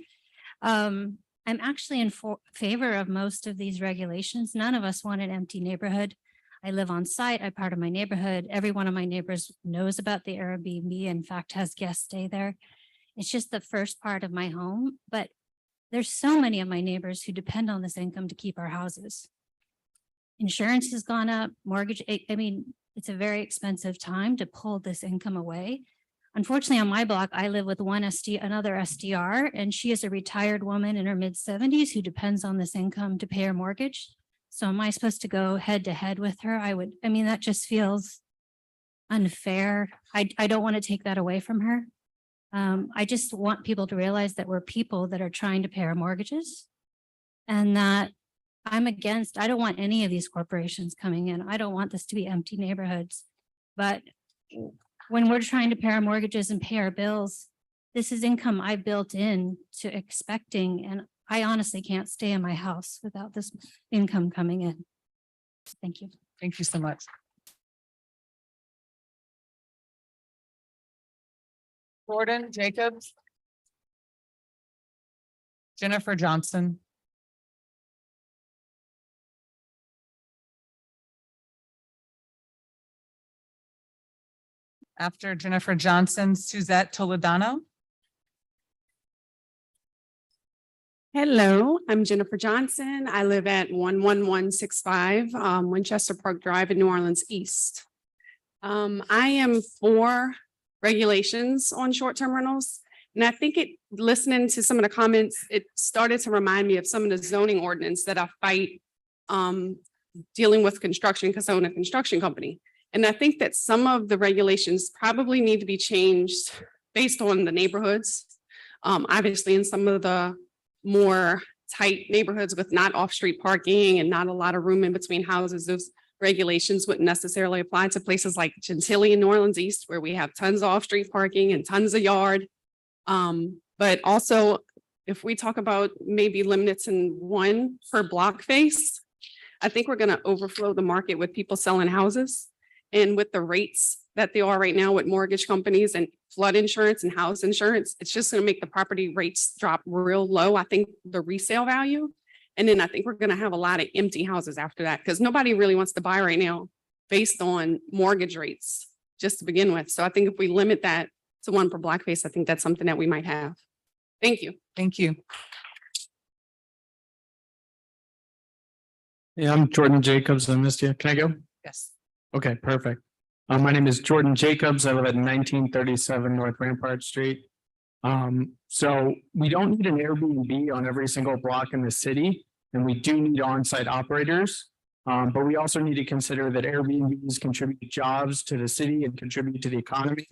I'm actually in favor of most of these regulations. None of us want an empty neighborhood. I live on site. I'm part of my neighborhood. Every one of my neighbors knows about the Airbnb, in fact, has guests stay there. It's just the first part of my home, but there's so many of my neighbors who depend on this income to keep our houses. Insurance has gone up, mortgage, I mean, it's a very expensive time to pull this income away. Unfortunately, on my block, I live with another SDR, and she is a retired woman in her mid-70s who depends on this income to pay her mortgage. So am I supposed to go head to head with her? I mean, that just feels unfair. I don't want to take that away from her. I just want people to realize that we're people that are trying to pay our mortgages, and that I don't want any of these corporations coming in. I don't want this to be empty neighborhoods. But when we're trying to pay our mortgages and pay our bills, this is income I built in to expecting, and I honestly can't stay in my house without this income coming in. Thank you. Thank you so much. Jordan Jacobs. Jennifer Johnson. After Jennifer Johnson, Suzette Toledano. Hello, I'm Jennifer Johnson. I live at 11165 Winchester Park Drive in New Orleans East. I am for regulations on short-term rentals. And I think listening to some of the comments, it started to remind me of some of the zoning ordinance that I fight dealing with construction because I own a construction company. And I think that some of the regulations probably need to be changed based on the neighborhoods. Obviously, in some of the more tight neighborhoods with not off-street parking and not a lot of room in between houses, those regulations wouldn't necessarily apply to places like Gentilly in New Orleans East, where we have tons of off-street parking and tons of yard. But also, if we talk about maybe limiting 1 per block face, I think we're going to overflow the market with people selling houses. And with the rates that they are right now with mortgage companies and flood insurance and house insurance, it's just going to make the property rates drop real low. I think the resale value. And then I think we're going to have a lot of empty houses after that, because nobody really wants to buy right now based on mortgage rates. just to begin with. So I think if we limit that to one per block face, I think that's something that we might have. Thank you. Thank you. Yeah, I'm Jordan Jacobs. I missed you. Can I go? Yes. Okay, perfect. My name is Jordan Jacobs. I live at 1937 North Rampart Street. So we don't need an Airbnb on every single block in the city, and we do need on-site operators. But we also need to consider that Airbnbs contribute jobs to the city and contribute to the economy.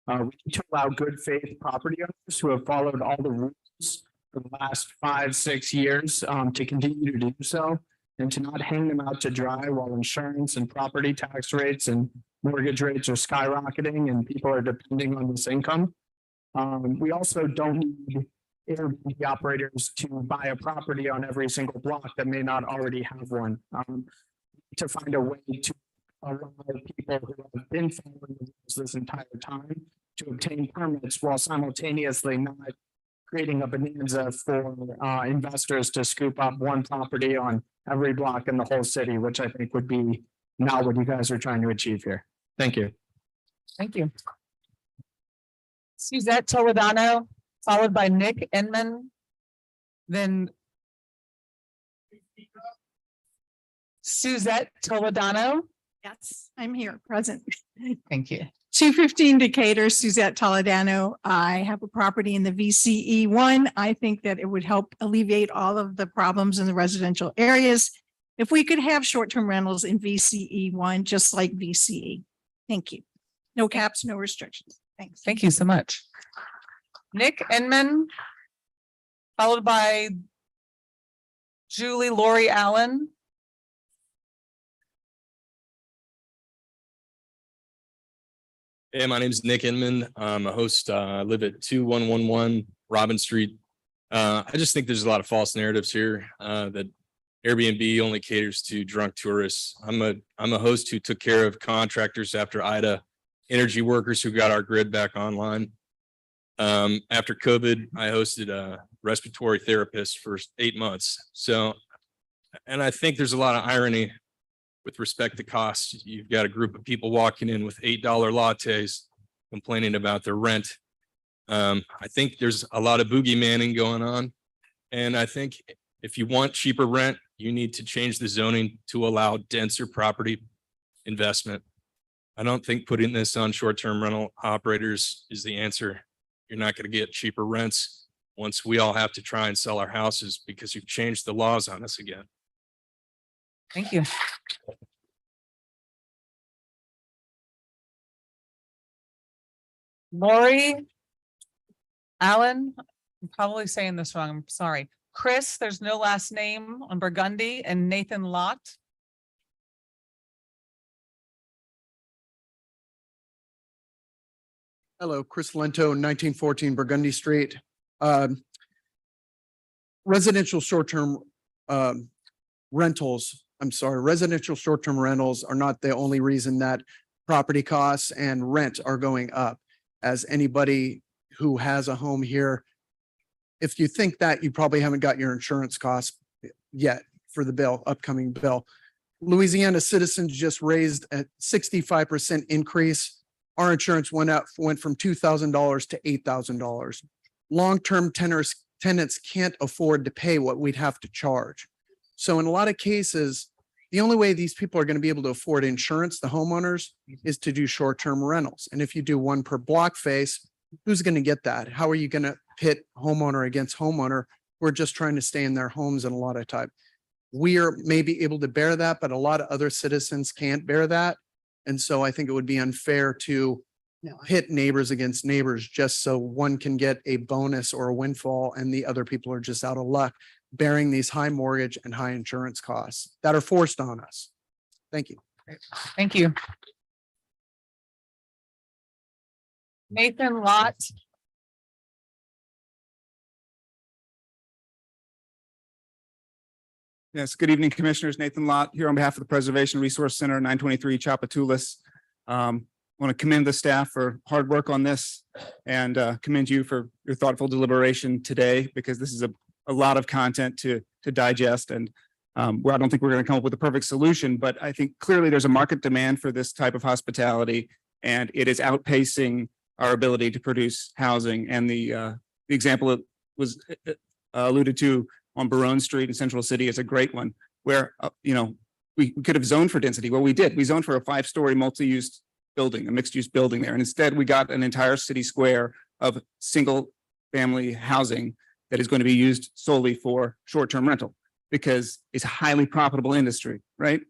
We need to allow good faith property owners who have followed all the rules for the last 5-6 years to continue to do so, and to not hang them out to dry while insurance and property tax rates and mortgage rates are skyrocketing and people are depending on this income. We also don't need Airbnb operators to buy a property on every single block that may not already have one. To find a way to allow people who have been following the rules this entire time to obtain permits while simultaneously not creating a bonanza for investors to scoop up one property on every block in the whole city, which I think would be not what you guys are trying to achieve here. Thank you. Thank you. Suzette Toledano, followed by Nick Enman. Then Suzette Toledano. Yes, I'm here, present. Thank you. 215 Decatur, Suzette Toledano. I have a property in the VCE 1. I think that it would help alleviate all of the problems in the residential areas if we could have short-term rentals in VCE 1, just like VCE. Thank you. No caps, no restrictions. Thanks. Thank you so much. Nick Enman, followed by Julie Lori Allen. Hey, my name is Nick Inman. I'm a host. I live at 2111 Robin Street. I just think there's a lot of false narratives here that Airbnb only caters to drunk tourists. I'm a host who took care of contractors after Ida, energy workers who got our grid back online. After COVID, I hosted a respiratory therapist for 8 months. So, and I think there's a lot of irony with respect to costs. You've got a group of people walking in with $8 lattes complaining about their rent. I think there's a lot of boogeymanning going on. And I think if you want cheaper rent, you need to change the zoning to allow denser property investment. I don't think putting this on short-term rental operators is the answer. You're not going to get cheaper rents once we all have to try and sell our houses because you've changed the laws on us again. Thank you. Lori Allen, I'm probably saying this wrong. I'm sorry. Chris, there's no last name on Burgundy, and Nathan Lott. Hello, Chris Lento, 1914 Burgundy Street. Residential short-term rentals, residential short-term rentals are not the only reason that property costs and rent are going up. As anybody who has a home here, if you think that, you probably haven't got your insurance costs yet for the upcoming bill. Louisiana Citizens just raised a 65% increase. Our insurance went from $2,000 to $8,000. Long-term tenants can't afford to pay what we'd have to charge. So in a lot of cases, the only way these people are going to be able to afford insurance, the homeowners, is to do short-term rentals. And if you do one per block face, who's going to get that? How are you going to pit homeowner against homeowner who are just trying to stay in their homes? And a lot of time, we are maybe able to bear that, but a lot of other citizens can't bear that. And so I think it would be unfair to pit neighbors against neighbors just so one can get a bonus or a windfall and the other people are just out of luck bearing these high mortgage and high insurance costs that are forced on us. Thank you. Thank you. Nathan Lott. Yes, good evening, Commissioners. Nathan Lott here on behalf of the Preservation Resource Center, 923 Tchoupitoulas. Want to commend the staff for hard work on this and commend you for your thoughtful deliberation today, because this is a lot of content to digest. And where I don't think we're going to come up with a perfect solution, but I think clearly there's a market demand for this type of hospitality. and it is outpacing our ability to produce housing. And the example that was alluded to on Barone Street in Central City is a great one where, we could have zoned for density. Well, we did. We zoned for a 5-story multi-use building, a mixed-use building there. And instead we got an entire city square of single-family housing that is going to be used solely for short-term rental because it's a highly profitable industry, right?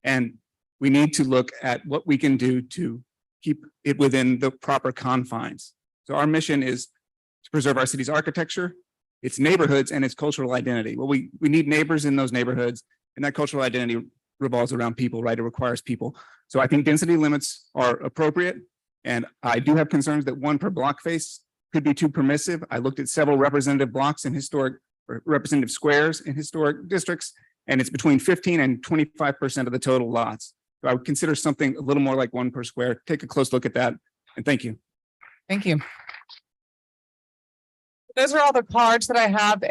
And we need to look at what we can do to keep it within the proper confines. So our mission is to preserve our city's architecture, its neighborhoods, and its cultural identity. Well, we need neighbors in those neighborhoods, and that cultural identity revolves around people, right? It requires people. So I think density limits are appropriate. And I do have concerns that 1 per block face could be too permissive. I looked at several representative blocks in historic or representative squares in historic districts, and it's between 15 and 25% of the total lots. So I would consider something a little more like 1 per square. Take a close look at that. And thank you. Thank you. Those are all the cards that I have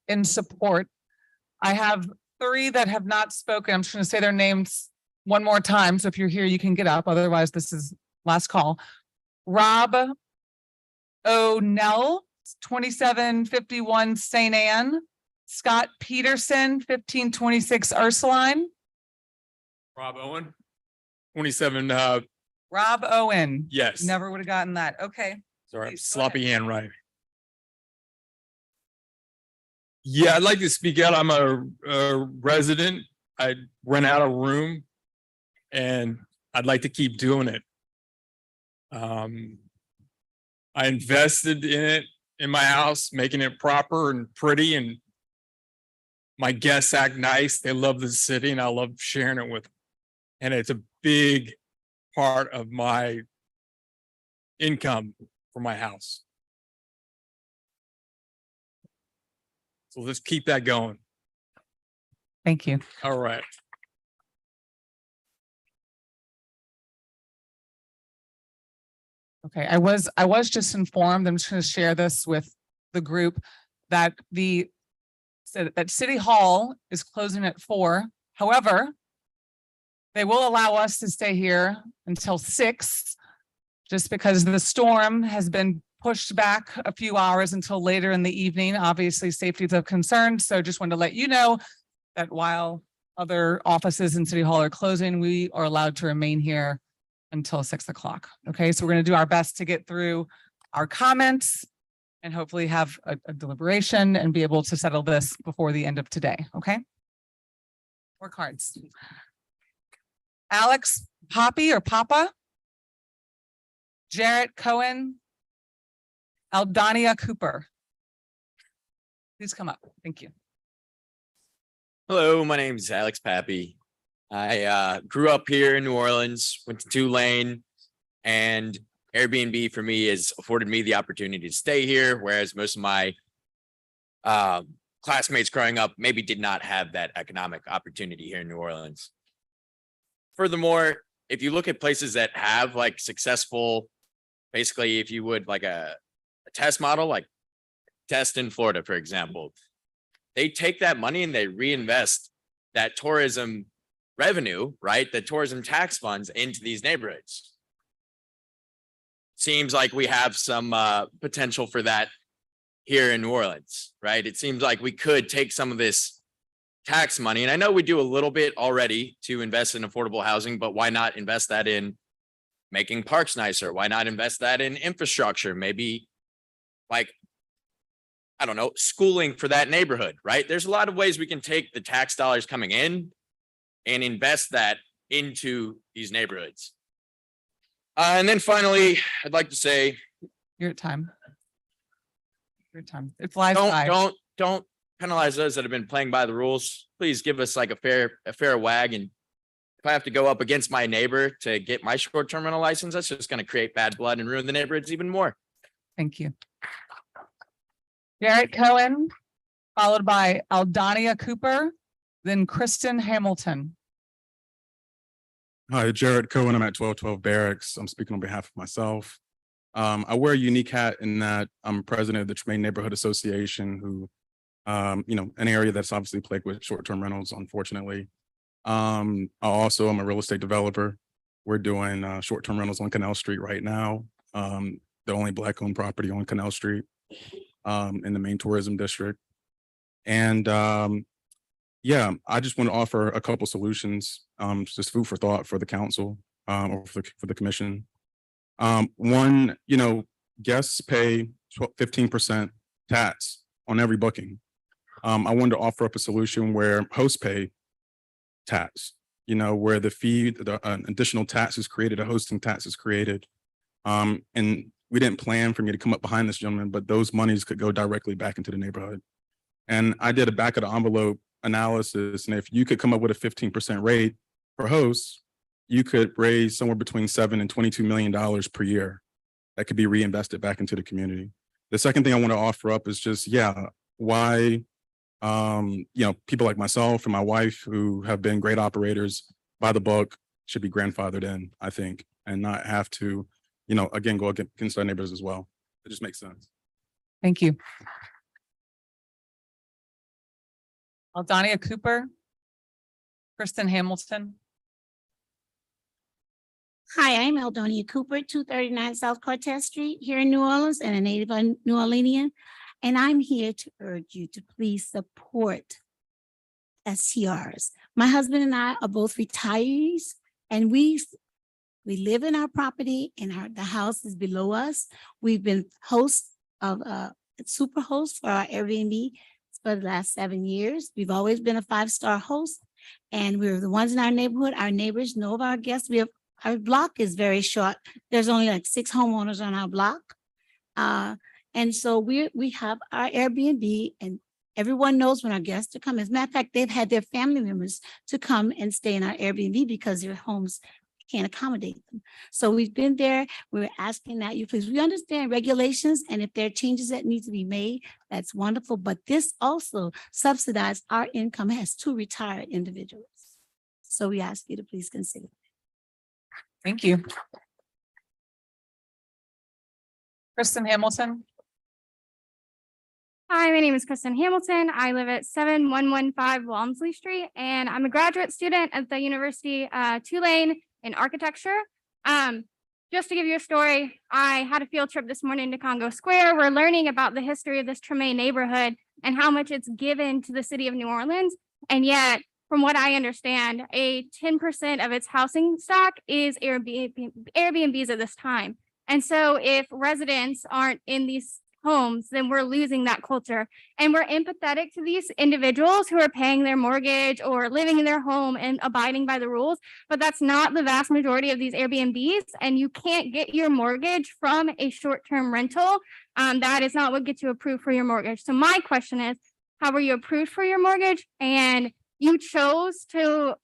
in support. I have 3 that have not spoken. I'm just going to say their names one more time. So if you're here, you can get up. Otherwise, this is last call. Rob O'Neill, 2751 St. Anne. Scott Peterson, 1526 Ursuline. Rob Owen, 27, Rob Owen. yes. Never would have gotten that. Okay. Sorry, Please, go sloppy handwriting. Yeah, I'd like to speak out. I'm a resident. I rent out a room and I'd like to keep doing it. I invested in it, in my house, making it proper and pretty, and my guests act nice. They love the city and I love sharing it with them. And it's a big part of my income for my house. So let's keep that going. Thank you. All right. Okay, I was just informed, I'm just going to share this with the group, that that City Hall is closing at 4. However, they will allow us to stay here until 6, just because the storm has been pushed back a few hours until later in the evening. Obviously, safety is of concern, so just wanted to let you know that while other offices in City Hall are closing, we are allowed to remain here until 6 o'clock. Okay, so we're going to do our best to get through our comments and hopefully have a deliberation and be able to settle this before the end of today. Okay. More cards. Alex Poppy or Papa. Jarrett Cohen. Aldania Cooper. Please come up. Thank you. Hello, my name is Alex Pappy. I grew up here in New Orleans, went to Tulane, and Airbnb for me has afforded me the opportunity to stay here, whereas most of my classmates growing up maybe did not have that economic opportunity here in New Orleans. Furthermore, if you look at places that have like successful, basically, if you would like a test model, like test in Florida, for example, they take that money and they reinvest that tourism revenue, right? The tourism tax funds into these neighborhoods. Seems like we have some potential for that here in New Orleans, right? It seems like we could take some of this tax money, and I know we do a little bit already to invest in affordable housing, but why not invest that in making parks nicer? Why not invest that in infrastructure? Maybe like, I don't know, schooling for that neighborhood, right? There's a lot of ways we can take the tax dollars coming in and invest that into these neighborhoods. And then finally, I'd like to say, your time. Your time. It flies by. Don't penalize those that have been playing by the rules. Please give us like a fair wag. And if I have to go up against my neighbor to get my short-term rental license, that's just going to create bad blood and ruin the neighborhoods even more. Thank you. Jarrett Cohen, followed by Aldania Cooper, then Kristen Hamilton. Hi, Jared Cohen. I'm at 1212 Barracks. I'm speaking on behalf of myself. I wear a unique hat in that I'm president of the Tremaine Neighborhood Association, who, an area that's obviously plagued with short-term rentals, unfortunately. I also am a real estate developer. We're doing short-term rentals on Canal Street right now. The only Black-owned property on Canal Street in the main tourism district. And yeah, I just want to offer a couple solutions, just food for thought for the council or for the commission. One, you know, guests pay 15% tax on every booking. I wanted to offer up a solution where hosts pay tax, you know, where the fee, the additional tax is created, a hosting tax is created. And we didn't plan for me to come up behind this gentleman, but those monies could go directly back into the neighborhood. And I did a back of the envelope analysis. And if you could come up with a 15% rate for hosts, you could raise somewhere between $7 and $22 million per year that could be reinvested back into the community. The second thing I want to offer up is just, yeah, why, you know, people like myself and my wife who have been great operators by the book should be grandfathered in, I think, and not have to, you know, again, go against our neighbors as well. It just makes sense. Thank you. Aldania Cooper. Kristen Hamilton. Hi, I'm Eldonia Cooper, 239 South Cortez Street here in New Orleans and a native New Orleanian. And I'm here to urge you to please support STRs. My husband and I are both retirees and we live in our property and the house is below us. We've been hosts of super hosts for our Airbnb for the last 7 years. We've always been a 5-star host and we're the ones in our neighborhood. Our neighbors know of our guests. Our block is very short. There's only like 6 homeowners on our block. And so we have our Airbnb and everyone knows when our guests are coming. As a matter of fact, they've had their family members to come and stay in our Airbnb because their homes can't accommodate them. So we've been there. We're asking that you please, we understand regulations and if there are changes that need to be made, that's wonderful. But this also subsidizes our income as 2 retired individuals. So we ask you to please consider. Thank you. Kristen Hamilton. Hi, my name is Kristen Hamilton. I live at 7115 Walmsley Street, and I'm a graduate student at the University Tulane in architecture. Just to give you a story, I had a field trip this morning to Congo Square. We're learning about the history of this Treme neighborhood and how much it's given to the city of New Orleans. And yet, from what I understand, a 10% of its housing stock is Airbnbs at this time. And so if residents aren't in these homes, then we're losing that culture. And we're empathetic to these individuals who are paying their mortgage or living in their home and abiding by the rules, but that's not the vast majority of these Airbnbs. And you can't get your mortgage from a short-term rental. That is not what gets you approved for your mortgage. So my question is, how were you approved for your mortgage? And you chose to,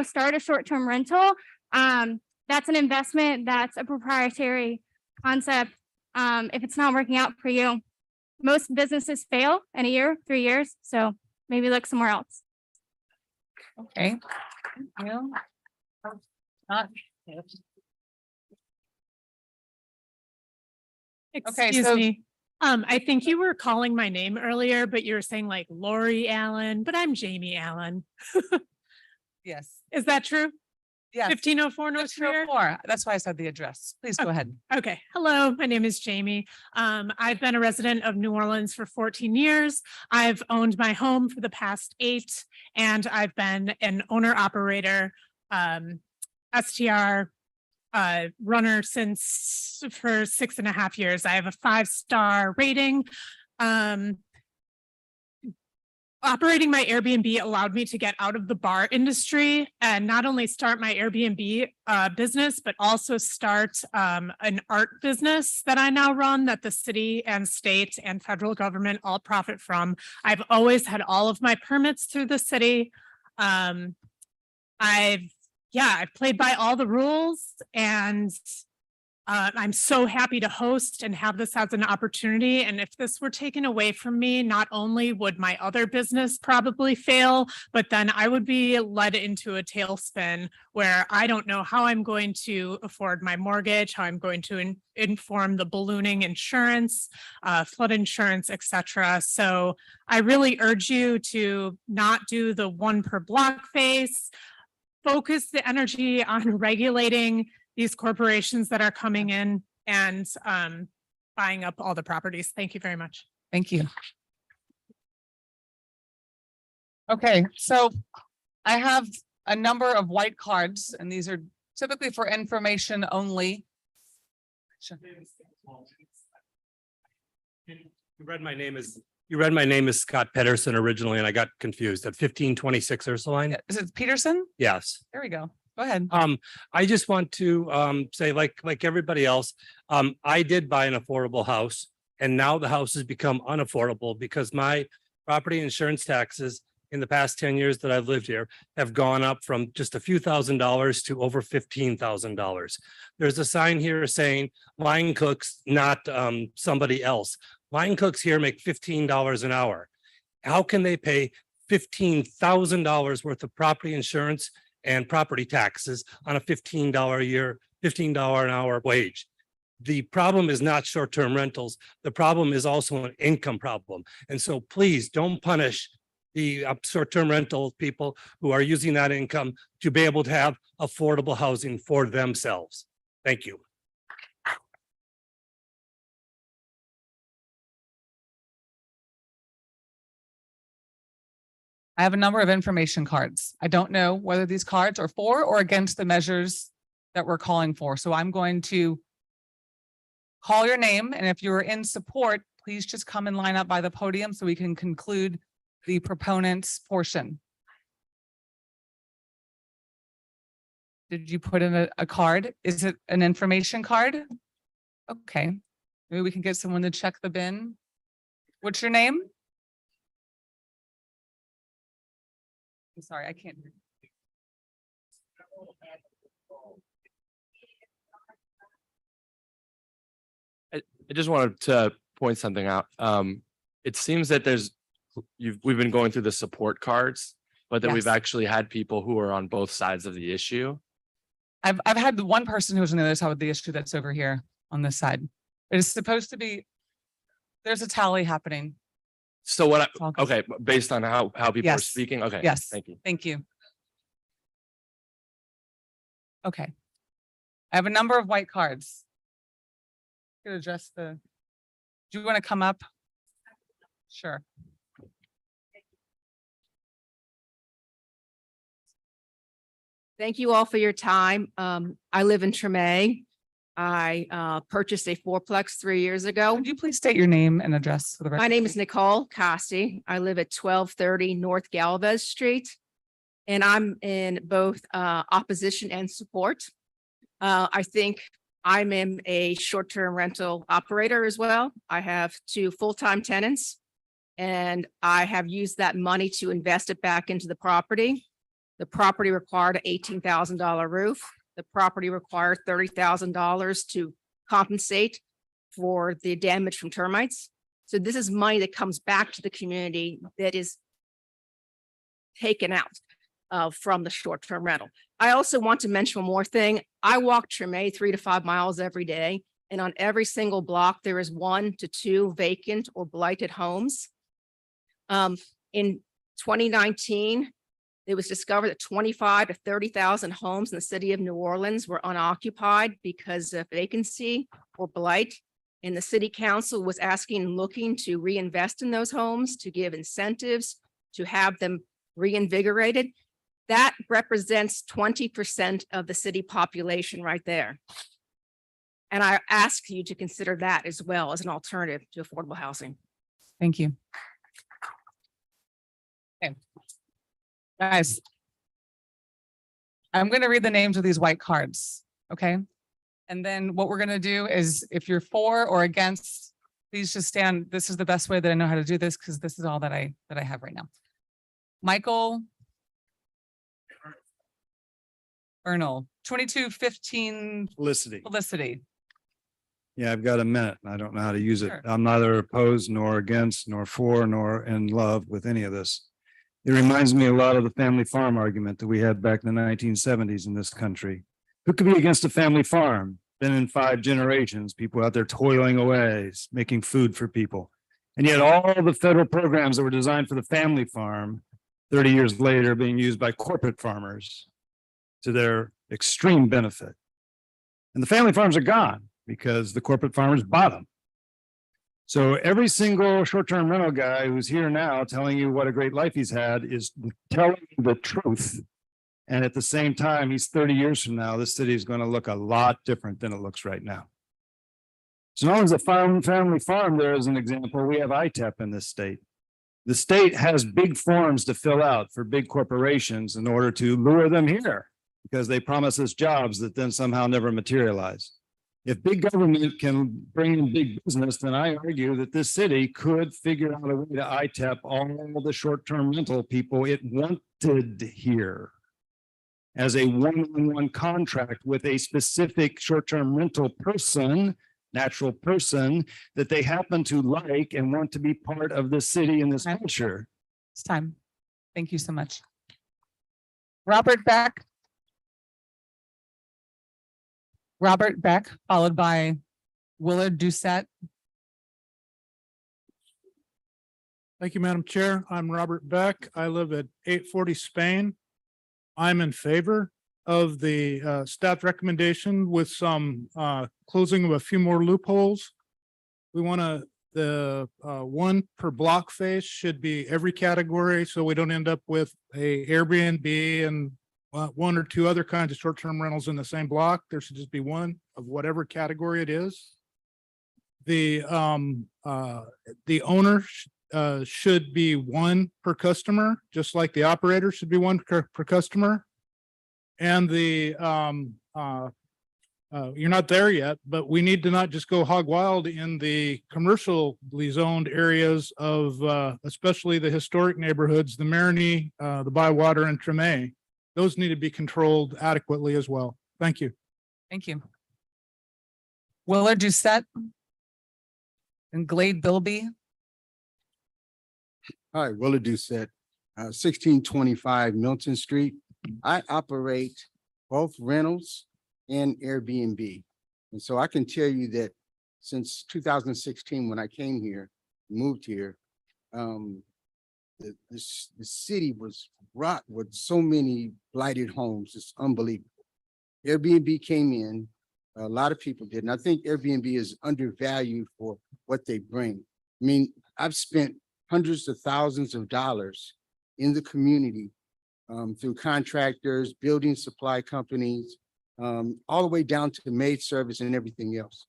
start a short-term rental. That's an investment. That's a proprietary concept. If it's not working out for you, most businesses fail in a year, 3 years. So maybe look somewhere else. Okay. Thank you. Okay, Excuse so- me. I think you were calling my name earlier, but you were saying like Lori Allen, but I'm Jamie Allen. Yes. Is that true? Yes. 1504 North Trier? 1504. That's why I said the address. Please go ahead. Okay. Hello, my name is Jamie. I've been a resident of New Orleans for 14 years. I've owned my home for the past 8, and I've been an owner operator, STR runner for 6.5 years. I have a 5-star rating. Operating my Airbnb allowed me to get out of the bar industry and not only start my Airbnb business, but also start an art business that I now run that the city and state and federal government all profit from. I've always had all of my permits through the city. I've played by all the rules, and I'm so happy to host and have this as an opportunity. And if this were taken away from me, not only would my other business probably fail, but then I would be led into a tailspin where I don't know how I'm going to afford my mortgage, how I'm going to inform the ballooning insurance, flood insurance, etc. So I really urge you to not do the 1 per block face. focus the energy on regulating these corporations that are coming in and buying up all the properties. Thank you very much. Thank you. Okay, so I have a number of white cards, and these are typically for information only. You read my name is Scott Pedersen originally, and I got confused at 1526 Ursuline. Is it Peterson? Yes. There we go. Go ahead. I just want to say, like everybody else, I did buy an affordable house, and now the house has become unaffordable because my property insurance taxes in the past 10 years that I've lived here have gone up from just a few $1,000s to over $15,000. There's a sign here saying line cooks, not somebody else. Line cooks here make $15 an hour. How can they pay $15,000 worth of property insurance and property taxes on a $15 a year, $15 an hour wage? The problem is not short-term rentals. The problem is also an income problem. And so please don't punish the short-term rental people who are using that income to be able to have affordable housing for themselves. Thank you. I have a number of information cards. I don't know whether these cards are for or against the measures that we're calling for. So I'm going to call your name, and if you're in support, please just come and line up by the podium so we can conclude the proponent's portion. Did you put in a card? Is it an information card? Okay, maybe we can get someone to check the bin. What's your name? I'm sorry, I can't hear. I just wanted to point something out. It seems that we've been going through the support cards, but that we've Yes. actually had people who are on both sides of the issue. I've had the one person who was on the other side of the issue that's over here on this side. It is supposed to be, there's a tally happening. So what, all good. okay, based on how people are Yes. speaking, okay. Yes. Thank you. Thank you. Okay. I have a number of white cards. Could address the, do you want to come up? Sure. Thank you all for your time. I live in Tremay. I purchased a fourplex 3 years ago. Would you please state your name and address for the record? My name is Nicole Costi. I live at 1230 North Galvez Street. And I'm in both opposition and support. I think I'm in a short-term rental operator as well. I have 2 full-time tenants. And I have used that money to invest it back into the property. The property required an $18,000 roof. The property required $30,000 to compensate for the damage from termites. So this is money that comes back to the community that is taken out from the short-term rental. I also want to mention one more thing. I walk Tremay 3 to 5 miles every day, and on every single block, there is 1 to 2 vacant or blighted homes. In 2019, it was discovered that 25 to 30,000 homes in the city of New Orleans were unoccupied because of vacancy or blight. And the city council was asking and looking to reinvest in those homes, to give incentives, to have them reinvigorated. That represents 20% of the city population right there. And I ask you to consider that as well as an alternative to affordable housing. Thank you. Okay. Guys, I'm going to read the names of these white cards, okay? And then what we're going to do is if you're for or against, please just stand. This is the best way that I know how to do this because this is all that I have right now. Michael Ernol, 2215 Felicity. Yeah, I've got a minute. I don't know how to use it. Sure. I'm neither opposed nor against nor for nor in love with any of this. It reminds me a lot of the family farm argument that we had back in the 1970s in this country. Who could be against a family farm? Been in 5 generations, people out there toiling away, making food for people. And yet all the federal programs that were designed for the family farm 30 years later being used by corporate farmers. to their extreme benefit. And the family farms are gone because the corporate farmers bought them. So every single short-term rental guy who's here now telling you what a great life he's had is telling you the truth. And at the same time, he's 30 years from now, this city is going to look a lot different than it looks right now. So long as a family farm there as an example, we have ITEP in this state. The state has big forms to fill out for big corporations in order to lure them here because they promise us jobs that then somehow never materialize. If big government can bring in big business, then I argue that this city could figure out a way to ITEP all the short-term rental people it wanted here as a one-on-one contract with a specific short-term rental person, natural person that they happen to like and want to be part of the city and this culture. It's time. Thank you so much. Robert Beck. Robert Beck, followed by Willard Doucette. Thank you, Madam Chair. I'm Robert Beck. I live at 840 Spain. I'm in favor of the staff recommendation with some closing of a few more loopholes. We want the one per block face should be every category, so we don't end up with a Airbnb and one or two other kinds of short-term rentals in the same block. There should just be one of whatever category it is. The owner should be one per customer, just like the operator should be one per customer. And the you're not there yet, but we need to not just go hog wild in the commercially zoned areas of especially the historic neighborhoods, the Marigny, the Bywater, and Treme. Those need to be controlled adequately as well. Thank you. Thank you. Willard Doucette and Glade Bilby. Hi, Willard Doucette, 1625 Milton Street. I operate both rentals and Airbnb. And so I can tell you that since 2016, when I came here, moved here, the city was rocked with so many blighted homes. It's unbelievable. Airbnb came in, a lot of people did, and I think Airbnb is undervalued for what they bring. I mean, I've spent hundreds of thousands of dollars in the community through contractors, building supply companies, all the way down to maid service and everything else.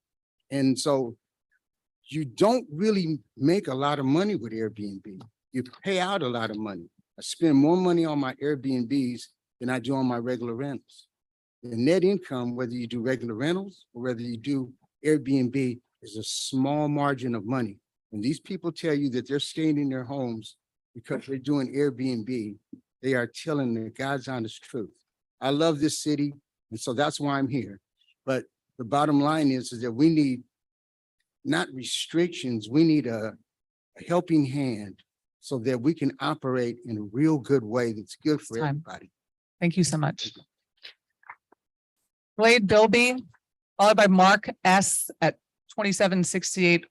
And so you don't really make a lot of money with Airbnb. You pay out a lot of money. I spend more money on my Airbnbs than I do on my regular rentals. The net income, whether you do regular rentals or whether you do Airbnb, is a small margin of money. When these people tell you that they're staying in their homes because they're doing Airbnb, they are telling the God's honest truth. I love this city, and so that's why I'm here. But the bottom line is that we need not restrictions, we need a helping hand so that we can operate in a real good way that's good for everybody. Thank you so much. Glade Bilby, followed by Mark S. at 2768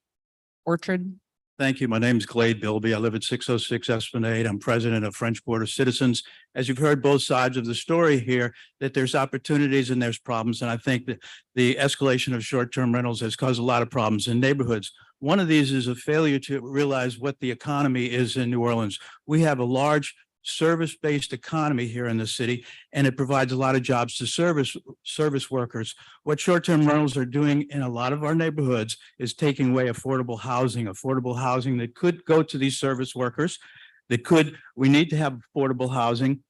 Orchard. Thank you. My name is Glade Bilby. I live at 606 Esplanade. I'm president of French Board of Citizens. As you've heard both sides of the story here, that there's opportunities and there's problems. And I think that the escalation of short-term rentals has caused a lot of problems in neighborhoods. One of these is a failure to realize what the economy is in New Orleans. We have a large service-based economy here in the city, and it provides a lot of jobs to service workers. What short-term rentals are doing in a lot of our neighborhoods is taking away affordable housing that could go to these service workers. We need to have affordable housing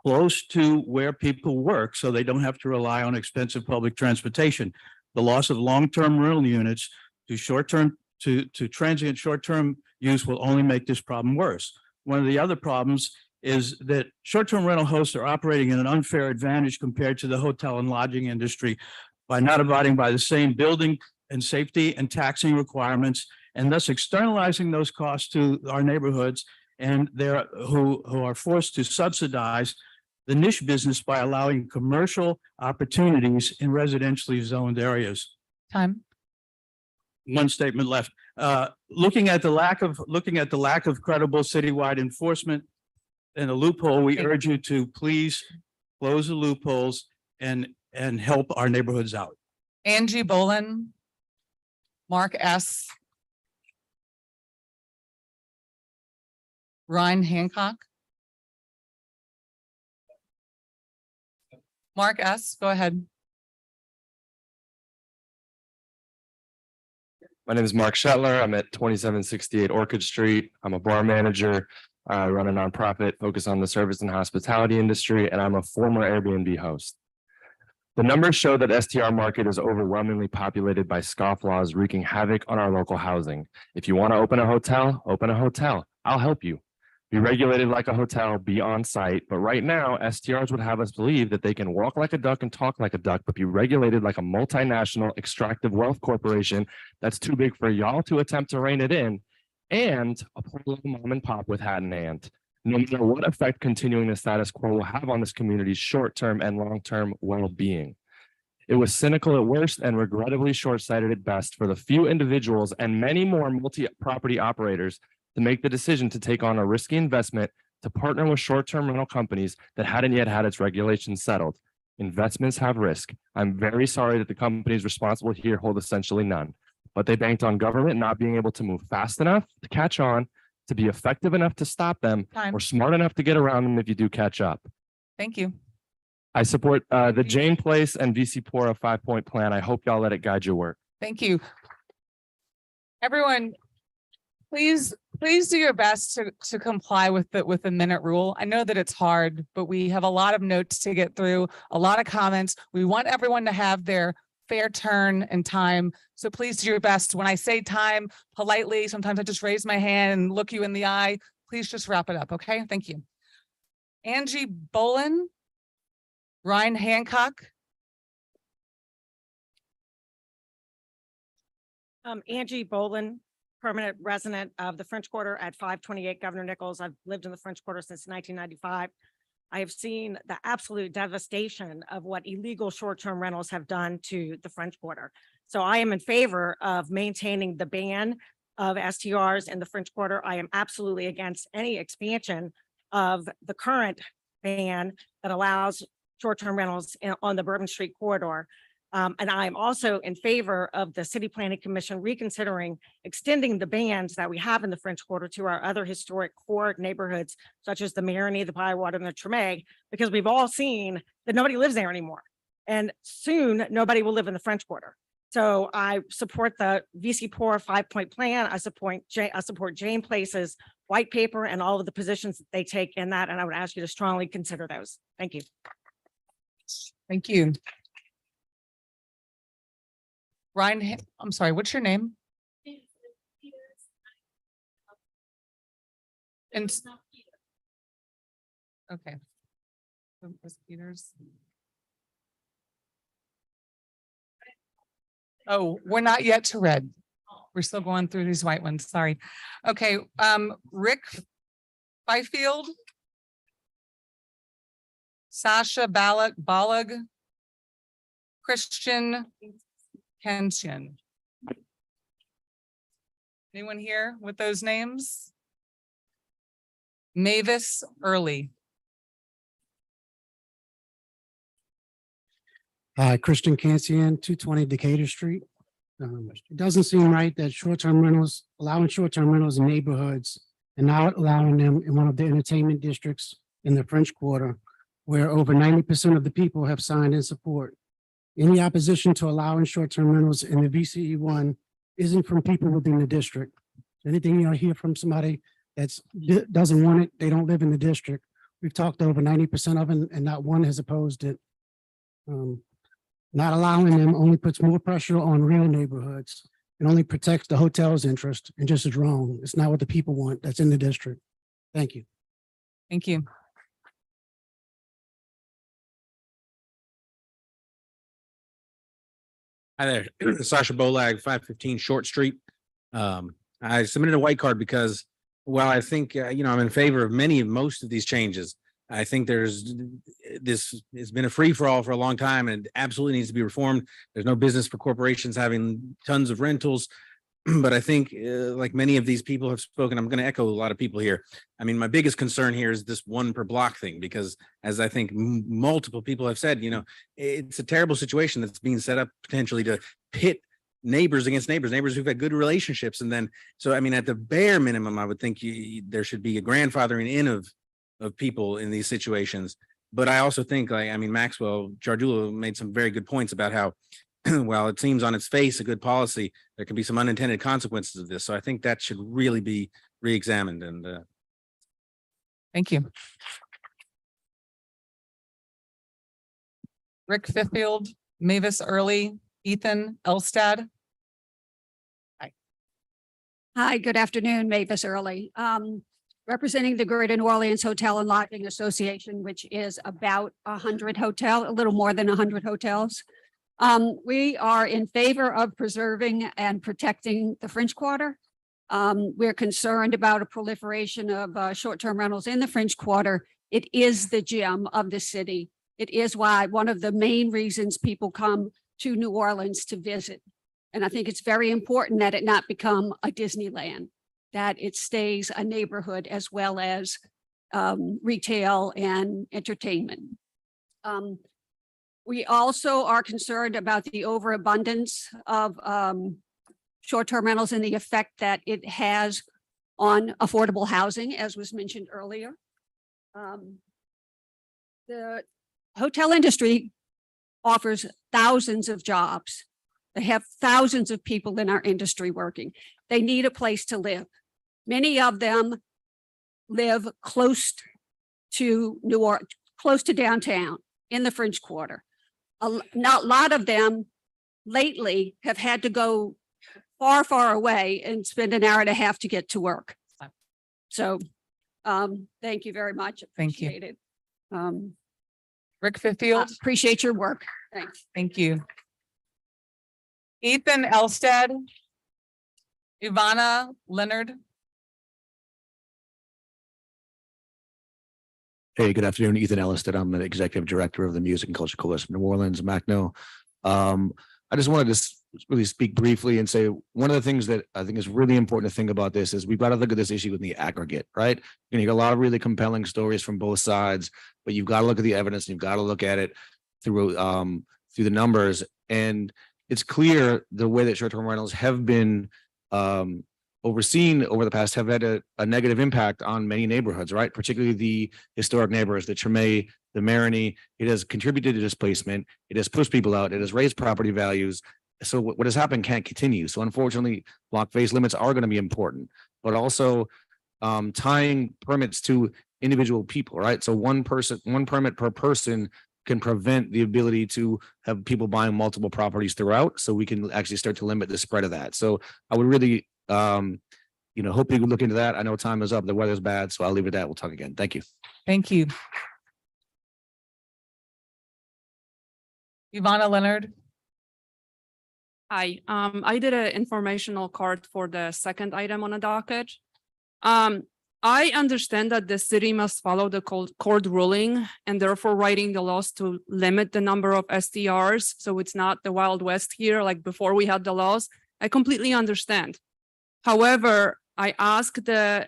close to where people work so they don't have to rely on expensive public transportation. The loss of long-term rental units to transient short-term use will only make this problem worse. One of the other problems is that short-term rental hosts are operating at an unfair advantage compared to the hotel and lodging industry by not abiding by the same building and safety and taxing requirements, and thus externalizing those costs to our neighborhoods, and who are forced to subsidize the niche business by allowing commercial opportunities in residentially zoned areas. Time. One statement left. Looking at the lack of credible citywide enforcement and a loophole, we urge you to please close the loopholes and help our neighborhoods out. Angie Bolin, Mark S. Ryan Hancock. Mark S., go ahead. My name is Mark Shetler. I'm at 2768 Orchid Street. I'm a bar manager. I run a nonprofit focused on the service and hospitality industry, and I'm a former Airbnb host. The numbers show that STR market is overwhelmingly populated by scofflaws wreaking havoc on our local housing. If you want to open a hotel, open a hotel. I'll help you. Be regulated like a hotel, be on site. But right now, STRs would have us believe that they can walk like a duck and talk like a duck, but be regulated like a multinational extractive wealth corporation that's too big for y'all to attempt to rein it in, and a poor little mom and pop with hat in hand. No matter what effect continuing the status quo will have on this community's short-term and long-term well-being. It was cynical at worst and regrettably short-sighted at best for the few individuals and many more multi-property operators to make the decision to take on a risky investment to partner with short-term rental companies that hadn't yet had its regulations settled. Investments have risk. I'm very sorry that the companies responsible here hold essentially none, but they banked on government not being able to move fast enough to catch on, to be effective enough to stop them, Time. or smart enough to get around them if you do catch up. Thank you. I support the Jane Place and VC Pora 5-point plan. I hope y'all let it guide your work. Thank you. Everyone, please do your best to comply with the minute rule. I know that it's hard, but we have a lot of notes to get through, a lot of comments. We want everyone to have their fair turn and time. So please do your best. When I say time politely, sometimes I just raise my hand and look you in the eye. Please just wrap it up. Okay. Thank you. Angie Bolin, Ryan Hancock. Angie Bolin, permanent resident of the French Quarter at 528 Governor Nichols. I've lived in the French Quarter since 1995. I have seen the absolute devastation of what illegal short-term rentals have done to the French Quarter. So I am in favor of maintaining the ban of STRs in the French Quarter. I am absolutely against any expansion of the current ban that allows short-term rentals on the Bourbon Street corridor. And I'm also in favor of the City Planning Commission reconsidering extending the bans that we have in the French Quarter to our other historic core neighborhoods, such as the Marigny, the Bywater, and the Treme, because we've all seen that nobody lives there anymore. And soon, nobody will live in the French Quarter. So I support the VC Pora 5-point plan. I support Jane Place's white paper and all of the positions that they take in that. And I would ask you to strongly consider those. Thank you. Thank you. Ryan, I'm sorry, what's your name? And okay. Peters. Oh, we're not yet to red. We're still going through these white ones. Sorry. Okay, Rick Byfield. Sasha Ballag. Christian Kenshin. Anyone here with those names? Mavis Early. Hi, Christian Cancian, 220 Decatur Street. It doesn't seem right that allowing short-term rentals in neighborhoods and not allowing them in one of the entertainment districts in the French Quarter, where over 90% of the people have signed in support. Any opposition to allowing short-term rentals in the VCE1 isn't from people within the district. Anything you'll hear from somebody that doesn't want it, they don't live in the district. We've talked to over 90% of them and not one has opposed it. Not allowing them only puts more pressure on real neighborhoods. It only protects the hotel's interest and just is wrong. It's not what the people want that's in the district. Thank you. Thank you. Hi there, Sasha Bolag, 515 Short Street. I submitted a white card because, well, I think, I'm in favor of most of these changes. I think this has been a free for all for a long time and absolutely needs to be reformed. There's no business for corporations having tons of rentals. But I think, like many of these people have spoken, I'm going to echo a lot of people here. I mean, my biggest concern here is this one per block thing, because as I think multiple people have said, it's a terrible situation that's being set up potentially to pit neighbors against neighbors who've had good relationships. And then, so I mean, at the bare minimum, I would think there should be a grandfathering in of people in these situations. But I also think, Maxwell Jardula made some very good points about how, while it seems on its face a good policy, there can be some unintended consequences of this. So I think that should really be reexamined. And Thank you. Rick Fiffield, Mavis Early, Ethan Elstad. Hi, good afternoon, Mavis Early. Representing the Greater New Orleans Hotel and Lodging Association, which is about 100 a little more than 100 hotels. We are in favor of preserving and protecting the French Quarter. We're concerned about a proliferation of short-term rentals in the French Quarter. It is the gem of the city. It is why one of the main reasons people come to New Orleans to visit. And I think it's very important that it not become a Disneyland, that it stays a neighborhood as well as retail and entertainment. We also are concerned about the overabundance of short-term rentals and the effect that it has on affordable housing, as was mentioned earlier. The hotel industry offers thousands of jobs. They have thousands of people in our industry working. They need a place to live. Many of them live close to New Orleans, close to downtown in the French Quarter. A lot of them lately have had to go far, far away and spend an hour and a half to get to work. So thank you very much. Thank you. Appreciate it. Rick Fiffield. Appreciate your work. Thanks. Thank you. Ethan Elstad. Ivana Leonard. Hey, good afternoon. Ethan Elstad. I'm the Executive Director of the Music and Culture Coalition of New Orleans, MACNO. I just wanted to really speak briefly and say one of the things that I think is really important to think about this is we've got to look at this issue in the aggregate, right? You hear a lot of really compelling stories from both sides, but you've got to look at the evidence and you've got to look at it through the numbers. And it's clear the way that short-term rentals have been overseen over the past have had a negative impact on many neighborhoods, right? Particularly the historic neighborhoods, the Treme, the Marigny. It has contributed to displacement. It has pushed people out. It has raised property values. So what has happened can't continue. So unfortunately, block phase limits are going to be important, but also tying permits to individual people, right? So one permit per person can prevent the ability to have people buying multiple properties throughout. So we can actually start to limit the spread of that. So I would really, hope you can look into that. I know time is up. The weather's bad, so I'll leave it at that. We'll talk again. Thank you. Thank you. Ivana Leonard. Hi, I did an informational card for the second item on the docket. I understand that the city must follow the court ruling and therefore writing the laws to limit the number of STRs. So it's not the Wild West here, like before we had the laws. I completely understand. However, I asked the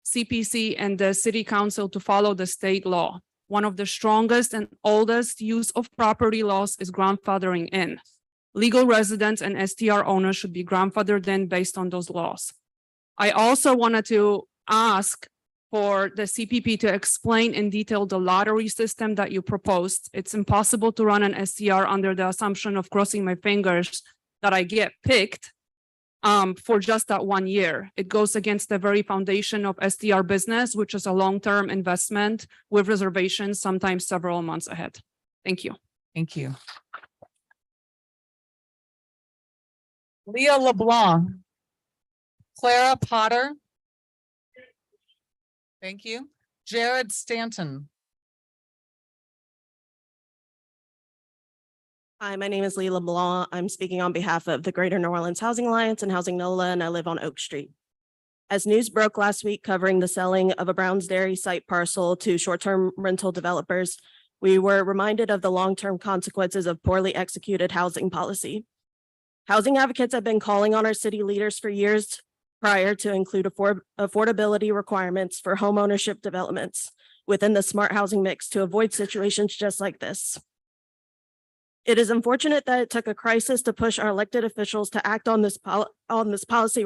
CPC and the city council to follow the state law. One of the strongest and oldest use of property laws is grandfathering in. Legal residents and STR owners should be grandfathered in based on those laws. I also wanted to ask for the CPP to explain in detail the lottery system that you proposed. It's impossible to run an STR under the assumption of crossing my fingers that I get picked for just that 1 year. It goes against the very foundation of STR business, which is a long-term investment with reservations, sometimes several months ahead. Thank you. Thank you. Leah LeBlanc. Clara Potter. Thank you. Jared Stanton. Hi, my name is Leah LeBlanc. I'm speaking on behalf of the Greater New Orleans Housing Alliance and Housing NOLA, and I live on Oak Street. As news broke last week covering the selling of a Browns Dairy site parcel to short-term rental developers, we were reminded of the long-term consequences of poorly executed housing policy. Housing advocates have been calling on our city leaders for years prior to include affordability requirements for homeownership developments within the smart housing mix to avoid situations just like this. It is unfortunate that it took a crisis to push our elected officials to act on this policy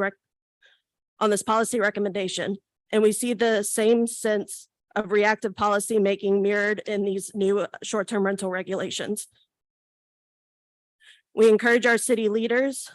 recommendation, and we see the same sense of reactive policy making mirrored in these new short-term rental regulations. We encourage our city leaders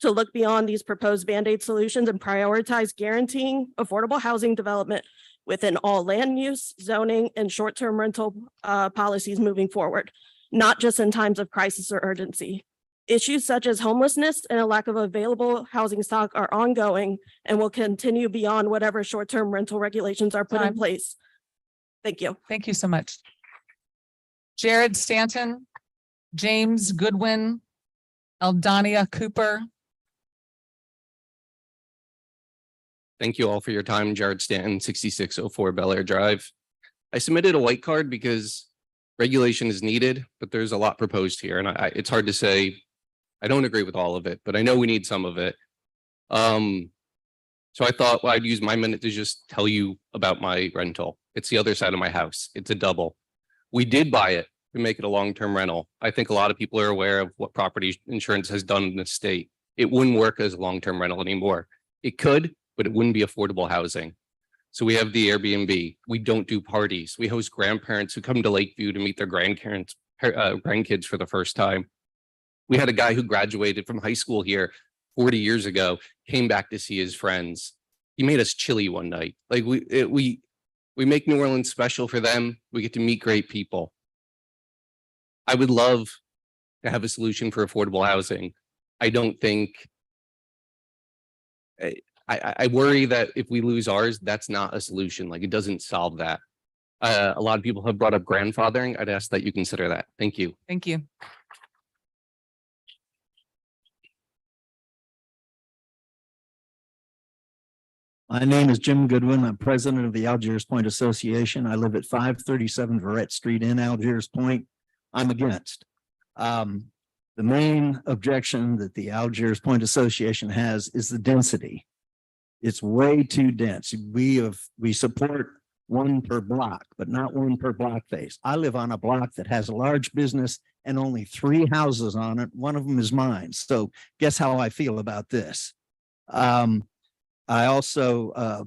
to look beyond these proposed Band-Aid solutions and prioritize guaranteeing affordable housing development within all land use, zoning, and short-term rental policies moving forward, not just in times of crisis or urgency. Issues such as homelessness and a lack of available housing stock are ongoing and will continue beyond whatever short-term rental regulations are put in place. Thank you. Thank you so much. Jared Stanton, James Goodwin, Eldania Cooper. Thank you all for your time. Jared Stanton, 6604 Bel Air Drive. I submitted a white card because regulation is needed, but there's a lot proposed here. And it's hard to say, I don't agree with all of it, but I know we need some of it. So I thought, well, I'd use my minute to just tell you about my rental. It's the other side of my house. It's a double. We did buy it to make it a long-term rental. I think a lot of people are aware of what property insurance has done in the state. It wouldn't work as a long-term rental anymore. It could, but it wouldn't be affordable housing. So we have the Airbnb. We don't do parties. We host grandparents who come to Lakeview to meet their grandkids for the first time. We had a guy who graduated from high school here 40 years ago, came back to see his friends. He made us chili one night. Like we make New Orleans special for them. We get to meet great people. I would love to have a solution for affordable housing. I don't think, I worry that if we lose ours, that's not a solution. Like it doesn't solve that. A lot of people have brought up grandfathering. I'd ask that you consider that. Thank you. Thank you. My name is Jim Goodwin. I'm president of the Algiers Point Association. I live at 537 Verrett Street in Algiers Point. I'm against. The main objection that the Algiers Point Association has is the density. It's way too dense. We support one per block, but not one per block face. I live on a block that has a large business and only 3 houses on it. One of them is mine. So guess how I feel about this. I also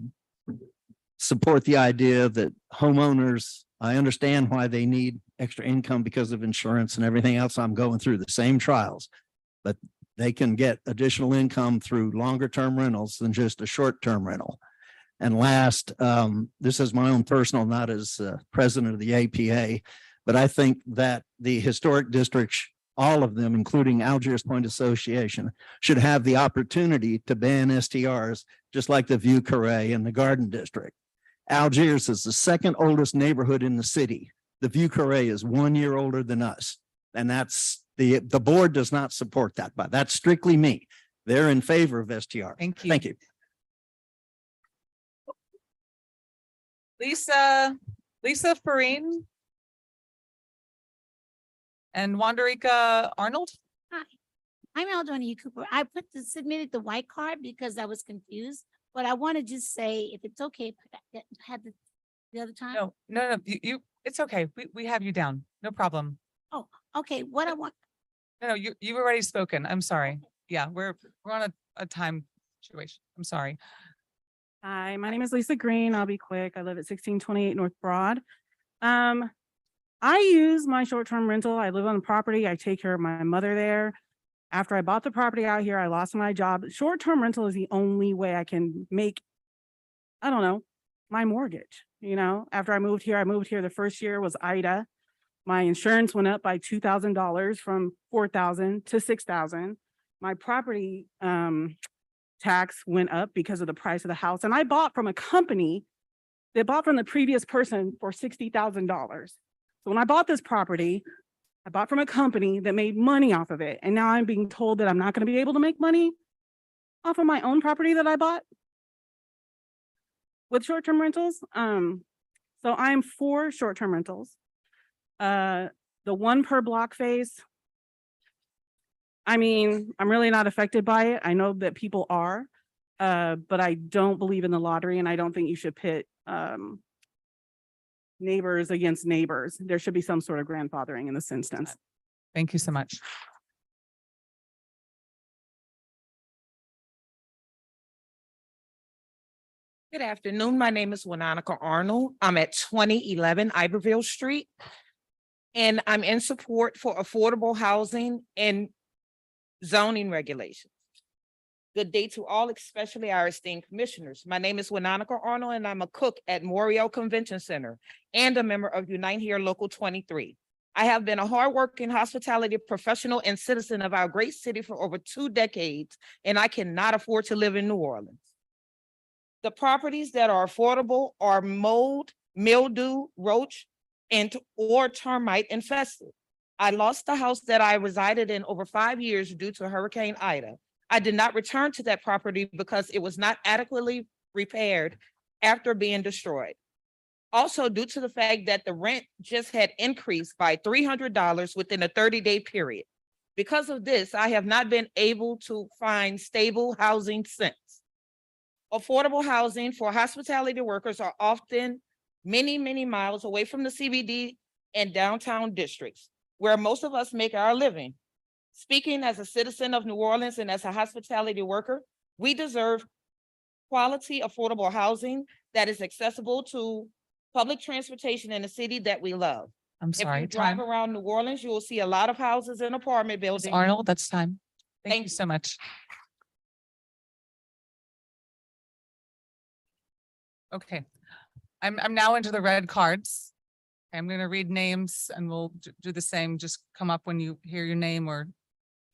support the idea that homeowners, I understand why they need extra income because of insurance and everything else. I'm going through the same trials, but they can get additional income through longer term rentals than just a short term rental. And last, this is my own personal, not as president of the APA, but I think that the historic districts, all of them, including Algiers Point Association, should have the opportunity to ban STRs, just like the Vieux Carré and the Garden District. Algiers is the second oldest neighborhood in the city. The Vieux Carré is 1 year older than us. And that's the board does not support that, but that's strictly me. They're in favor of STR. Thank you. Thank you. Lisa Farine and Wanderica Arnold. Hi, I'm Eldona Cooper. I submitted the white card because I was confused, but I want to just say, if it's okay, have the other time. No, you it's okay. We have you down. No problem. Oh, okay. What I want. No, you've already spoken. I'm sorry. Yeah, we're on a time situation. I'm sorry. Hi, my name is Lisa Green. I'll be quick. I live at 1628 North Broad. I use my short-term rental. I live on the property. I take care of my mother there. After I bought the property out here, I lost my job. Short-term rental is the only way I can make, I don't know, my mortgage. You know, after I moved here the first year was Ida. My insurance went up by $2,000 from $4,000 to $6,000. My property tax went up because of the price of the house. And I bought from a company that bought from the previous person for $60,000. So when I bought this property, I bought from a company that made money off of it. And now I'm being told that I'm not going to be able to make money off of my own property that I bought with short-term rentals. So I'm for short-term rentals. The one per block phase, I mean, I'm really not affected by it. I know that people are, but I don't believe in the lottery and I don't think you should pit, neighbors against neighbors. There should be some sort of grandfathering in this instance. Thank you so much. Good afternoon. My name is Winonica Arnold. I'm at 2011 Iberville Street. And I'm in support for affordable housing and zoning regulations. Good day to all, especially our esteemed commissioners. My name is Winonica Arnold and I'm a cook at Moriel Convention Center and a member of Unite Here Local 23. I have been a hardworking hospitality professional and citizen of our great city for over 2 decades, and I cannot afford to live in New Orleans. The properties that are affordable are mold, mildew, roach, and or termite infested. I lost the house that I resided in over 5 years due to Hurricane Ida. I did not return to that property because it was not adequately repaired after being destroyed. Also, due to the fact that the rent just had increased by $300 within a 30-day period. Because of this, I have not been able to find stable housing since. Affordable housing for hospitality workers are often many, many miles away from the CBD and downtown districts, where most of us make our living. Speaking as a citizen of New Orleans and as a hospitality worker, we deserve quality, affordable housing that is accessible to public transportation in a city that we love. I'm sorry, If you drive time. around New Orleans, you will see a lot of houses and apartment Ms. buildings. Arnold, that's time. Thank you so much. Okay, I'm now into the red cards. I'm going to read names and we'll do the same. Just come up when you hear your name or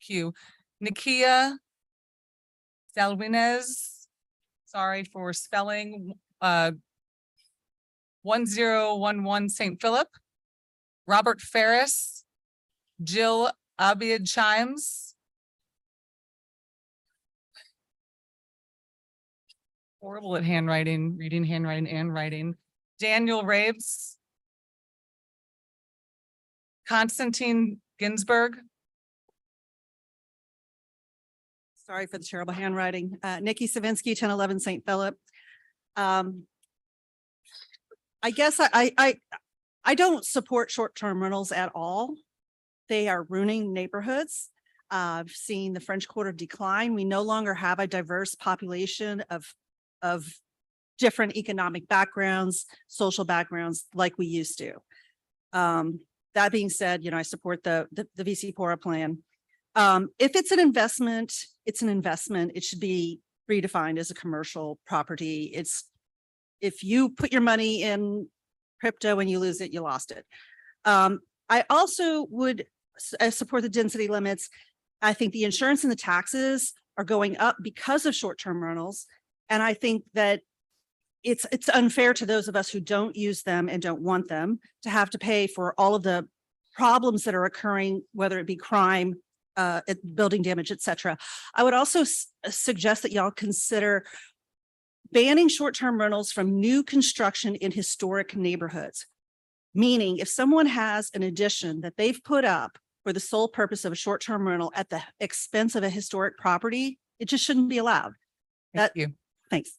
cue. Nikia Salwinez, sorry for spelling, 1011 St. Philip. Robert Ferris, Jill Abiad Chimes. Horrible at handwriting, reading handwriting and writing. Daniel Raves. Constantine Ginsburg. Sorry for the terrible handwriting. Nikki Savinsky, 1011 St. Philip. I guess I don't support short-term rentals at all. They are ruining neighborhoods. I've seen the French Quarter decline. We no longer have a diverse population of different economic backgrounds, social backgrounds like we used to. That being said, I support the VC PORA plan. If it's an investment, it's an investment. It should be redefined as a commercial property. If you put your money in crypto and you lose it, you lost it. I also would support the density limits. I think the insurance and the taxes are going up because of short-term rentals. And I think that it's unfair to those of us who don't use them and don't want them to have to pay for all of the problems that are occurring, whether it be crime, building damage, et cetera. I would also suggest that y'all consider banning short-term rentals from new construction in historic neighborhoods. Meaning if someone has an addition that they've put up for the sole purpose of a short-term rental at the expense of a historic property, it just shouldn't be allowed. Thank you. Thanks.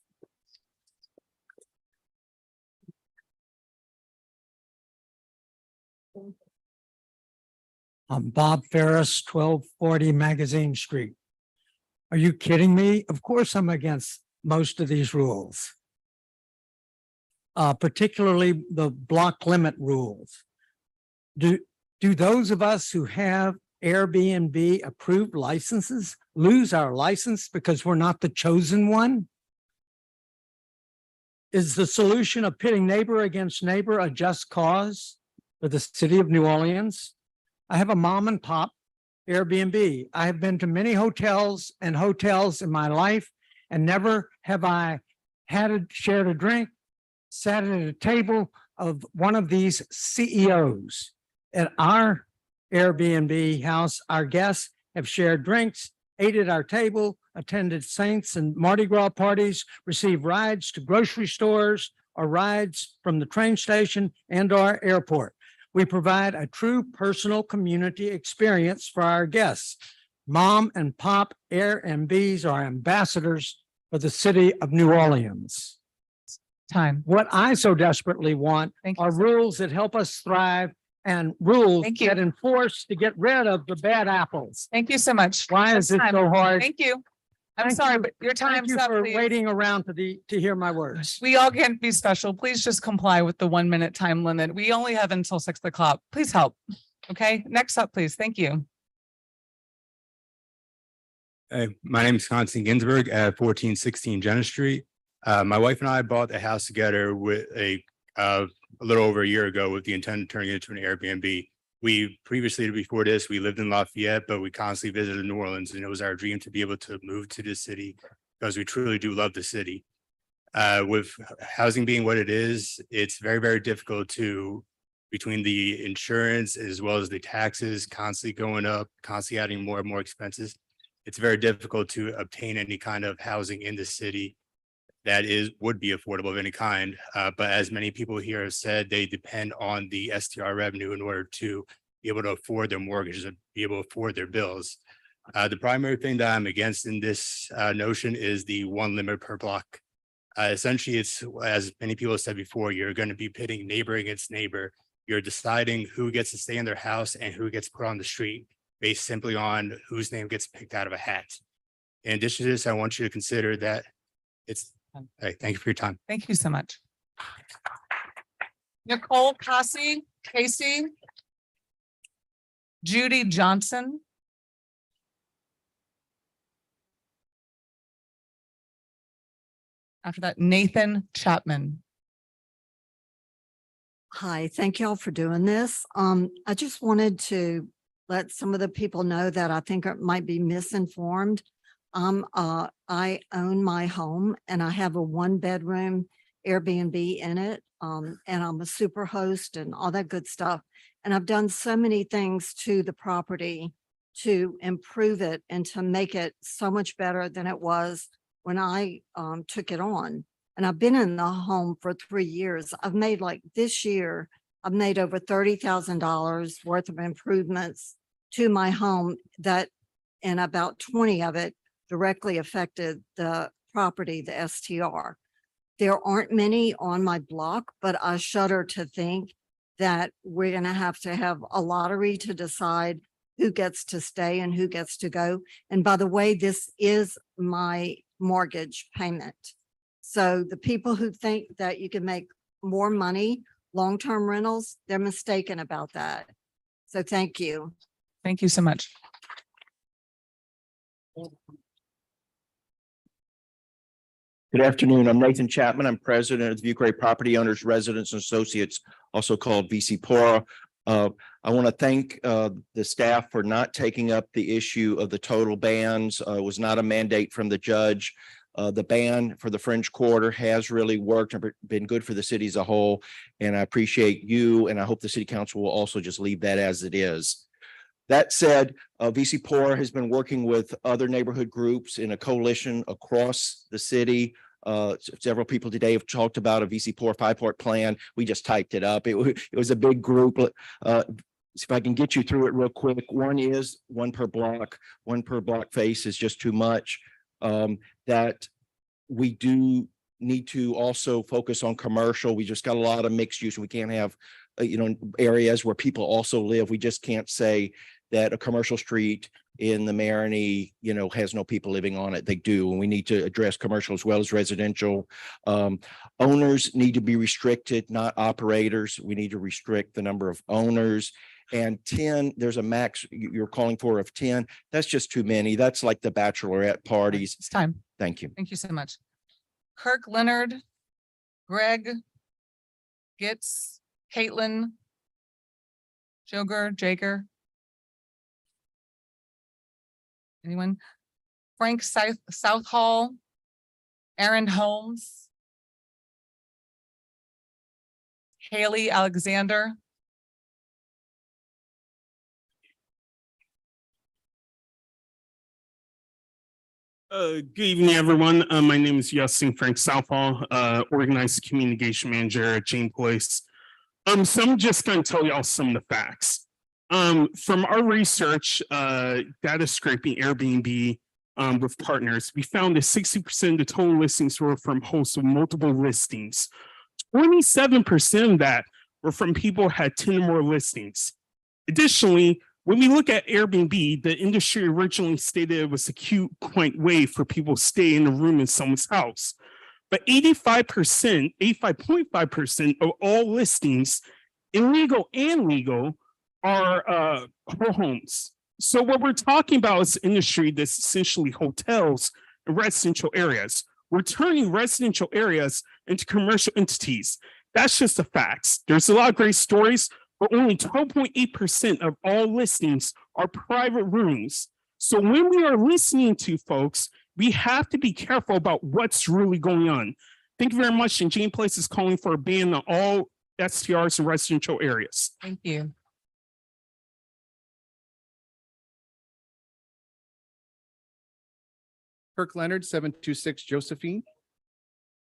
I'm Bob Ferris, 1240 Magazine Street. Are you kidding me? Of course I'm against most of these rules. Particularly the block limit rules. Do those of us who have Airbnb approved licenses lose our license because we're not the chosen one? Is the solution of pitting neighbor against neighbor a just cause for the city of New Orleans? I have a mom and pop Airbnb. I have been to many hotels in my life, and never have I shared a drink, sat at a table of one of these CEOs. At our Airbnb house, our guests have shared drinks, ate at our table, attended Saints and Mardi Gras parties, received rides to grocery stores or rides from the train station and our airport. We provide a true personal community experience for our guests. Mom and pop Airbnbs are ambassadors for the city of New Orleans. Time. What I so desperately want Thank you, are sir. rules that help us thrive and rules Thank you. that enforce to get rid of the bad apples. Thank you so much. Why is That's it time. so hard? Thank you. I'm Thank sorry, you. but your Thank time's you up, for please. waiting around to hear my words. We all can't be special. Please just comply with the 1 minute time limit. We only have until 6 o'clock. Please help. Okay, next up, please. Thank you. My name is Constantine Ginsburg at 1416 Jenner Street. My wife and I bought the house together with a little over a year ago with the intent of turning it into an Airbnb. We previously, before this, we lived in Lafayette, but we constantly visited New Orleans, and it was our dream to be able to move to the city because we truly do love the city. With housing being what it is, it's very, very difficult to, between the insurance as well as the taxes constantly going up, constantly adding more and more expenses. It's very difficult to obtain any kind of housing in the city that would be affordable of any kind. But as many people here have said, they depend on the STR revenue in order to be able to afford their mortgages and be able to afford their bills. The primary thing that I'm against in this notion is the one limit per block. Essentially, it's, as many people have said before, you're going to be pitting neighbor against neighbor. You're deciding who gets to stay in their house and who gets put on the street based simply on whose name gets picked out of a hat. In addition to this, I want you to consider that it's, hey, thank you for your time. Thank you so much. Nicole Casey, Judy Johnson. After that, Nathan Chapman. Hi, thank y'all for doing this. I just wanted to let some of the people know that I think might be misinformed. I own my home and I have a 1-bedroom Airbnb in it. And I'm a super host and all that good stuff. And I've done so many things to the property to improve it and to make it so much better than it was when I took it on. And I've been in the home for 3 years. I've made, like this year, I've made over $30,000 worth of improvements to my home that, and about 20 of it directly affected the property, the STR. There aren't many on my block, but I shudder to think that we're going to have a lottery to decide who gets to stay and who gets to go. And by the way, this is my mortgage payment. So the people who think that you can make more money, long-term rentals, they're mistaken about that. So thank you. Thank you so much. Good afternoon. I'm Nathan Chapman. I'm president of the View Gray Property Owners, Residents and Associates, also called VC-PORA. I want to thank the staff for not taking up the issue of the total bans. It was not a mandate from the judge. The ban for the French Quarter has really worked and been good for the city as a whole. And I appreciate you, and I hope the city council will also just leave that as it is. That said, VC-PORA has been working with other neighborhood groups in a coalition across the city. Several people today have talked about a VC-PORA 5-part plan. We just typed it up. It was a big group. If I can get you through it real quick. One is one per block. One per block face is just too much. That we do need to also focus on commercial. We just got a lot of mixed use. We can't have, areas where people also live. We just can't say that a commercial street in the Marigny, has no people living on it. They do. And we need to address commercial as well as residential. Owners need to be restricted, not operators. We need to restrict the number of owners. And 10, there's a max you're calling for of 10. That's just too many. That's like the bachelorette parties. It's time. Thank you. Thank you so much. Kirk Leonard, Greg Gitz, Caitlin, Jager. Anyone? Frank Southall, Aaron Holmes, Haley Alexander. Good evening, everyone. My name is Justin Frank Southall, Organized Communication Manager at Jane Place. So I'm just going to tell y'all some of the facts. From our research, data scraping Airbnb with partners, we found that 60% of the total listings were from hosts of multiple listings. 27% of that were from people who had 10 or more listings. Additionally, when we look at Airbnb, the industry originally stated it was a cute, quaint way for people to stay in a room in someone's house. But 85.5% of all listings, illegal and legal, are whole homes. So what we're talking about is an industry that's essentially hotels and residential areas. We're turning residential areas into commercial entities. That's just the facts. There's a lot of great stories, but only 12.8% of all listings are private rooms. So when we are listening to folks, we have to be careful about what's really going on. Thank you very much. And Jane Place is calling for a ban on all STRs in residential areas. Thank you. Kirk Leonard, 726 Josephine.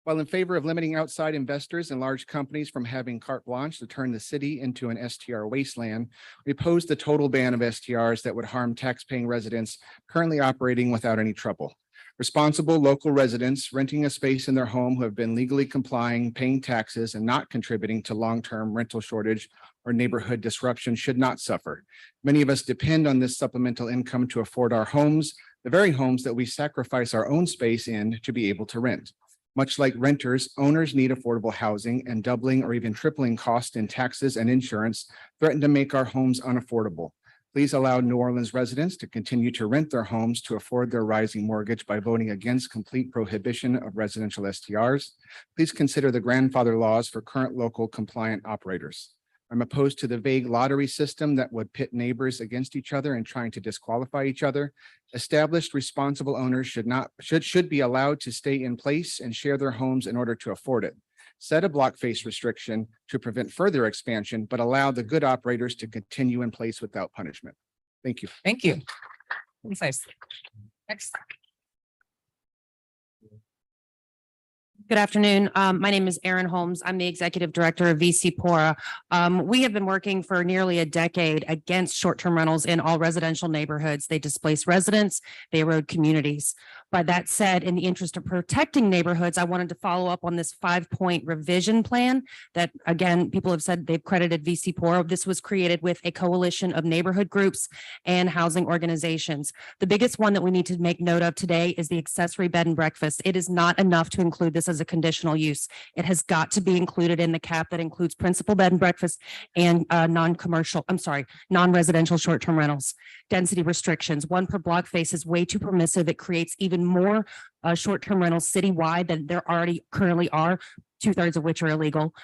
While in favor of limiting outside investors and large companies from having carte blanche to turn the city into an STR wasteland, we oppose the total ban of STRs that would harm taxpaying residents currently operating without any trouble. Responsible local residents renting a space in their home who have been legally complying, paying taxes, and not contributing to long-term rental shortage or neighborhood disruption should not suffer. Many of us depend on this supplemental income to afford our homes, the very homes that we sacrifice our own space in to be able to rent. Much like renters, owners need affordable housing, and doubling or even tripling cost in taxes and insurance threaten to make our homes unaffordable. Please allow New Orleans residents to continue to rent their homes to afford their rising mortgage by voting against complete prohibition of residential STRs. Please consider the grandfather laws for current local compliant operators. I'm opposed to the vague lottery system that would pit neighbors against each other and trying to disqualify each other. Established responsible owners should be allowed to stay in place and share their homes in order to afford it. Set a block face restriction to prevent further expansion, but allow the good operators to continue in place without punishment. Thank you. Thank you. Nice. Next. Good afternoon. My name is Erin Holmes. I'm the Executive Director of VC Pora. We have been working for nearly a decade against short-term rentals in all residential neighborhoods. They displace residents, they erode communities. By that said, in the interest of protecting neighborhoods, I wanted to follow up on this 5-point revision plan that, again, people have said they've credited VC Pora. This was created with a coalition of neighborhood groups and housing organizations. The biggest one that we need to make note of today is the accessory bed and breakfast. It is not enough to include this as a conditional use. It has got to be included in the cap that includes principal bed and breakfast and non-residential short-term rentals. Density restrictions, 1 per block face, is way too permissive. It creates even more short-term rentals citywide than there already currently are, 2/3 of which are illegal.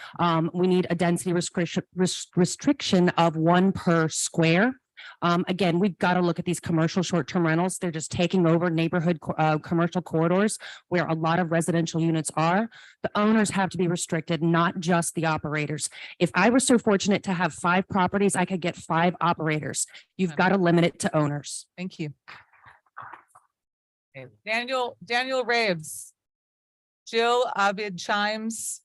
We need a density restriction of 1 per square. Again, we've got to look at these commercial short-term rentals. They're just taking over neighborhood commercial corridors where a lot of residential units are. The owners have to be restricted, not just the operators. If I were so fortunate to have 5 properties, I could get 5 operators. You've got to limit it to owners. Thank you. Okay, Daniel Raves, Jill Abid Chimes,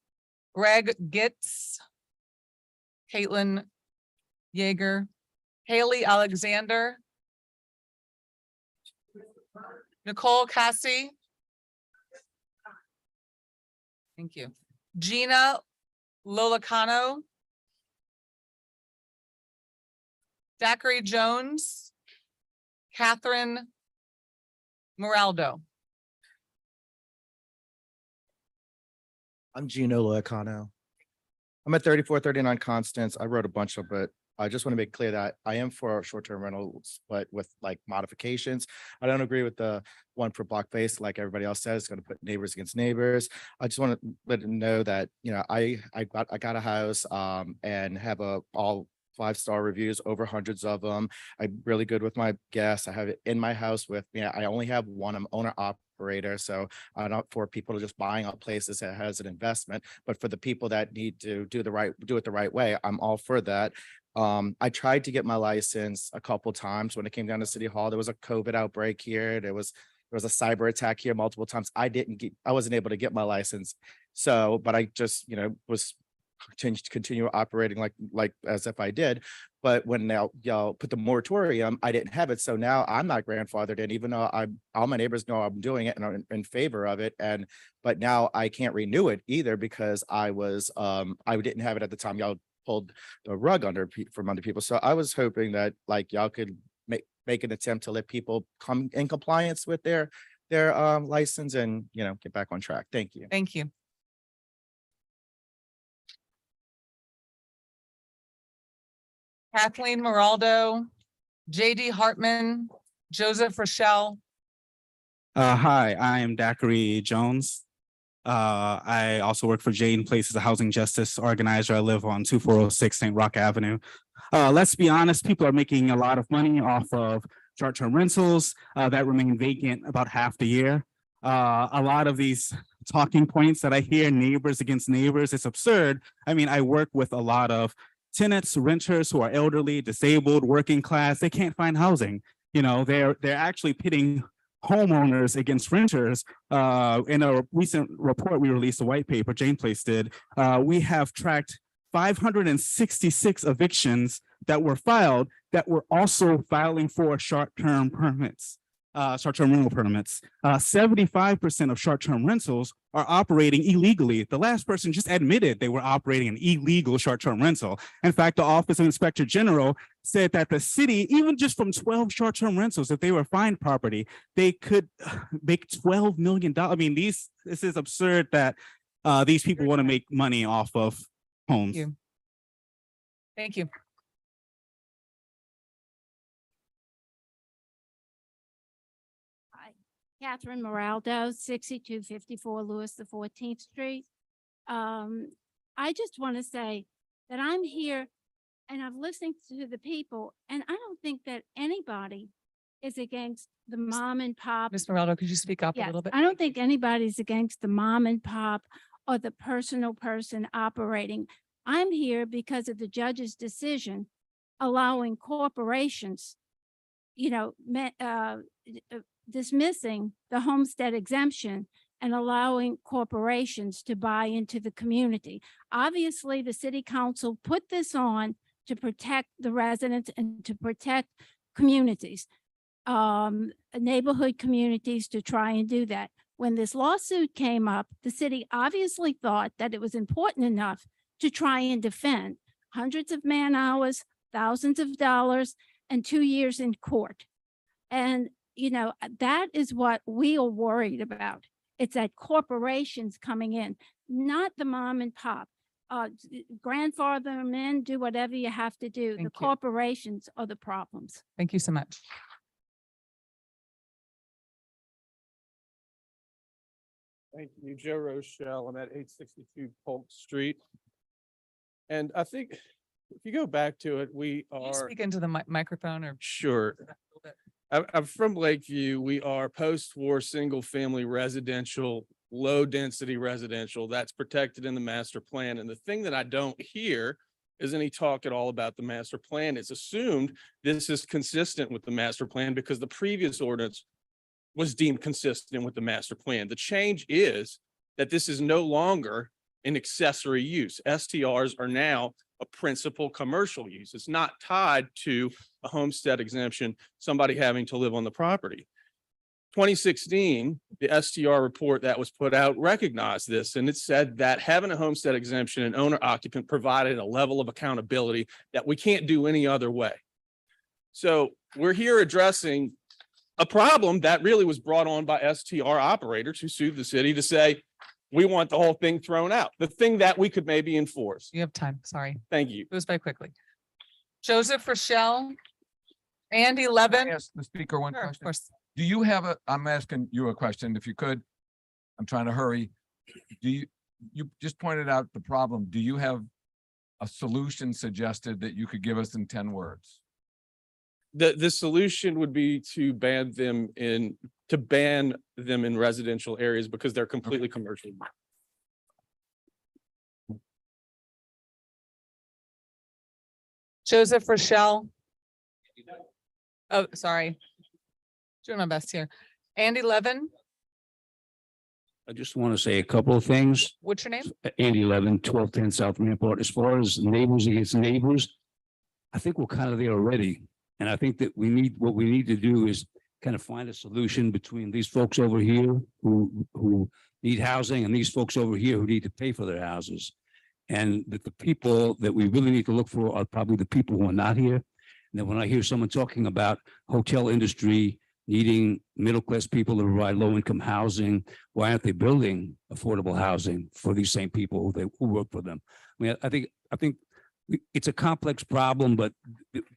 Greg Gitz, Caitlin Yeager, Haley Alexander, Nicole Cassie. Thank you. Gina Lolacano, Zachary Jones, Catherine Moraldo. I'm Gino Lacano. I'm at 3439 Constance. I wrote a bunch of it. I just want to make clear that I am for short-term rentals, but with like modifications. I don't agree with the 1 per block face, like everybody else says, it's going to put neighbors against neighbors. I just want to let them know that, you know, I got a house and have all 5-star reviews, over hundreds of them. I'm really good with my guests. I have it in my house with me. I only have one. I'm owner operator, so I'm not for people to just buying up places that has an investment, but for the people that need to do it the right way, I'm all for that. I tried to get my license a couple times when it came down to City Hall. There was a COVID outbreak here. There was a cyber attack here multiple times. I wasn't able to get my license. So, but I just, was continue operating like as if I did. But when now y'all put the moratorium, I didn't have it. So now I'm not grandfathered in, even though all my neighbors know I'm doing it and I'm in favor of it. But now I can't renew it either because I didn't have it at the time y'all pulled the rug from under people. So I was hoping that like y'all could make an attempt to let people come in compliance with their license and, get back on track. Thank you. Thank you. Kathleen Moraldo, JD Hartman, Joseph Rochelle. Hi, I am Daiquiri Jones. I also work for Jane Place as a housing justice organizer. I live on 2406 St. Rock Avenue. Let's be honest, people are making a lot of money off of short-term rentals that remain vacant about half the year. A lot of these talking points that I hear, neighbors against neighbors, it's absurd. I mean, I work with a lot of tenants, renters who are elderly, disabled, working class. They can't find housing. They're actually pitting homeowners against renters. In a recent report we released, a white paper, Jane Place did, we have tracked 566 evictions that were filed that were also filing for short-term permits, short-term rental permits. 75% of short-term rentals are operating illegally. The last person just admitted they were operating an illegal short-term rental. In fact, the Office of Inspector General said that the city, even just from 12 short-term rentals, if they were fined property, they could make $12 million. I mean, this is absurd that these people want to make money off of homes. Thank you. Catherine Moraldo, 6254 Lewis the 14th Street. I just want to say that I'm here and I've listened to the people, and I don't think that anybody is against the mom and pop. Ms. Moraldo, could you speak up a Yes, little bit? I don't think anybody's against the mom and pop or the personal person operating. I'm here because of the judge's decision allowing corporations, dismissing the homestead exemption and allowing corporations to buy into the community. Obviously, the city council put this on to protect the residents and to protect communities, neighborhood communities, to try and do that. When this lawsuit came up, the city obviously thought that it was important enough to try and defend hundreds of man hours, thousands of dollars, and 2 years in court. And that is what we are worried about. It's that corporations coming in, not the mom and pop. Grandfather them in, do whatever you have to do. The corporations are the problems. Thank you so much. Thank you, Joe Rochelle. I'm at 862 Polk Street. And I think if you go back to it, we Can you are. speak into the microphone or? Sure. I'm from Lakeview. We are post-war, single-family residential, low-density residential that's protected in the master plan. And the thing that I don't hear is any talk at all about the master plan. It's assumed this is consistent with the master plan because the previous ordinance was deemed consistent with the master plan. The change is that this is no longer an accessory use. STRs are now a principal commercial use. It's not tied to a homestead exemption, somebody having to live on the property. 2016, the STR report that was put out recognized this, and it said that having a homestead exemption and owner occupant provided a level of accountability that we can't do any other way. So we're here addressing a problem that really was brought on by STR operators who sued the city to say, we want the whole thing thrown out, the thing that we could maybe enforce. You have time, sorry. Thank you. Goes by quickly. Joseph Rochelle, Andy Levin. Ask the speaker one Sure, of question. course. Do you have I'm asking you a question, if you could. I'm trying to hurry. You just pointed out the problem. Do you have a solution suggested that you could give us in 10 words? The solution would be to ban them in residential areas because they're completely commercial. Joseph Rochelle. Oh, sorry. Doing my best here. Andy Levin, I just want to say a couple of things. what's your name? Andy Levin, 1210 South Rampart. As far as neighbors against neighbors, I think we're kind of there already. And I think that what we need to do is kind of find a solution between these folks over here who need housing and these folks over here who need to pay for their houses. And that the people that we really need to look for are probably the people who are not here. And then when I hear someone talking about hotel industry needing middle-class people to provide low-income housing, why aren't they building affordable housing for these same people who work for them? I mean, I think it's a complex problem, but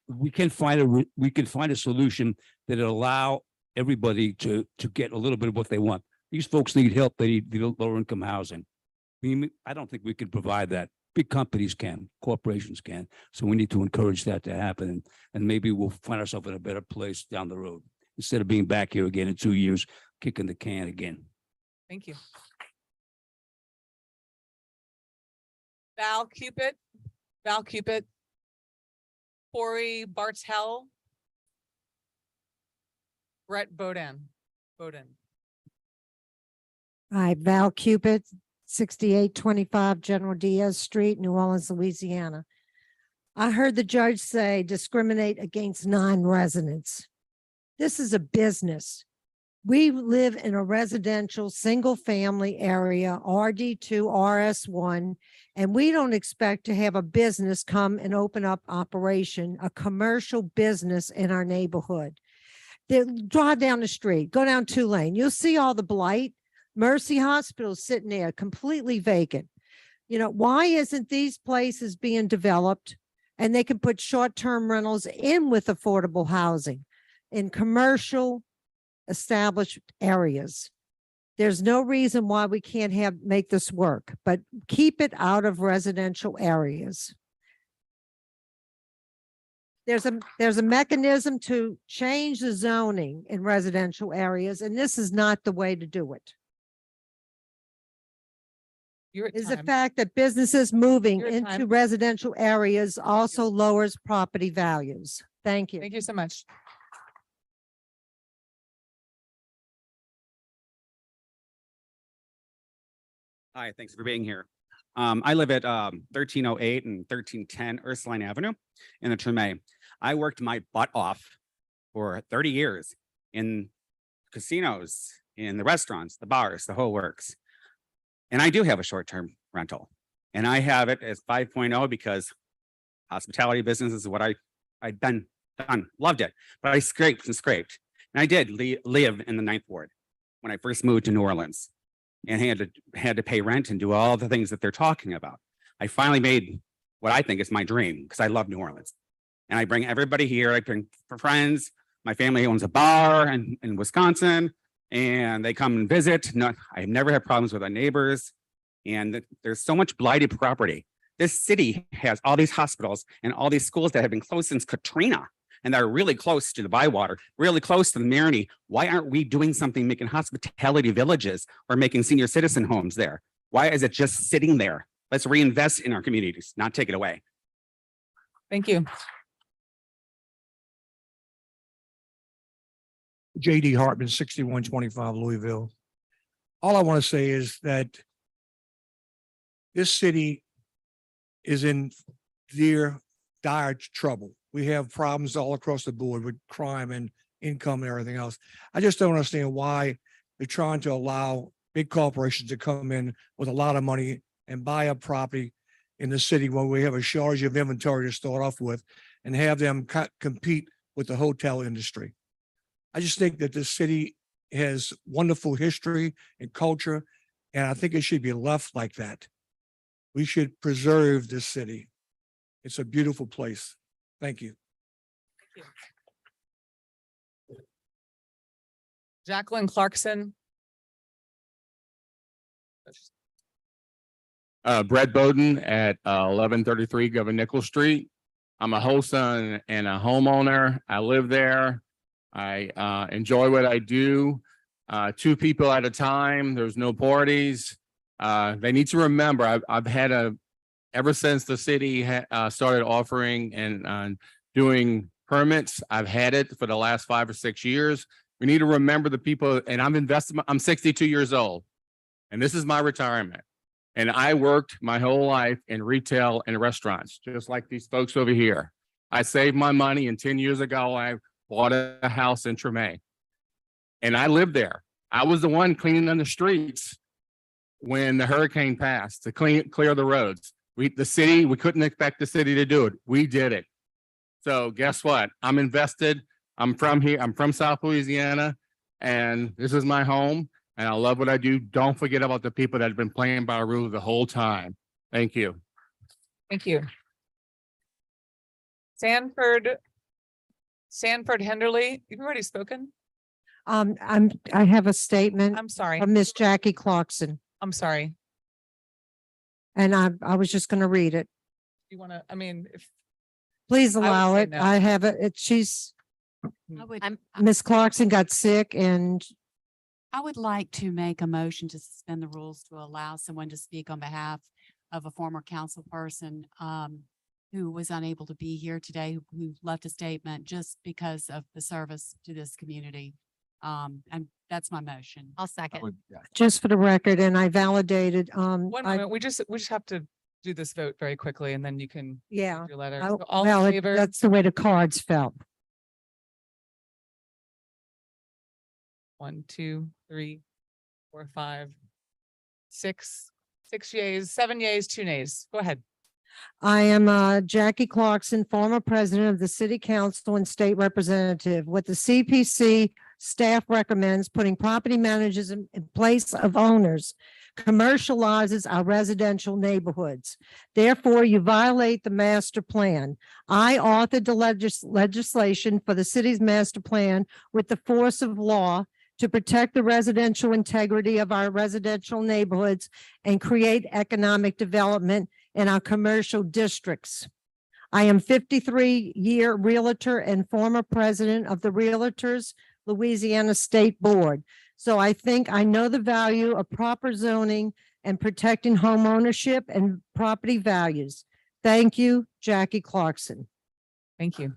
we can find a solution that will allow everybody to get a little bit of what they want. These folks need help. They need lower income housing. I don't think we can provide that. Big companies can, corporations can. So we need to encourage that to happen. And maybe we'll find ourselves in a better place down the road instead of being back here again in 2 years, kicking the can again. Thank you. Val Cupid, Corey Bartel, Brett Bowden. Hi, Val Cupid, 6825 General Diaz Street, New Orleans, Louisiana. I heard the judge say discriminate against non-residents. This is a business. We live in a residential, single-family area, RD2, RS1, and we don't expect to have a business come and open up operation, a commercial business in our neighborhood. Drive down the street, go down 2 Lane, you'll see all the blight. Mercy Hospital sitting there completely vacant. You know, why isn't these places being developed and they can put short-term rentals in with affordable housing in commercial established areas? There's no reason why we can't make this work, but keep it out of residential areas. There's a mechanism to change the zoning in residential areas, and this is not the way to do it. Is the fact that businesses moving into residential areas also lowers property values. Thank you. Thank you so much. Hi, thanks for being here. I live at 1308 and 1310 Ursuline Avenue in the Treme. I worked my butt off for 30 years in casinos, in the restaurants, the bars, the whole works. And I do have a short-term rental, and I have it as 5.0 because hospitality business is what I've done, loved it, but I scraped. And I did live in the 9th Ward when I first moved to New Orleans and had to pay rent and do all the things that they're talking about. I finally made what I think is my dream because I love New Orleans. And I bring everybody here. I bring friends. My family owns a bar in Wisconsin, and they come and visit. I've never had problems with our neighbors. And there's so much blighted property. This city has all these hospitals and all these schools that have been closed since Katrina, and they're really close to the Bywater, really close to the Marigny. Why aren't we doing something, making hospitality villages or making senior citizen homes there? Why is it just sitting there? Let's reinvest in our communities, not take it away. Thank you. JD Hartman, 6125 Louisville. All I want to say is that this city is in dire trouble. We have problems all across the board with crime and income and everything else. I just don't understand why they're trying to allow big corporations to come in with a lot of money and buy up property in the city when we have a shortage of inventory to start off with and have them compete with the hotel industry. I just think that this city has wonderful history and culture, and I think it should be left like that. We should preserve this city. It's a beautiful place. Thank you. Jacqueline Clarkson. Brett Bowden at 1133 Governor Nichols Street. I'm a wholesaler and a homeowner. I live there. I enjoy what I do. 2 people at a time. There's no parties. They need to remember, I've had ever since the city started offering and doing permits, I've had it for the last 5 or 6 years. We need to remember the people, and I'm 62 years old, and this is my retirement. And I worked my whole life in retail and restaurants, just like these folks over here. I saved my money and 10 years ago, I bought a house in Tremay. And I lived there. I was the one cleaning on the streets when the hurricane passed to clear the roads. We couldn't expect the city to do it. We did it. So guess what? I'm invested. I'm from here. I'm from South Louisiana, and this is my home, and I love what I do. Don't forget about the people that have been playing by rules the whole time. Thank you. Thank you. Sanford Henderly, you've already spoken. I have a statement I'm sorry. from Miss Jackie Clarkson, I'm sorry. and I was just going to read it. You want to, I mean, if Please I would allow say it. no. I have it. She's, I'm, Miss Clarkson got sick and I would like to make a motion to suspend the rules to allow someone to speak on behalf of a former council person who was unable to be here today, who left a statement just because of the service to this community. And that's my motion. I'll second. just for the record, and I validated, one moment, we just have to do this vote very quickly and then you can yeah. read your letter. I- So all well, in it- favor? that's the way the cards fell. 1, 2, 3, 4, 5, 6 yeas, 7 yeas, 2 nays. Go ahead. I am Jackie Clarkson, former president of the city council and state representative. What the CPC staff recommends, putting property managers in place of owners commercializes our residential neighborhoods. Therefore, you violate the master plan. I authored the legislation for the city's master plan with the force of law to protect the residential integrity of our residential neighborhoods and create economic development in our commercial districts. I am 53-year realtor and former president of the Realtors Louisiana State Board. So I think I know the value of proper zoning and protecting home ownership and property values. Thank you, Jackie Clarkson. Thank you.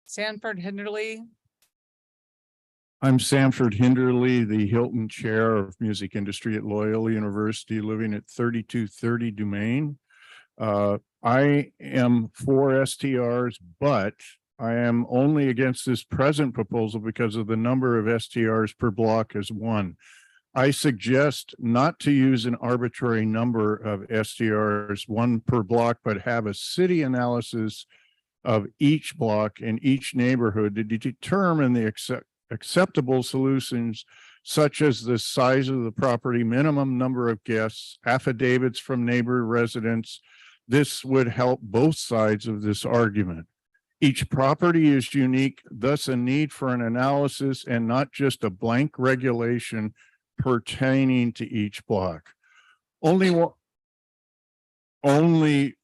Sanford Henderly, I'm Sanford Hinderly, the Hilton Chair of Music Industry at Loyola University, living at 3230 Dumaine. I am for STRs, but I am only against this present proposal because of the number of STRs per block as one. I suggest not to use an arbitrary number of STRs, one per block, but have a city analysis of each block and each neighborhood to determine the acceptable solutions, such as the size of the property, minimum number of guests, affidavits from neighbor residents. This would help both sides of this argument. Each property is unique, thus a need for an analysis and not just a blank regulation pertaining to each block. Only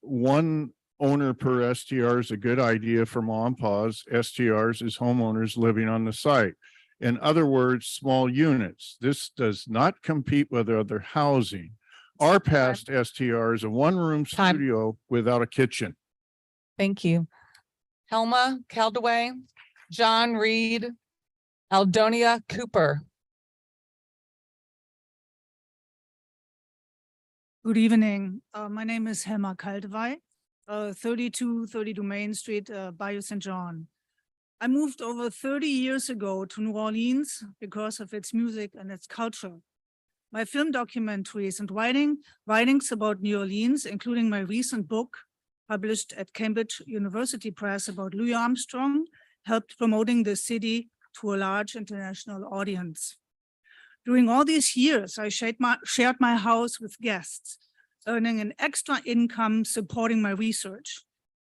one owner per STR is a good idea for mom and pa's. STRs is homeowners living on the site. In other words, small units. This does not compete with other housing. Our past STR is a one-room studio without a kitchen. thank you. Helma Caldaway, John Reed, Aldonia Cooper. Good evening. My name is Helma Kaldewey, 3230 Domain Street, Bayou St. John. I moved over 30 years ago to New Orleans because of its music and its culture. My film documentaries and writings about New Orleans, including my recent book published at Cambridge University Press about Louis Armstrong, helped promoting the city to a large international audience. During all these years, I shared my house with guests, earning an extra income supporting my research.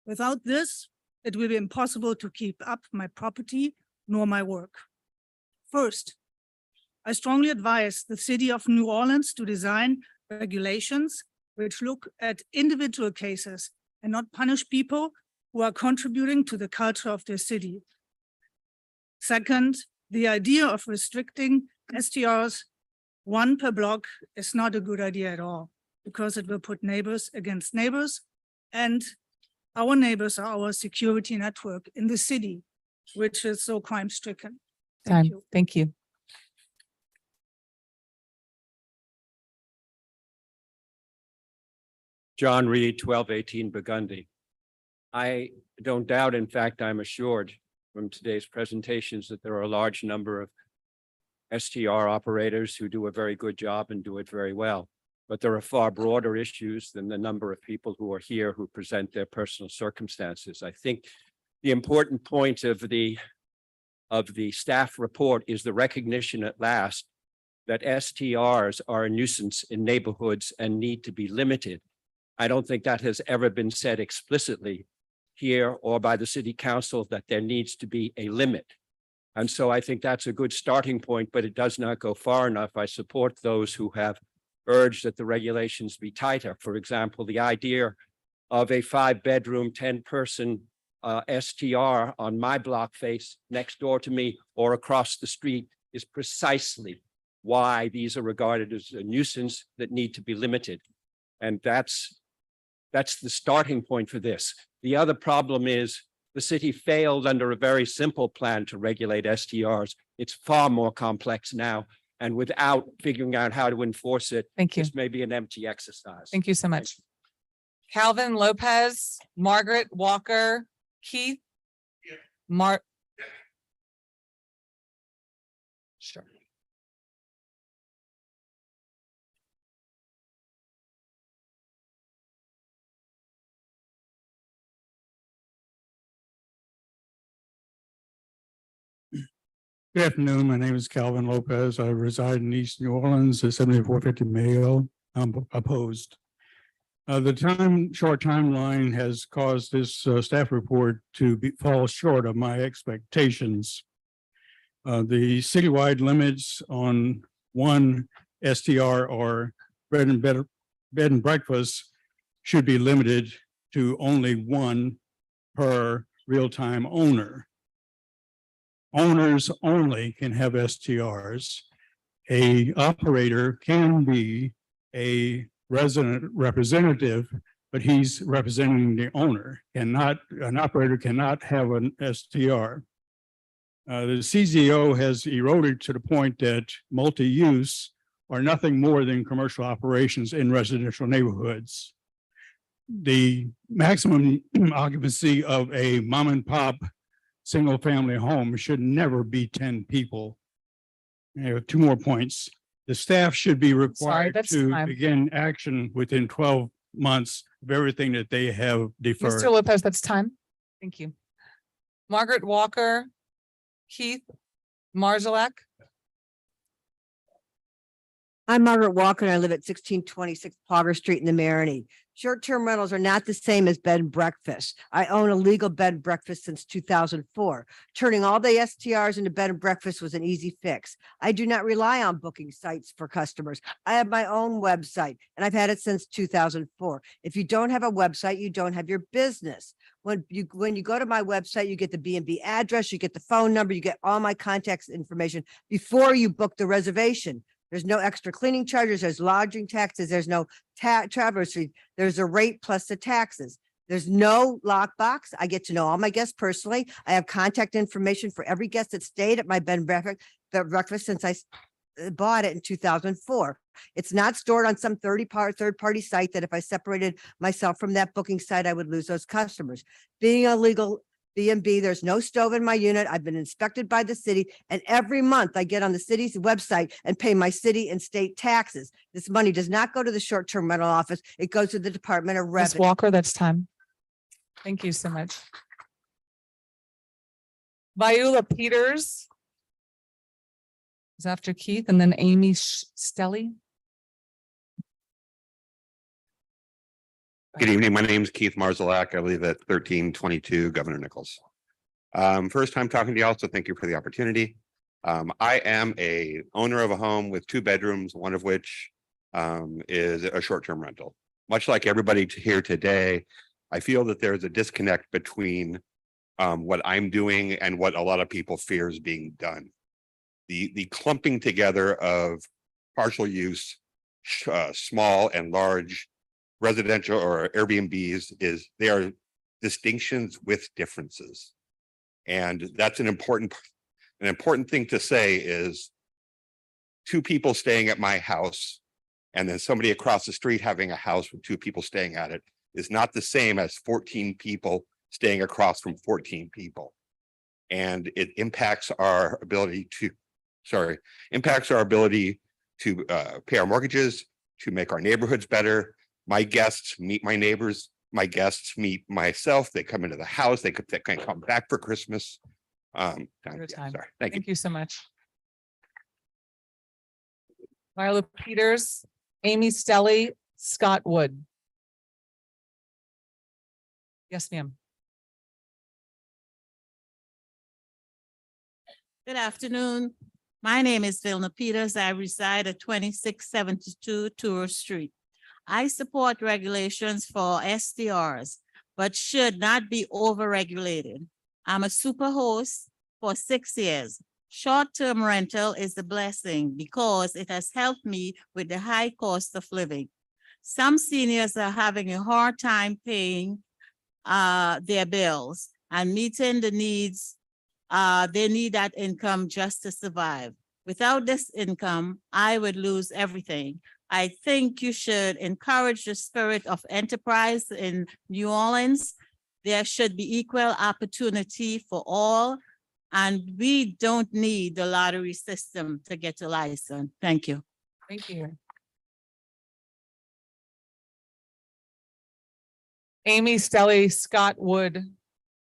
Without this, it will be impossible to keep up my property nor my work. First, I strongly advise the city of New Orleans to design regulations which look at individual cases and not punish people who are contributing to the culture of their city. Second, the idea of restricting STRs one per block is not a good idea at all, because it will put neighbors against neighbors, and our neighbors are our security network in the city, which is so crime stricken. Thank you. Thank you. John Reed, 1218 Burgundy. I don't doubt, in fact, I'm assured from today's presentations that there are a large number of STR operators who do a very good job and do it very well. But there are far broader issues than the number of people who are here who present their personal circumstances. I think the important point of the staff report is the recognition at last that STRs are a nuisance in neighborhoods and need to be limited. I don't think that has ever been said explicitly here or by the city council, that there needs to be a limit. And so I think that's a good starting point, but it does not go far enough. I support those who have urged that the regulations be tighter. For example, the idea of a 5-bedroom, 10-person STR on my block face next door to me or across the street is precisely why these are regarded as a nuisance that need to be limited. And that's the starting point for this. The other problem is the city failed under a very simple plan to regulate STRs. It's far more complex now. And without figuring out how to enforce it, Thank you. this may be an empty exercise. Thank you so much. Calvin Lopez, Margaret Walker, Keith. Sure. Good afternoon. My name is Calvin Lopez. I reside in East New Orleans at 7450 Mayo. I'm opposed. The short timeline has caused this staff report to fall short of my expectations. The citywide limits on one STR or bed and breakfast should be limited to only one per real-time owner. Owners only can have STRs. A operator can be a resident representative, but he's representing the owner. An operator cannot have an STR. The CZO has eroded to the point that multi-use are nothing more than commercial operations in residential neighborhoods. The maximum occupancy of a mom and pop single-family home should never be 10 people. I have 2 more points. The staff should be required to begin action within 12 months of everything that they have deferred. Mr. Lopez, that's time. Thank you. Margaret Walker, Keith Marzalek. I'm Margaret Walker and I live at 1626 Pogger Street in the Marigny. Short-term rentals are not the same as bed and breakfast. I own a legal bed and breakfast since 2004. Turning all the STRs into bed and breakfast was an easy fix. I do not rely on booking sites for customers. I have my own website and I've had it since 2004. If you don't have a website, you don't have your business. When you go to my website, you get the B&B address, you get the phone number, you get all my contact information before you book the reservation. There's no extra cleaning charges, there's lodging taxes, there's no travelers fee, there's a rate plus the taxes. There's no lockbox. I get to know all my guests personally. I have contact information for every guest that stayed at my bed and breakfast since I bought it in 2004. It's not stored on some third-party site that if I separated myself from that booking site, I would lose those customers. Being a legal B&B, there's no stove in my unit. I've been inspected by the city, and every month I get on the city's website and pay my city and state taxes. This money does not go to the short-term rental office. It goes to the Department of Ms. Revenue. Walker, that's time. Thank you so much. Viola Peters is after Keith, and then Amy Stelly. Good evening. My name is Keith Marzalek. I live at 1322 Governor Nichols. First time talking to you all, so thank you for the opportunity. I am a owner of a home with 2 bedrooms, one of which is a short-term rental. Much like everybody here today, I feel that there's a disconnect between what I'm doing and what a lot of people fear is being done. The clumping together of partial use, small and large residential or Airbnbs they are distinctions with differences. And that's an important thing to say is 2 people staying at my house And then somebody across the street having a house with 2 people staying at it is not the same as 14 people staying across from 14 people. And it impacts our ability to, pay our mortgages, to make our neighborhoods better. My guests meet my neighbors, my guests meet myself, they come into the house, they can come back for Christmas. Your Yeah, time. sorry. Thank you. Thank you so much. Marla Peters, Amy Stelly, Scott Wood. Yes, ma'am. Good afternoon. My name is Vilna Peters. I reside at 2672 Tour Street. I support regulations for STRs, but should not be overregulated. I'm a super host for 6 years. Short-term rental is a blessing because it has helped me with the high cost of living. Some seniors are having a hard time paying their bills and meeting the needs. They need that income just to survive. Without this income, I would lose everything. I think you should encourage the spirit of enterprise in New Orleans. There should be equal opportunity for all, and we don't need the lottery system to get a license. Thank you. Thank you. Amy Stelly, Scott Wood,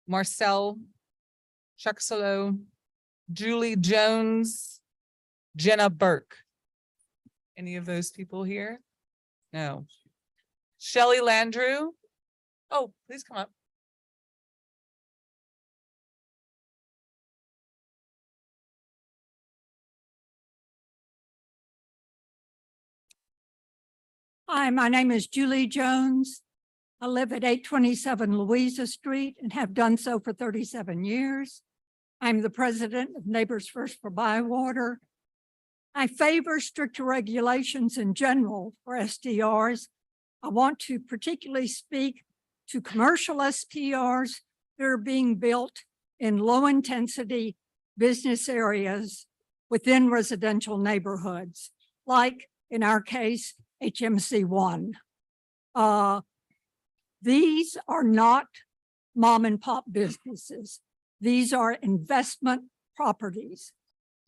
Marcel Chuxalo, Julie Jones, Jenna Burke. Any of those people here? No. Shelley Landrew. Oh, please come up. Hi, my name is Julie Jones. I live at 827 Louisa Street and have done so for 37 years. I'm the president of Neighbors First for Bywater. I favor stricter regulations in general for STRs. I want to particularly speak to commercial STRs that are being built in low-intensity business areas within residential neighborhoods, like in our case, HMC 1. These are not mom and pop businesses. These are investment properties.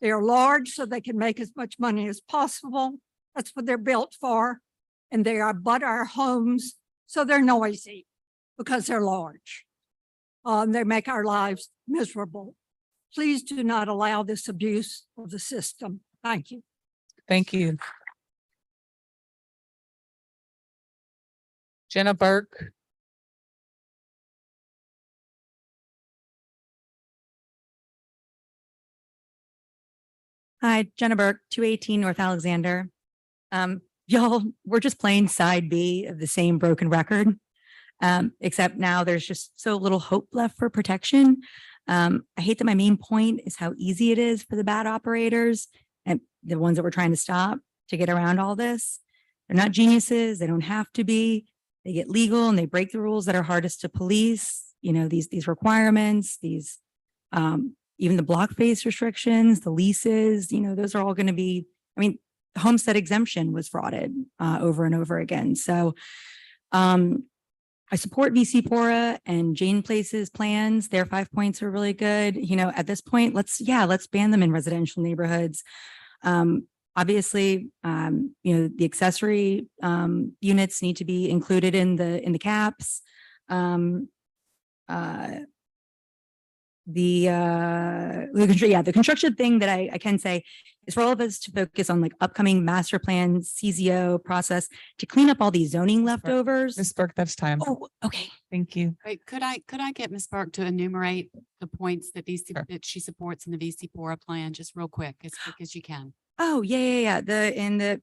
They are large so they can make as much money as possible. That's what they're built for. And they are but our homes, so they're noisy because they're large. They make our lives miserable. Please do not allow this abuse of the system. Thank you. Thank you. Jenna Burke. Hi, Jenna Burke, 218 North Alexander. Y'all, we're just playing side B of the same broken record. Except now there's just so little hope left for protection. I hate that my main point is how easy it is for the bad operators and the ones that we're trying to stop to get around all this. They're not geniuses. They don't have to be. They get legal and they break the rules that are hardest to police. You know, these requirements, these, even the block face restrictions, the leases, you know, those are all going to be, I mean, the homestead exemption was frauded over and over again. So I support VC Pora and Jane Place's plans. Their 5 points are really good. You know, at this point, let's ban them in residential neighborhoods. Obviously, you know, the accessory units need to be included in the caps. The construction thing that I can say is for all of us to focus on like upcoming master plan CZO process to clean up all these zoning leftovers. Ms. Burke, that's time. Oh, okay. Thank you. Wait, could I get Ms. Burke to enumerate the points that that she supports in the VC Pora plan, just real quick as you can? Oh, yeah. To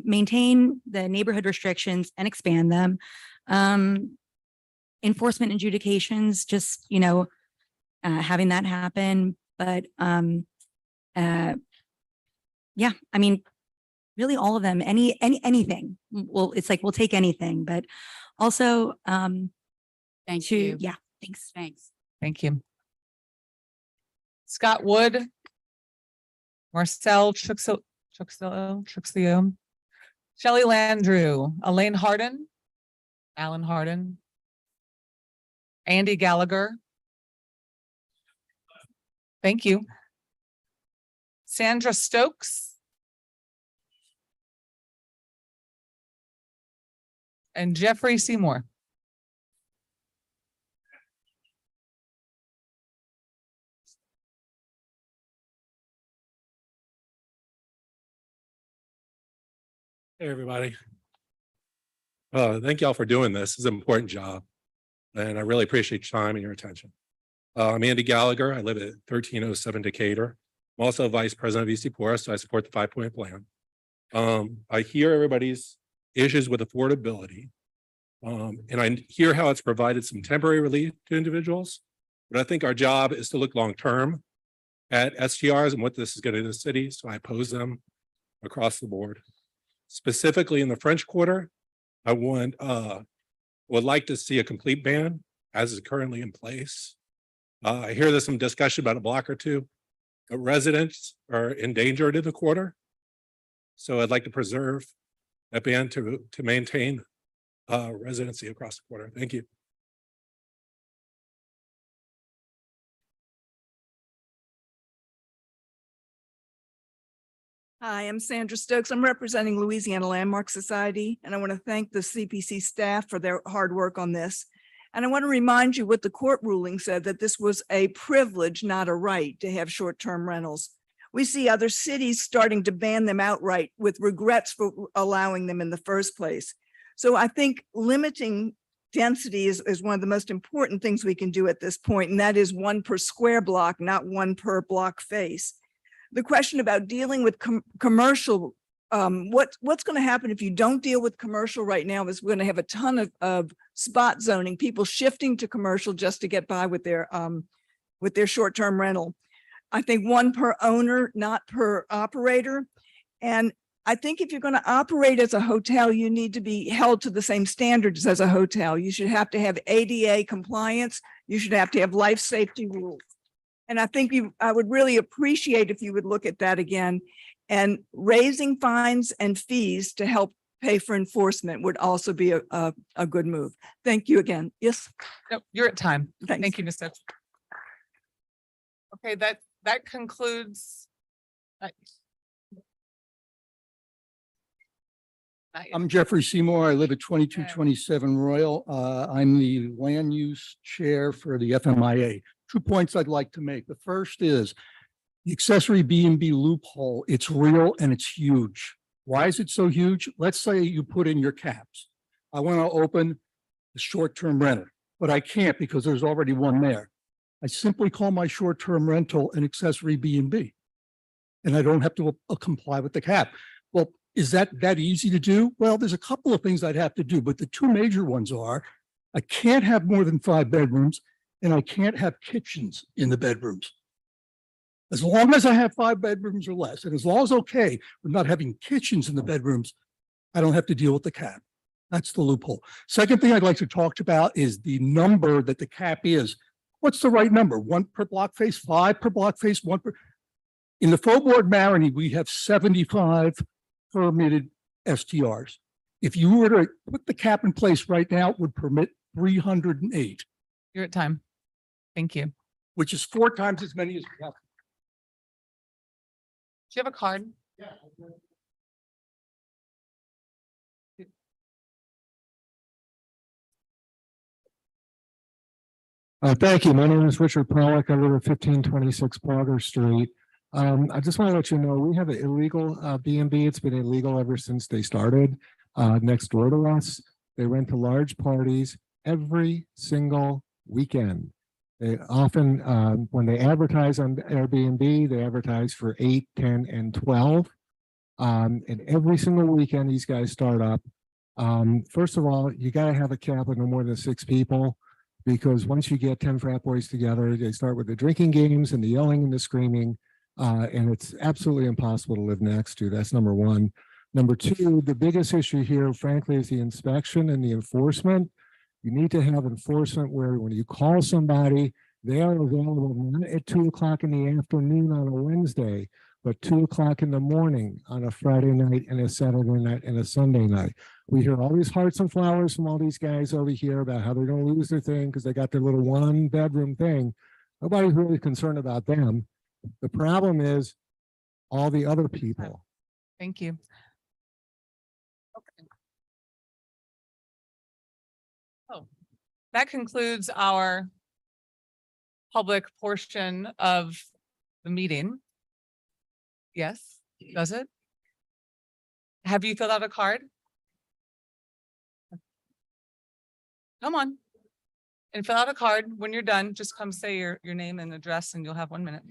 maintain the neighborhood restrictions and expand them. Enforcement adjudications, just, you know, having that happen. But yeah, I mean, really all of them, anything. Well, it's like, we'll take anything, but also Thank you. Yeah, thanks. Thank you. Scott Wood, Marcel Truxillo, Shelley Landrew, Elaine Harden, Alan Harden, Andy Gallagher. Thank you. Sandra Stokes. And Jeffrey Seymour. Hey, everybody. Thank y'all for doing this. It's an important job. And I really appreciate your time and your attention. I'm Andy Gallagher. I live at 1307 Decatur. I'm also Vice President of VC Pora, so I support the 5-point plan. I hear everybody's issues with affordability. And I hear how it's provided some temporary relief to individuals. But I think our job is to look long-term at STRs and what this is going to do to the city. So I oppose them across the board. Specifically in the French Quarter, I would like to see a complete ban as is currently in place. I hear there's some discussion about a block or two. Residents are endangered in the quarter. So I'd like to preserve that ban to maintain residency across the quarter. Thank you. Hi, I'm Sandra Stokes. I'm representing Louisiana Landmark Society, and I want to thank the CPC staff for their hard work on this. And I want to remind you what the court ruling said, that this was a privilege, not a right, to have short-term rentals. We see other cities starting to ban them outright with regrets for allowing them in the first place. So I think limiting density is one of the most important things we can do at this point, and that is 1 per square block, not 1 per block face. The question about dealing with commercial, what's going to happen if you don't deal with commercial right now is we're going to have a ton of spot zoning, people shifting to commercial just to get by with their short-term rental. I think 1 per owner, not per operator. And I think if you're going to operate as a hotel, you need to be held to the same standards as a hotel. You should have to have ADA compliance. You should have to have life safety rules. And I think I would really appreciate if you would look at that again, and raising fines and fees to help pay for enforcement would also be a good move. Thank you again. Yes. No, you're at time. Thanks. Thank you, Ms. Stokes. Okay, that concludes. I'm Jeffrey Seymour. I live at 2227 Royal. I'm the land use chair for the FMIA. 2 points I'd like to make. The first is the accessory B&B loophole. It's real and it's huge. Why is it so huge? Let's say you put in your caps. I want to open a short-term rental, but I can't because there's already one there. I simply call my short-term rental an accessory B&B, and I don't have to comply with the cap. Well, is that easy to do? Well, there's a couple of things I'd have to do, but the two major ones are I can't have more than 5 bedrooms, and I can't have kitchens in the bedrooms. As long as I have 5 bedrooms or less, and as long as okay with not having kitchens in the bedrooms, I don't have to deal with the cap. That's the loophole. Second thing I'd like to talk about is the number that the cap is. What's the right number? 1 per block face, 5 per block face, 1 per. In the Faubourg Marigny, we have 75 permitted STRs. If you were to put the cap in place right now, it would permit 308. You're at time. Thank you. Which is 4 times as many as we have. Do you have a card? Yeah. Thank you. My name is Richard Pollock. I live at 1526 Plogger Street. I just want to let you know, we have an illegal B&B. It's been illegal ever since they started next door to us. They rent to large parties every single weekend. They often, when they advertise on Airbnb, they advertise for 8, 10, and 12. And every single weekend, these guys start up. First of all, you got to have a cap of no more than 6 people, because once you get 10 frat boys together, they start with the drinking games and the yelling and the screaming. And it's absolutely impossible to live next to. That's number one. Number two, the biggest issue here, frankly, is the inspection and the enforcement. You need to have enforcement where when you call somebody, they are available not at 2 o'clock in the afternoon on a Wednesday. but 2 o'clock in the morning on a Friday night and a Saturday night and a Sunday night. We hear all these hearts and flowers from all these guys over here about how they're going to lose their thing because they got their little 1-bedroom thing. Nobody's really concerned about them. The problem is all the other people. Thank you. Okay. Oh, that concludes our public portion of the meeting. Yes, does it? Have you filled out a card? Come on. And fill out a card. When you're done, just come say your name and address and you'll have 1 minute.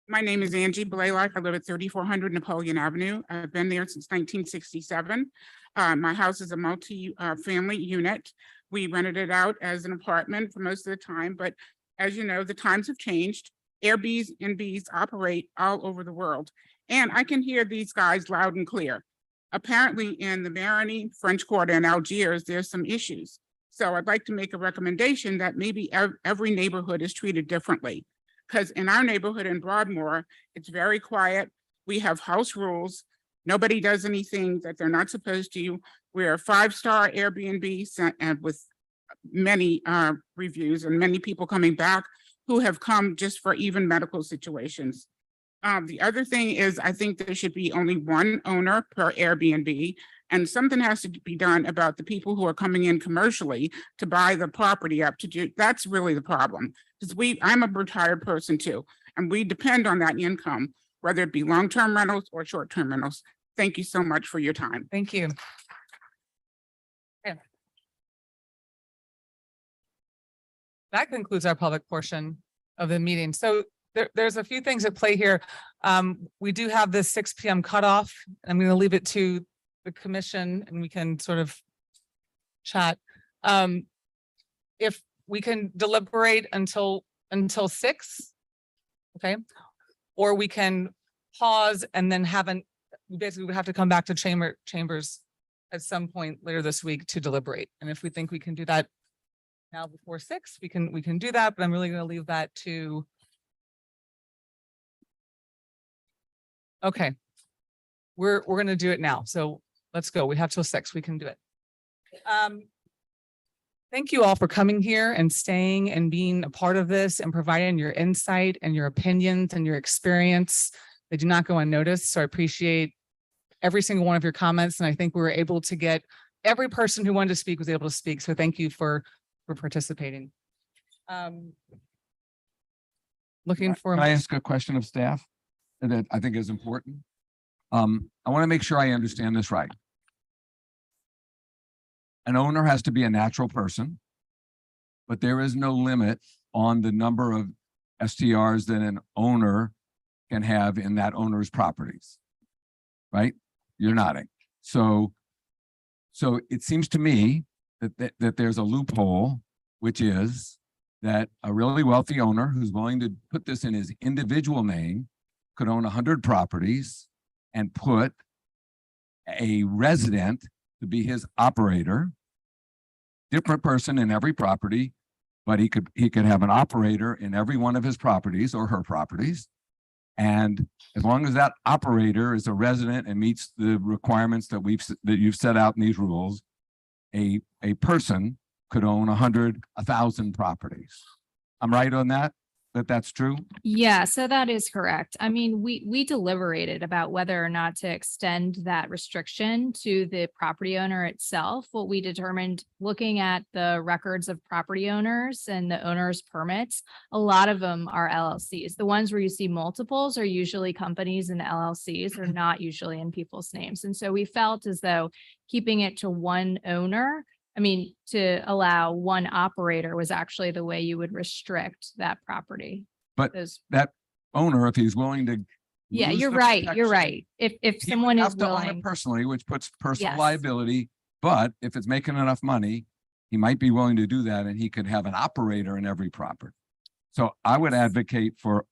My name is Angie Blaylock. I live at 3400 Napoleon Avenue. I've been there since 1967. My house is a multi-family unit. We rented it out as an apartment for most of the time, but as you know, the times have changed. Airbnbs operate all over the world, and I can hear these guys loud and clear. Apparently in the Marigny, French Quarter, and Algiers, there's some issues. So I'd like to make a recommendation that maybe every neighborhood is treated differently. Because in our neighborhood in Broadmoor, it's very quiet. We have house rules. Nobody does anything that they're not supposed to. We're a 5-star Airbnb and with many reviews and many people coming back who have come just for even medical situations. The other thing is, I think there should be only one owner per Airbnb, and something has to be done about the people who are coming in commercially to buy the property up to do. That's really the problem, because I'm a retired person too, and we depend on that income, whether it be long-term rentals or short-term rentals. Thank you so much for your time. Thank you. Okay. That concludes our public portion of the meeting. So there's a few things at play here. We do have this 6 p.m. cutoff. I'm going to leave it to the commission and we can sort of chat. If we can deliberate until 6, okay? Or we can pause and then basically we have to come back to chambers at some point later this week to deliberate. And if we think we can do that now before 6, we can do that, but I'm really going to leave that to. Okay, we're going to do it now. So let's go. We have till 6. We can do it. Thank you all for coming here and staying and being a part of this and providing your insight and your opinions and your experience. They do not go unnoticed. So I appreciate every single one of your comments. And I think we were able to get every person who wanted to speak was able to speak. So thank you for participating. Looking for. Can I ask a question of staff that I think is important? I want to make sure I understand this right. An owner has to be a natural person, but there is no limit on the number of STRs that an owner can have in that owner's properties, right? You're nodding. So it seems to me that there's a loophole, which is that a really wealthy owner who's willing to put this in his individual name could own 100 properties and put a resident to be his operator, different person in every property, but he could have an operator in every one of his properties or her properties. And as long as that operator is a resident and meets the requirements that you've set out in these rules, a person could own 100, 1,000 properties. I'm right on that? That's true? Yeah, so that is correct. I mean, we deliberated about whether or not to extend that restriction to the property owner itself. What we determined, looking at the records of property owners and the owner's permits, a lot of them are LLCs. The ones where you see multiples are usually companies and LLCs, are not usually in people's names. And so we felt as though keeping it to one owner, to allow one operator, was actually the way you would restrict that property. But that owner, if he's willing to. Yeah, lose you're the right. You're protection, right. If he would someone is have to own it willing. personally, which puts personal Yes. liability, but if it's making enough money, he might be willing to do that and he could have an operator in every property. So I would advocate for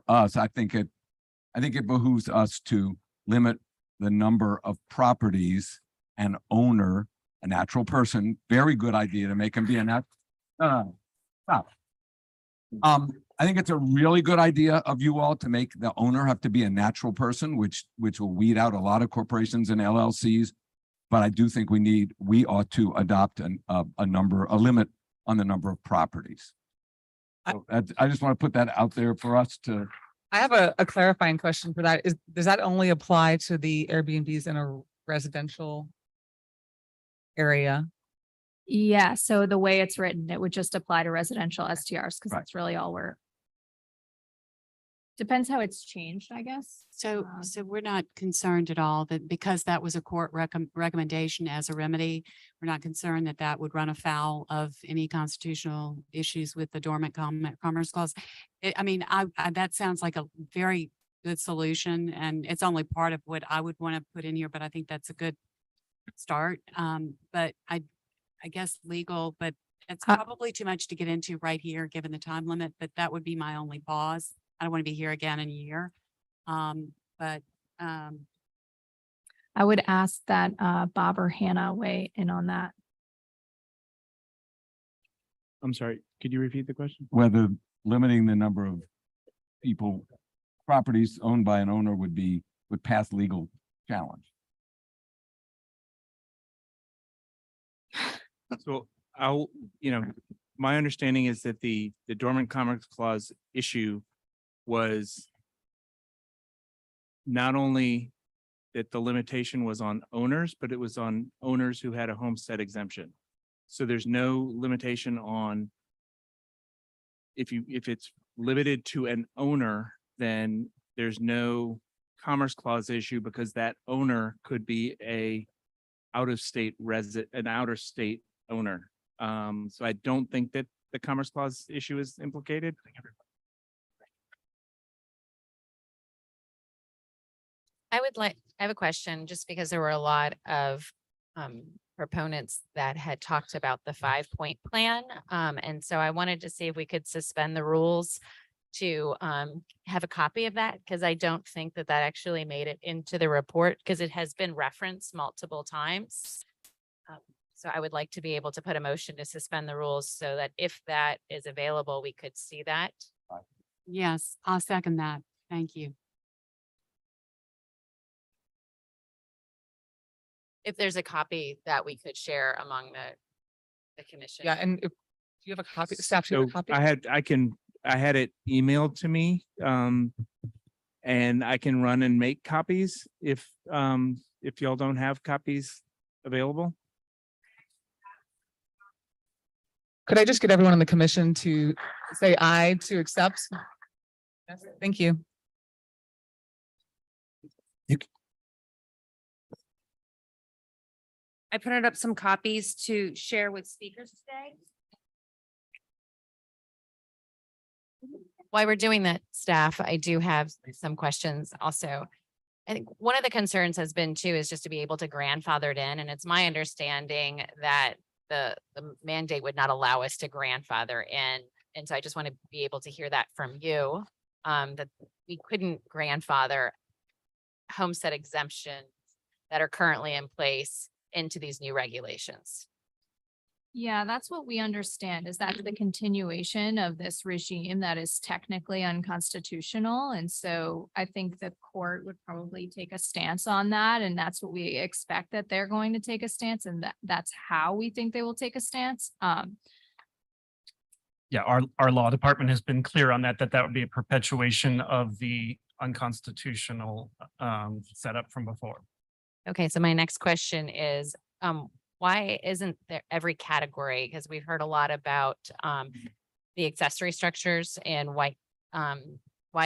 us. I think it behooves us to limit the number of properties an owner, a natural person. Very good idea to make him be a stop. I think it's a really good idea of you all to make the owner have to be a natural person, which will weed out a lot of corporations and LLCs. But I do think we ought to adopt a limit on the number of properties. So I just want to put that out there for us to. I have a clarifying question for that. Does that only apply to the Airbnbs in a residential area? Yeah, so the way it's written, it would just apply to residential STRs because Right. that's really all depends how it's changed, I guess. So we're not concerned at all that because that was a court recommendation as a remedy, we're not concerned that that would run afoul of any constitutional issues with the dormant commerce clause. That sounds like a very good solution, and it's only part of what I would want to put in here, but I think that's a good start. But I guess legal, but it's probably too much to get into right here, given the time limit, but that would be my only pause. I don't want to be here again in a year. I would ask that Bob or Hannah weigh in on that. I'm sorry, could you repeat the question? Whether limiting the number of properties owned by an owner would pass legal challenge. So my understanding is that the dormant commerce clause issue was not only that the limitation was on owners, but it was on owners who had a homestead exemption. So there's no limitation on if it's limited to an owner, then there's no commerce clause issue because that owner could be an outer state owner. So I don't think that the commerce clause issue is implicated. I have a question, just because there were a lot of proponents that had talked about the 5-point plan. And so I wanted to see if we could suspend the rules to have a copy of that, because I don't think that actually made it into the report, because it has been referenced multiple times. So I would like to be able to put a motion to suspend the rules so that if that is available, we could see that. Yes, I'll second that. Thank you. If there's a copy that we could share among the commission. Yeah, and if you have a copy, staff, do you have a So copy? I had it emailed to me, and I can run and make copies if y'all don't have copies available. Could I just get everyone on the commission to say aye to accept? Yes, thank you. I printed up some copies to share with speakers today. While we're doing that, staff, I do have some questions also. I think one of the concerns has been too, is just to be able to grandfather it in. And it's my understanding that the mandate would not allow us to grandfather in. And so I just want to be able to hear that from you, that we couldn't grandfather homestead exemptions that are currently in place into these new regulations. Yeah, that's what we understand, is that the continuation of this regime that is technically unconstitutional. And so I think the court would probably take a stance on that. And that's what we expect, that they're going to take a stance, and that's how we think they will take a stance. Yeah, our law department has been clear on that would be a perpetuation of the unconstitutional setup from before. Okay, so my next question is, why isn't there every category? Because we've heard a lot about the accessory structures, and why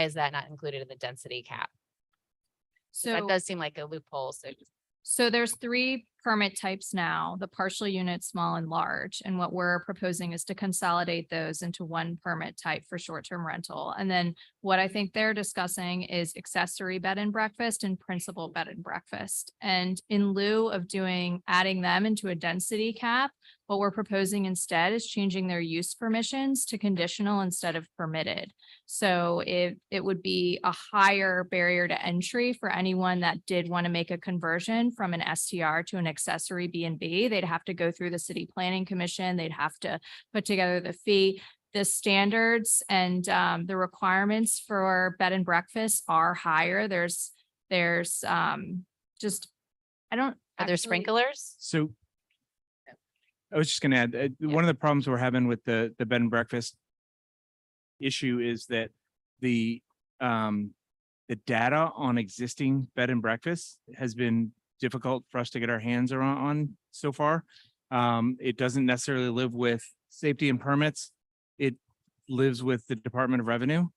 is that not included in the density cap? So that does seem like a loophole. So there's 3 permit types now: the partial unit, small and large. And what we're proposing is to consolidate those into one permit type for short-term rental. And then what I think they're discussing is accessory bed and breakfast and principal bed and breakfast. And in lieu of adding them into a density cap, what we're proposing instead is changing their use permissions to conditional instead of permitted. So it would be a higher barrier to entry for anyone that did want to make a conversion from an STR to an accessory B&B. They'd have to go through the city planning commission. They'd have to put together the fee. the standards and the requirements for bed and breakfast are higher. There's just, I don't. Are there actually- sprinklers? So I was just gonna add, one of the problems we're having with the bed and breakfast issue is that the data on existing bed and breakfast has been difficult for us to get our hands on so far. It doesn't necessarily live with safety and permits. It lives with the Department of Revenue.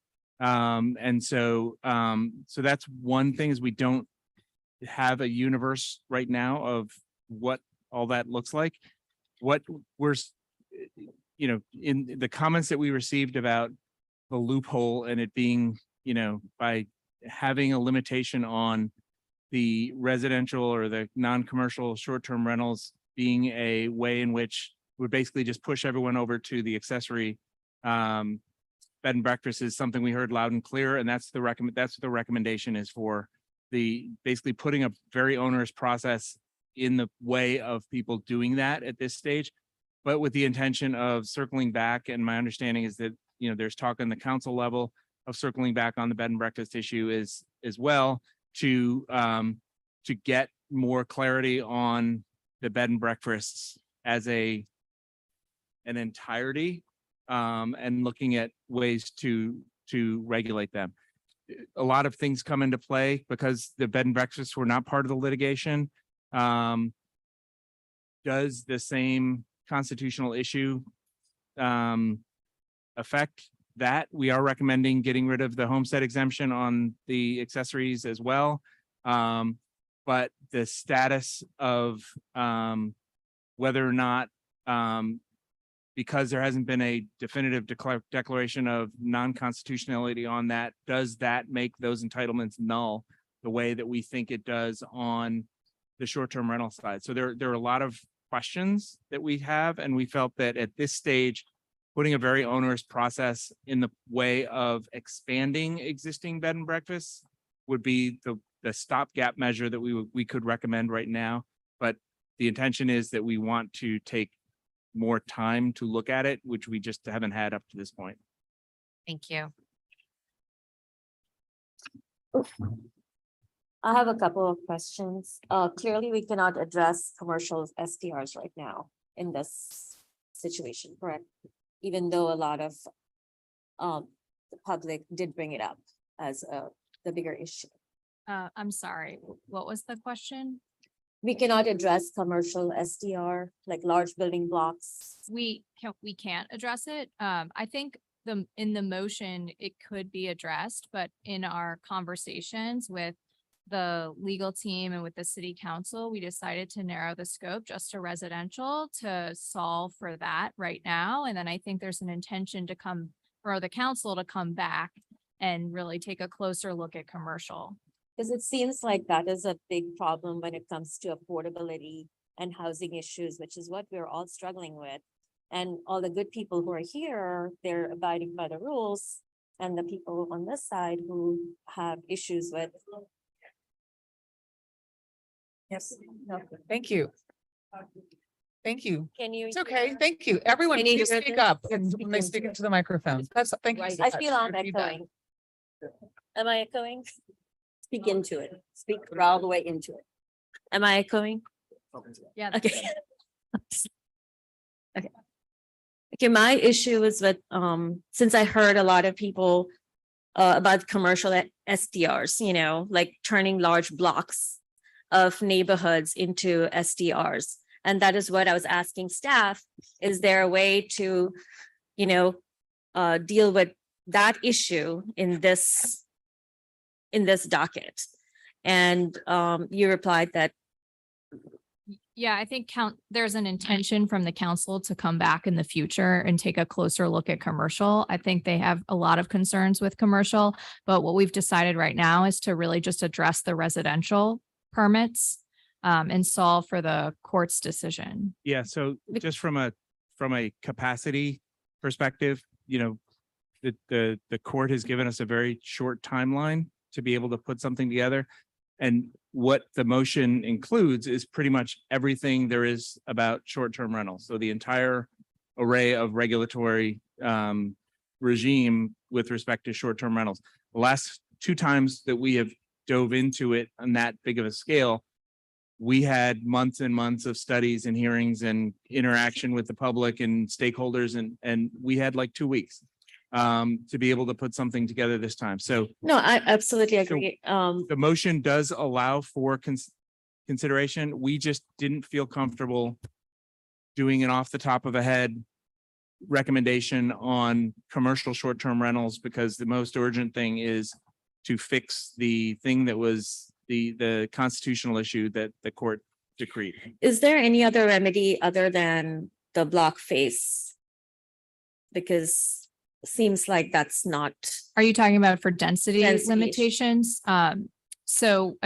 And so that's one thing, is we don't have a universe right now of what all that looks like. What we're, in the comments that we received about the loophole and it being, by having a limitation on the residential or the non-commercial short-term rentals being a way in which would basically just push everyone over to the accessory bed and breakfast, is something we heard loud and clear. And that's that's what the recommendation is, for basically putting a very onerous process in the way of people doing that at this stage, but with the intention of circling back. And my understanding is that, there's talk on the council level of circling back on the bed and breakfast issue as well, to get more clarity on the bed and breakfasts as an entirety, and looking at ways to regulate them. A lot of things come into play because the bed and breakfasts were not part of the litigation. Does the same constitutional issue affect that? We are recommending getting rid of the homestead exemption on the accessories as well. But the status of whether or not, because there hasn't been a definitive declaration of non-constitutionality on that, does that make those entitlements null the way that we think it does on the short-term rental side? So there are a lot of questions that we have, and we felt that at this stage, putting a very onerous process in the way of expanding existing bed and breakfasts would be the stopgap measure that we could recommend right now. But the intention is that we want to take more time to look at it, which we just haven't had up to this point. Thank you. I have a couple of questions. Clearly, we cannot address commercial STRs right now in this situation, correct? Even though a lot of the public did bring it up as the bigger issue. I'm sorry, what was the question? We cannot address commercial STR, like large building blocks. We can't address it. I think in the motion, it could be addressed, but in our conversations with the legal team and with the city council, we decided to narrow the scope just to residential to solve for that right now. And then I think there's an intention to come, for the council to come back and really take a closer look at commercial. Because it seems like that is a big problem when it comes to affordability and housing issues, which is what we're all struggling with. And all the good people who are here, they're abiding by the rules. And the people on this side who have issues with. Yes. No, thank you. Thank you. Can you? It's okay. Thank you. Everyone, Can you please hear speak this? up and when they speak into the microphone. Thank you. so I much feel for I'm your feedback. echoing. Am I echoing? Speak into it. Speak all the way into it. Am I echoing? Yeah. Okay. Okay. Okay, my issue is with, since I heard a lot of people about commercial STRs, like turning large blocks of neighborhoods into STRs. And that is what I was asking staff. Is there a way to, deal with that issue in this docket? And you replied that. Yeah, I think there's an intention from the council to come back in the future and take a closer look at commercial. I think they have a lot of concerns with commercial, but what we've decided right now is to really just address the residential permits and solve for the court's decision. Yeah, so just from a capacity perspective, the court has given us a very short timeline to be able to put something together. And what the motion includes is pretty much everything there is about short-term rentals. So the entire array of regulatory regime with respect to short-term rentals. The last two times that we have dove into it on that big of a scale, we had months and months of studies and hearings and interaction with the public and stakeholders, and we had like 2 weeks to be able to put something together this time. So No, I absolutely So- agree. the motion does allow for consideration. We just didn't feel comfortable doing an off the top of a head recommendation on commercial short-term rentals, because the most urgent thing is to fix the thing that was the constitutional issue that the court decreed. Is there any other remedy other than the block face? Because seems like that's not. Are you talking about for density Density. limitations? So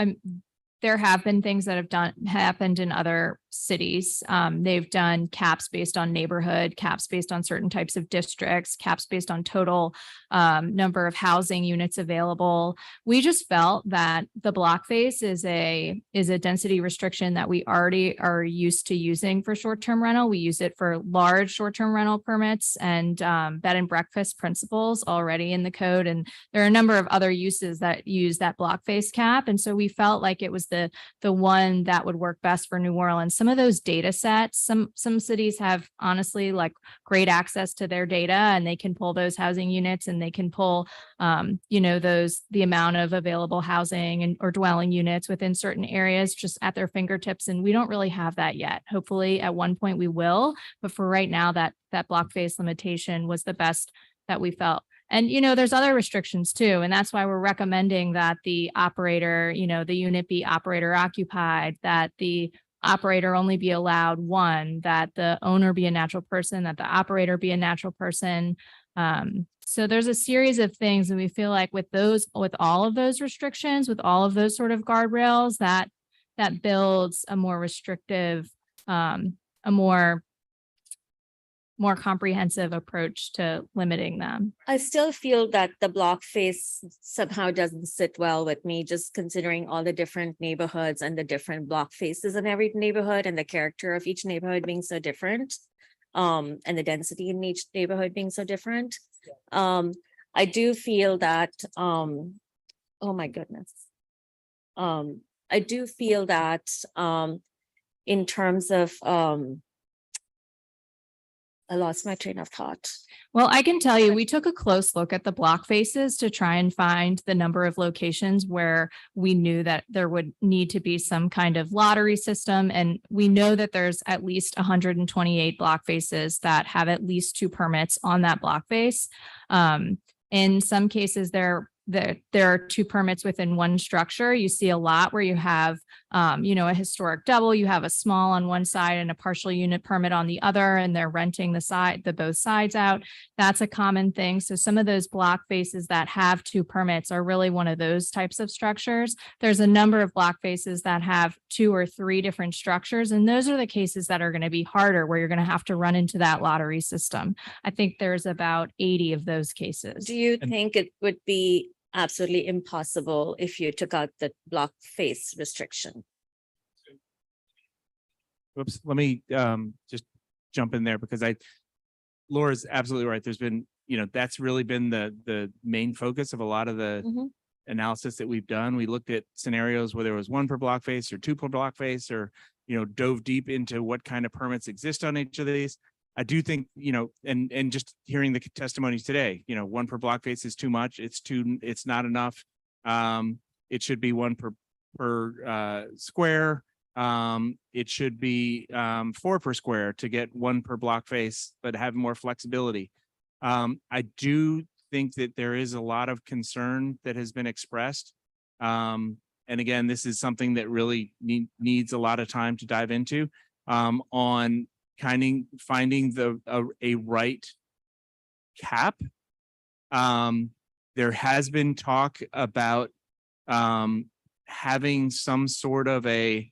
there have been things that have happened in other cities. They've done caps based on neighborhood, caps based on certain types of districts, caps based on total number of housing units available. We just felt that the block face is a density restriction that we already are used to using for short-term rental. We use it for large short-term rental permits and bed and breakfast principles already in the code. And there are a number of other uses that use that block face cap. And so we felt like it was the one that would work best for New Orleans. Some of those data sets, some cities have honestly like great access to their data, and they can pull those housing units, and they can pull, the amount of available housing and or dwelling units within certain areas just at their fingertips. And we don't really have that yet. Hopefully at one point we will, but for right now, that block face limitation was the best that we felt. And, there's other restrictions too. And that's why we're recommending that the operator, the unit be operator occupied, that the operator only be allowed one, that the owner be a natural person, that the operator be a natural person. So there's a series of things, and we feel like with all of those restrictions, with all of those sort of guardrails, that builds a more restrictive, a more comprehensive approach to limiting them. I still feel that the block face somehow doesn't sit well with me, just considering all the different neighborhoods and the different block faces in every neighborhood and the character of each neighborhood being so different. And the density in each neighborhood being so different. I do feel that, oh my goodness. I do feel that in terms of, I lost my train of thought. Well, I can tell you, we took a close look at the block faces to try and find the number of locations where we knew that there would need to be some kind of lottery system. And we know that there's at least 128 block faces that have at least 2 permits on that block face. In some cases, there are 2 permits within one structure. You see a lot where you have, a historic double, you have a small on one side and a partial unit permit on the other, and they're renting both sides out. That's a common thing. So some of those block faces that have 2 permits are really one of those types of structures. There's a number of block faces that have 2 or 3 different structures, and those are the cases that are going to be harder, where you're going to have to run into that lottery system. I think there's about 80 of those cases. Do you think it would be absolutely impossible if you took out the block face restriction? Whoops, let me just jump in there, because Laura's absolutely right. There's been, that's really been the main focus of a lot of the analysis that we've done. We looked at scenarios where there was 1 per block face or 2 per block face, or, dove deep into what kind of permits exist on each of these. I do think, and just hearing the testimonies today, 1 per block face is too much. It's not enough. It should be 1 per square. It should be 4 per square to get 1 per block face, but have more flexibility. I do think that there is a lot of concern that has been expressed. And again, this is something that really needs a lot of time to dive into, on finding a right cap. There has been talk about having some sort of a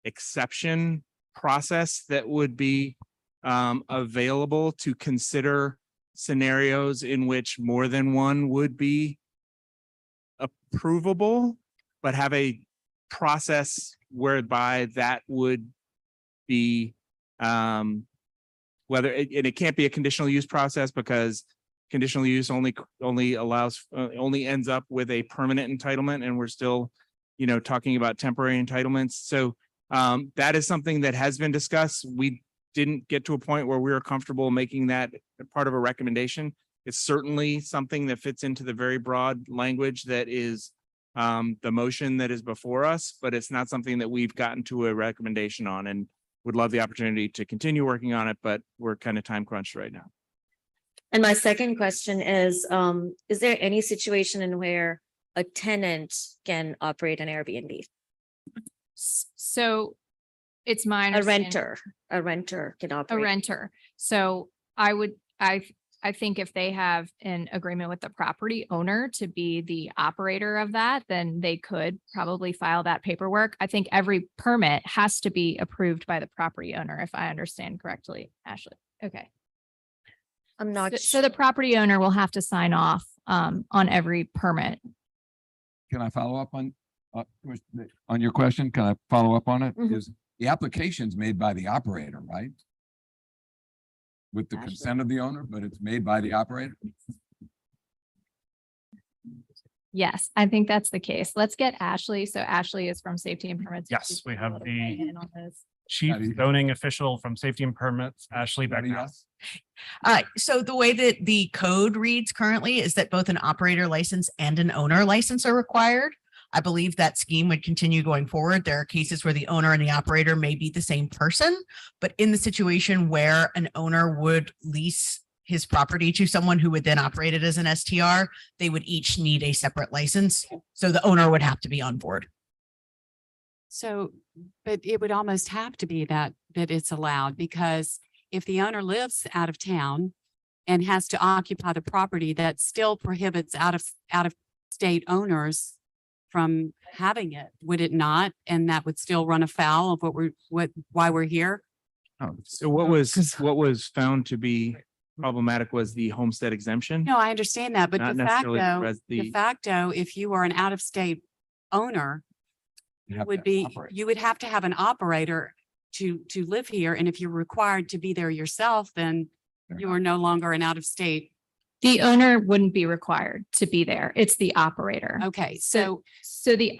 exception process that would be available to consider scenarios in which more than 1 would be approvable, but have a process whereby that would be and it can't be a conditional use process because conditional use only allows, only ends up with a permanent entitlement, and we're still, talking about temporary entitlements. So that is something that has been discussed. We didn't get to a point where we were comfortable making that part of a recommendation. It's certainly something that fits into the very broad language that is the motion that is before us, but it's not something that we've gotten to a recommendation on, and would love the opportunity to continue working on it, but we're kind of time crunched right now. And my second question is there any situation in where a tenant can operate an Airbnb? So it's my A understanding. renter can A operate. renter. So I think if they have an agreement with the property owner to be the operator of that, then they could probably file that paperwork. I think every permit has to be approved by the property owner, if I understand correctly, Ashley. Okay. I'm not. So the property owner will have to sign off on every permit. Can I follow up on your question? Can I follow up on it? Mhm. Is the application's made by the operator, right? With the consent of the owner, but it's made by the operator? Yes, I think that's the case. Let's get Ashley. So Ashley is from Safety and Permits. Yes, we have the In on this. chief That is- zoning official from Safety and Permits, Ashley Anybody Beckman. else? So the way that the code reads currently is that both an operator license and an owner license are required. I believe that scheme would continue going forward. There are cases where the owner and the operator may be the same person, but in the situation where an owner would lease his property to someone who would then operate it as an STR, they would each need a separate license. So the owner would have to be on board. So, but it would almost have to be that it's allowed, because if the owner lives out of town and has to occupy the property, that still prohibits out of state owners from having it, would it not? And that would still run afoul of why we're here? So what was found to be problematic was the homestead exemption. No, I understand that, but Not de necessarily facto, the de facto, if you are an out-of-state owner, You have to would have be, an operator. you would have to have an operator to live here. And if you're required to be there yourself, then you are no longer an out-of-state. The owner wouldn't be required to be there. It's the operator. Okay, So the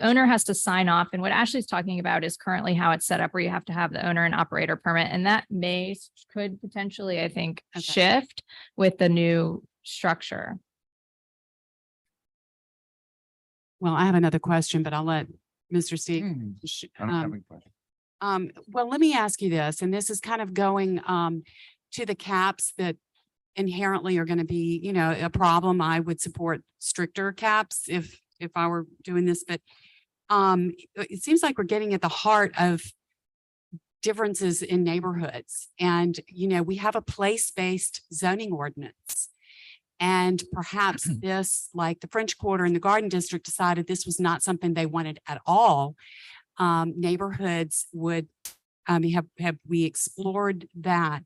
owner has to sign off. And what Ashley's talking about is currently how it's set up, where you have to have the owner and operator permit. And that could potentially, I think, Okay. shift with the new structure. Well, I have another question, but I'll let Mr. Steve. I don't have any question. Well, let me ask you this, and this is kind of going to the caps that inherently are going to be, a problem. I would support stricter caps if I were doing this, but it seems like we're getting at the heart of differences in neighborhoods. And, we have a place-based zoning ordinance. And perhaps this, like the French Quarter and the Garden District, decided this was not something they wanted at all. Neighborhoods would, have we explored that?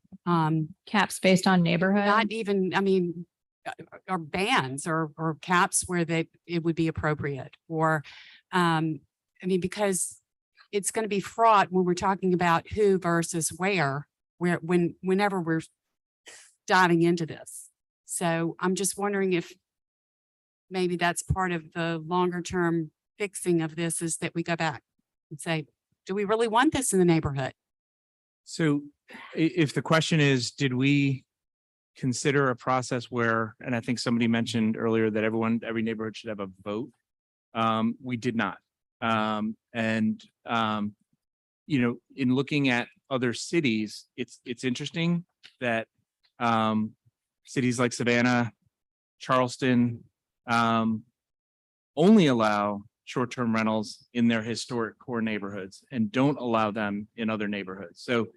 Caps based on neighborhood? Not even, or bans or caps where it would be appropriate, or, because it's going to be fraught when we're talking about who versus whenever we're diving into this. So I'm just wondering if maybe that's part of the longer term fixing of this, is that we go back and say, do we really want this in the neighborhood? So if the question is, did we consider a process where, and I think somebody mentioned earlier that every neighborhood should have a vote. We did not. In looking at other cities, it's interesting that cities like Savannah, Charleston, only allow short-term rentals in their historic core neighborhoods and don't allow them in other neighborhoods. So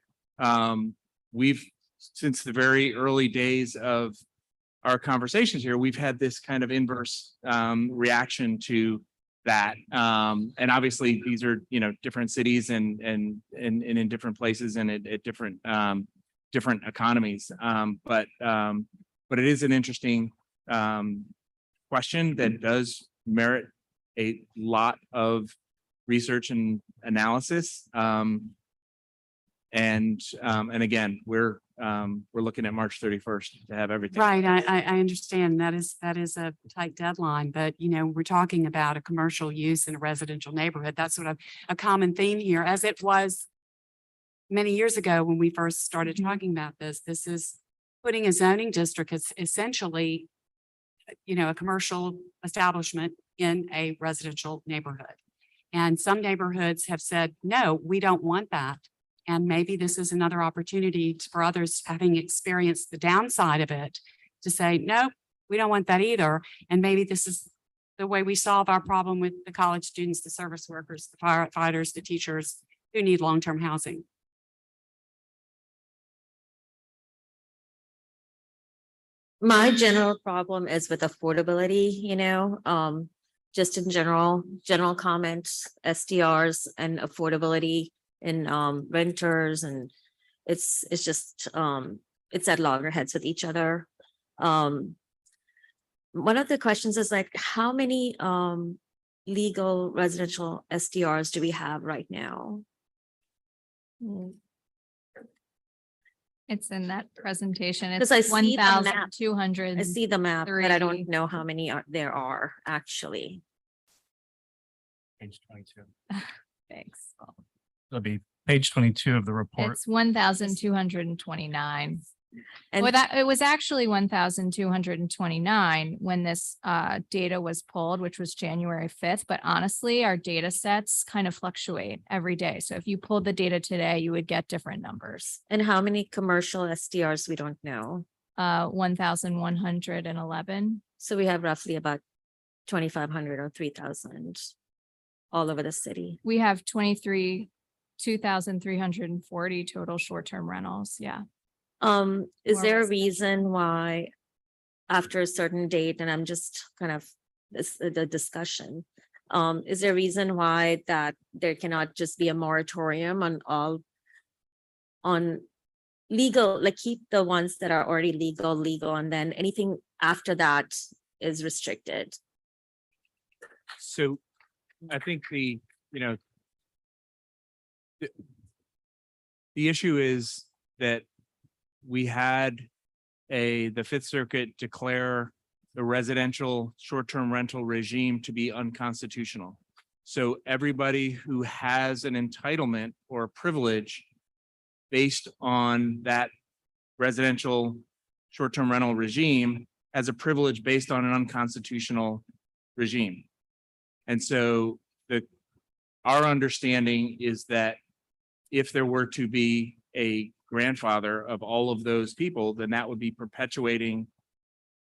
we've, since the very early days of our conversations here, we've had this kind of inverse reaction to that. And obviously these are, different cities and in different places and at different economies. But it is an interesting question that does merit a lot of research and analysis. And again, we're we're looking at March 31st to have everything. Right, I understand that is a tight deadline, but you know, we're talking about a commercial use in a residential neighborhood. That's sort of a common theme here, as it was many years ago when we first started talking about this. This is putting a zoning district as essentially, you know, a commercial establishment in a residential neighborhood. And some neighborhoods have said, no, we don't want that. And maybe this is another opportunity for others, having experienced the downside of it, to say, no, we don't want that either. And maybe this is the way we solve our problem with the college students, the service workers, the firefighters, the teachers who need long-term housing. My general problem is with affordability, you know, just in general comments, SDRs and affordability in renters, and it's just it's at loggerheads with each other. One of the questions is like, how many legal residential SDRs do we have right now? It's in that presentation. Because I It's see the map. 1,200. I see the map, but I don't know how many there are actually. Page 22. Thanks. It'll be page 22 of the report. It's 1,229. And Well, it was actually 1,229 when this data was pulled, which was January 5th. But honestly, our data sets kind of fluctuate every day. So if you pulled the data today, you would get different numbers. and how many commercial SDRs we don't know. 1,111. So we have roughly about 2,500 or 3,000 all over the city. We have 2,340 total short-term rentals. Yeah. Is More there a residential. reason why after a certain date, and I'm just kind of the discussion, is there a reason why that there cannot just be a moratorium on legal, like keep the ones that are already legal, and then anything after that is restricted? So I think the issue is that we had the Fifth Circuit declare the residential short-term rental regime to be unconstitutional. So everybody who has an entitlement or a privilege based on that residential short-term rental regime has a privilege based on an unconstitutional regime. And so our understanding is that if there were to be a grandfather of all of those people, then that would be perpetuating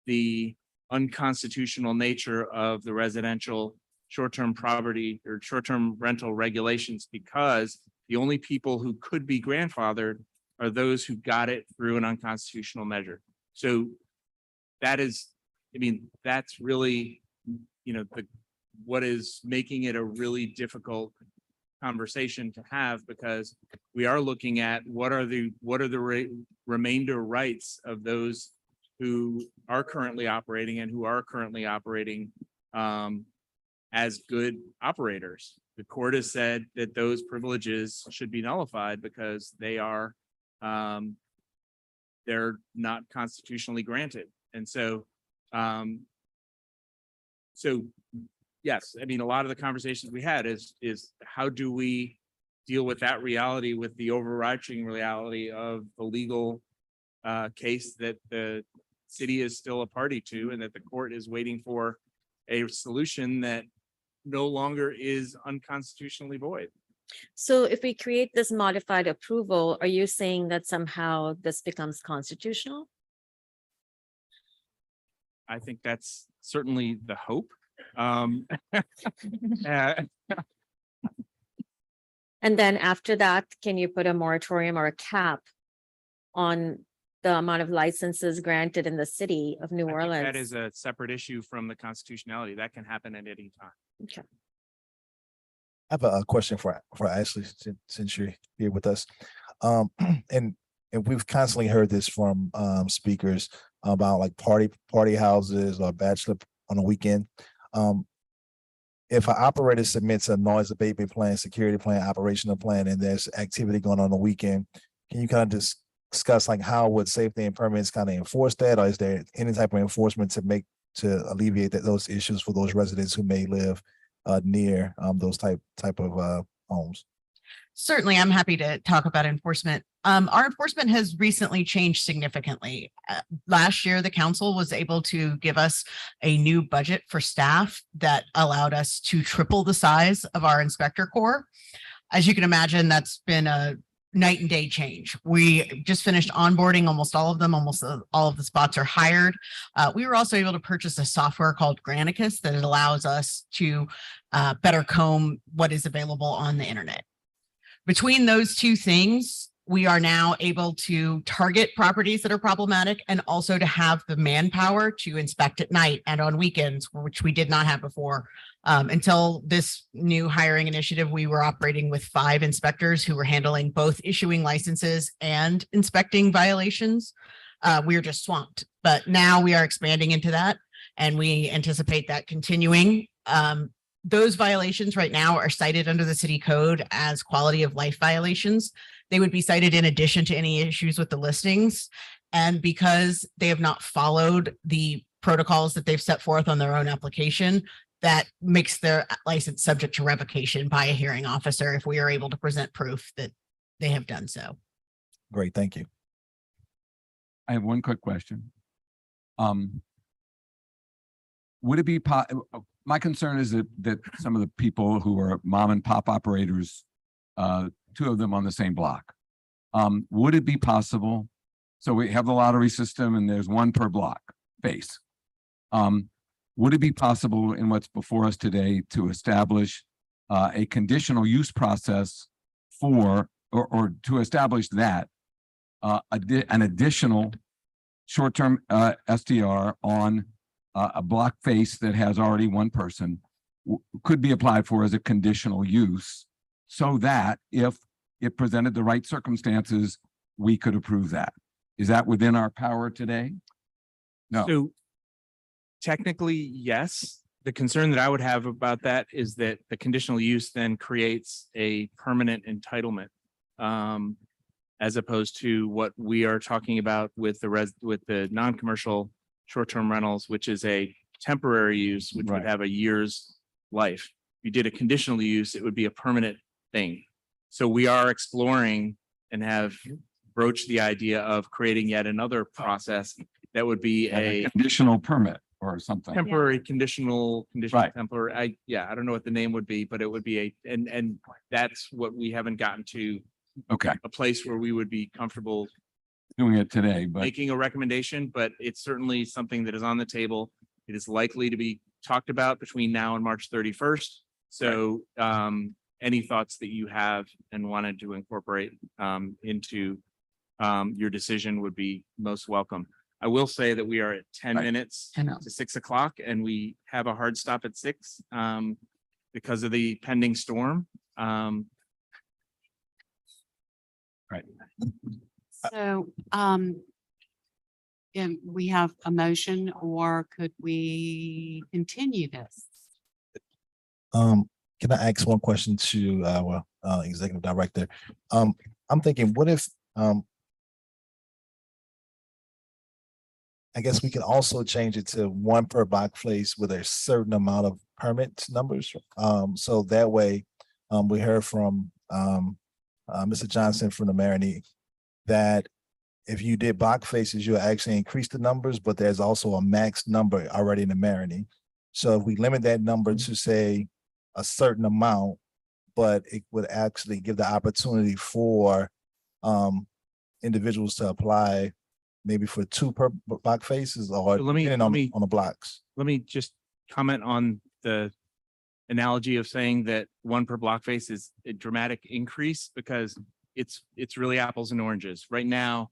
the unconstitutional nature of the residential short-term property or short-term rental regulations, because the only people who could be grandfathered are those who got it through an unconstitutional measure. So that is, I mean, that's really, what is making it a really difficult conversation to have, because we are looking at what are the remainder rights of those who are currently operating and who are currently operating as good operators. The court has said that those privileges should be nullified because they are they're not constitutionally granted. And so yes, I mean, a lot of the conversations we had is how do we deal with that reality, with the overarching reality of the legal case that the city is still a party to, and that the court is waiting for a solution that no longer is unconstitutionally void. So if we create this modified approval, are you saying that somehow this becomes constitutional? I think that's certainly the hope. And then after that, can you put a moratorium or a cap on the amount of licenses granted in the city of New I think Orleans? that is a separate issue from the constitutionality. That can happen at any time. Okay. I have a question for Ashley, since you're here with us. And we've constantly heard this from speakers about like party houses or bachelor on the weekend. If an operator submits a noise abatement plan, security plan, operational plan, and there's activity going on the weekend, can you kind of just discuss like how would safety and permits kind of enforce that, or is there any type of enforcement to alleviate those issues for those residents who may live near those type of homes? Certainly, I'm happy to talk about enforcement. Our enforcement has recently changed significantly. Last year, the council was able to give us a new budget for staff that allowed us to triple the size of our inspector corps. As you can imagine, that's been a night and day change. We just finished onboarding almost all of them. Almost all of the spots are hired. We were also able to purchase a software called Granicus that allows us to better comb what is available on the internet. Between those two things, we are now able to target properties that are problematic and also to have the manpower to inspect at night and on weekends, which we did not have before. Until this new hiring initiative, we were operating with 5 inspectors who were handling both issuing licenses and inspecting violations. We were just swamped, but now we are expanding into that and we anticipate that continuing. Those violations right now are cited under the city code as quality of life violations. They would be cited in addition to any issues with the listings. And because they have not followed the protocols that they've set forth on their own application, that makes their license subject to revocation by a hearing officer if we are able to present proof that they have done so. Great, thank you. I have one quick question. Would it be my concern is that some of the people who are mom and pop operators, 2 of them on the same block, would it be possible? So we have the lottery system and there's 1 per block base. Would it be possible in what's before us today to establish a conditional use process for, or to establish that an additional short-term STR on a block face that has already 1 person could be applied for as a conditional use, so that if it presented the right circumstances, we could approve that? Is that within our power today? No. So technically, yes. The concern that I would have about that is that the conditional use then creates a permanent entitlement, as opposed to what we are talking about with the non-commercial short-term rentals, which is a temporary use, which would have a year's life. If you did a conditional use, it would be a permanent thing. So we are exploring and have broached the idea of creating yet another process that would be a conditional permit or something. temporary conditional temporary. I don't know what the name would be, but it would be and that's what we haven't gotten to. Okay. A place where we would be comfortable Doing it today, but making a recommendation, but it's certainly something that is on the table. It is likely to be talked about between now and March 31st. So any thoughts that you have and wanted to incorporate into your decision would be most welcome. I will say that we are at 10 minutes to 6 o'clock and we have a hard stop at 6 because of the pending storm. Right. So, and we have a motion, or could we continue this? Can I ask one question to our executive director? I'm thinking, what if I guess we can also change it to 1 per block face with a certain amount of permit numbers. So that way, we heard from Mr. Johnson from the Marigny that if you did block faces, you'll actually increase the numbers, but there's also a max number already in the Marigny. So if we limit that number to say a certain amount, but it would actually give the opportunity for individuals to apply maybe for 2 per block faces, or So depending on the blocks. Let me just comment on the analogy of saying that 1 per block face is a dramatic increase, because it's really apples and oranges. Right now,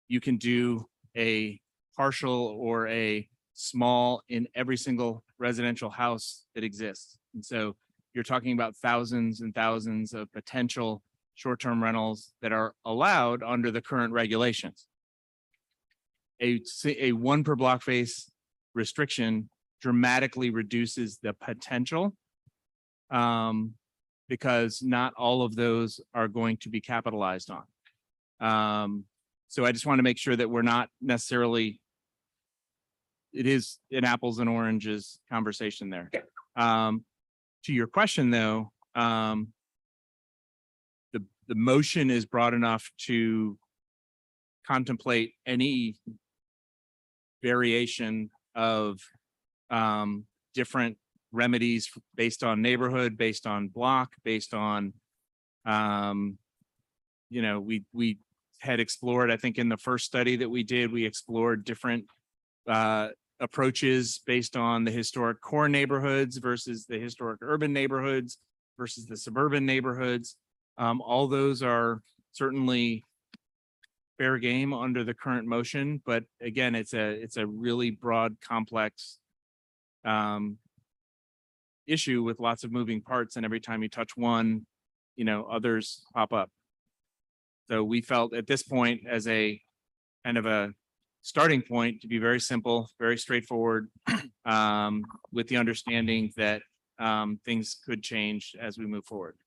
you can do a partial or a small in every single residential house that exists. And so you're talking about thousands and thousands of potential short-term rentals that are allowed under the current regulations. A 1 per block face restriction dramatically reduces the potential, because not all of those are going to be capitalized on. So I just want to make sure that we're not necessarily, it is an apples and oranges conversation there. To your question, though, the motion is broad enough to contemplate any variation of different remedies based on neighborhood, based on block, based on we had explored, I think in the first study that we did, we explored different approaches based on the historic core neighborhoods versus the historic urban neighborhoods versus the suburban neighborhoods. All those are certainly fair game under the current motion, but again, it's a really broad, complex issue with lots of moving parts, and every time you touch one, others pop up. So we felt at this point as a kind of a starting point to be very simple, very straightforward, with the understanding that things could change as we move forward.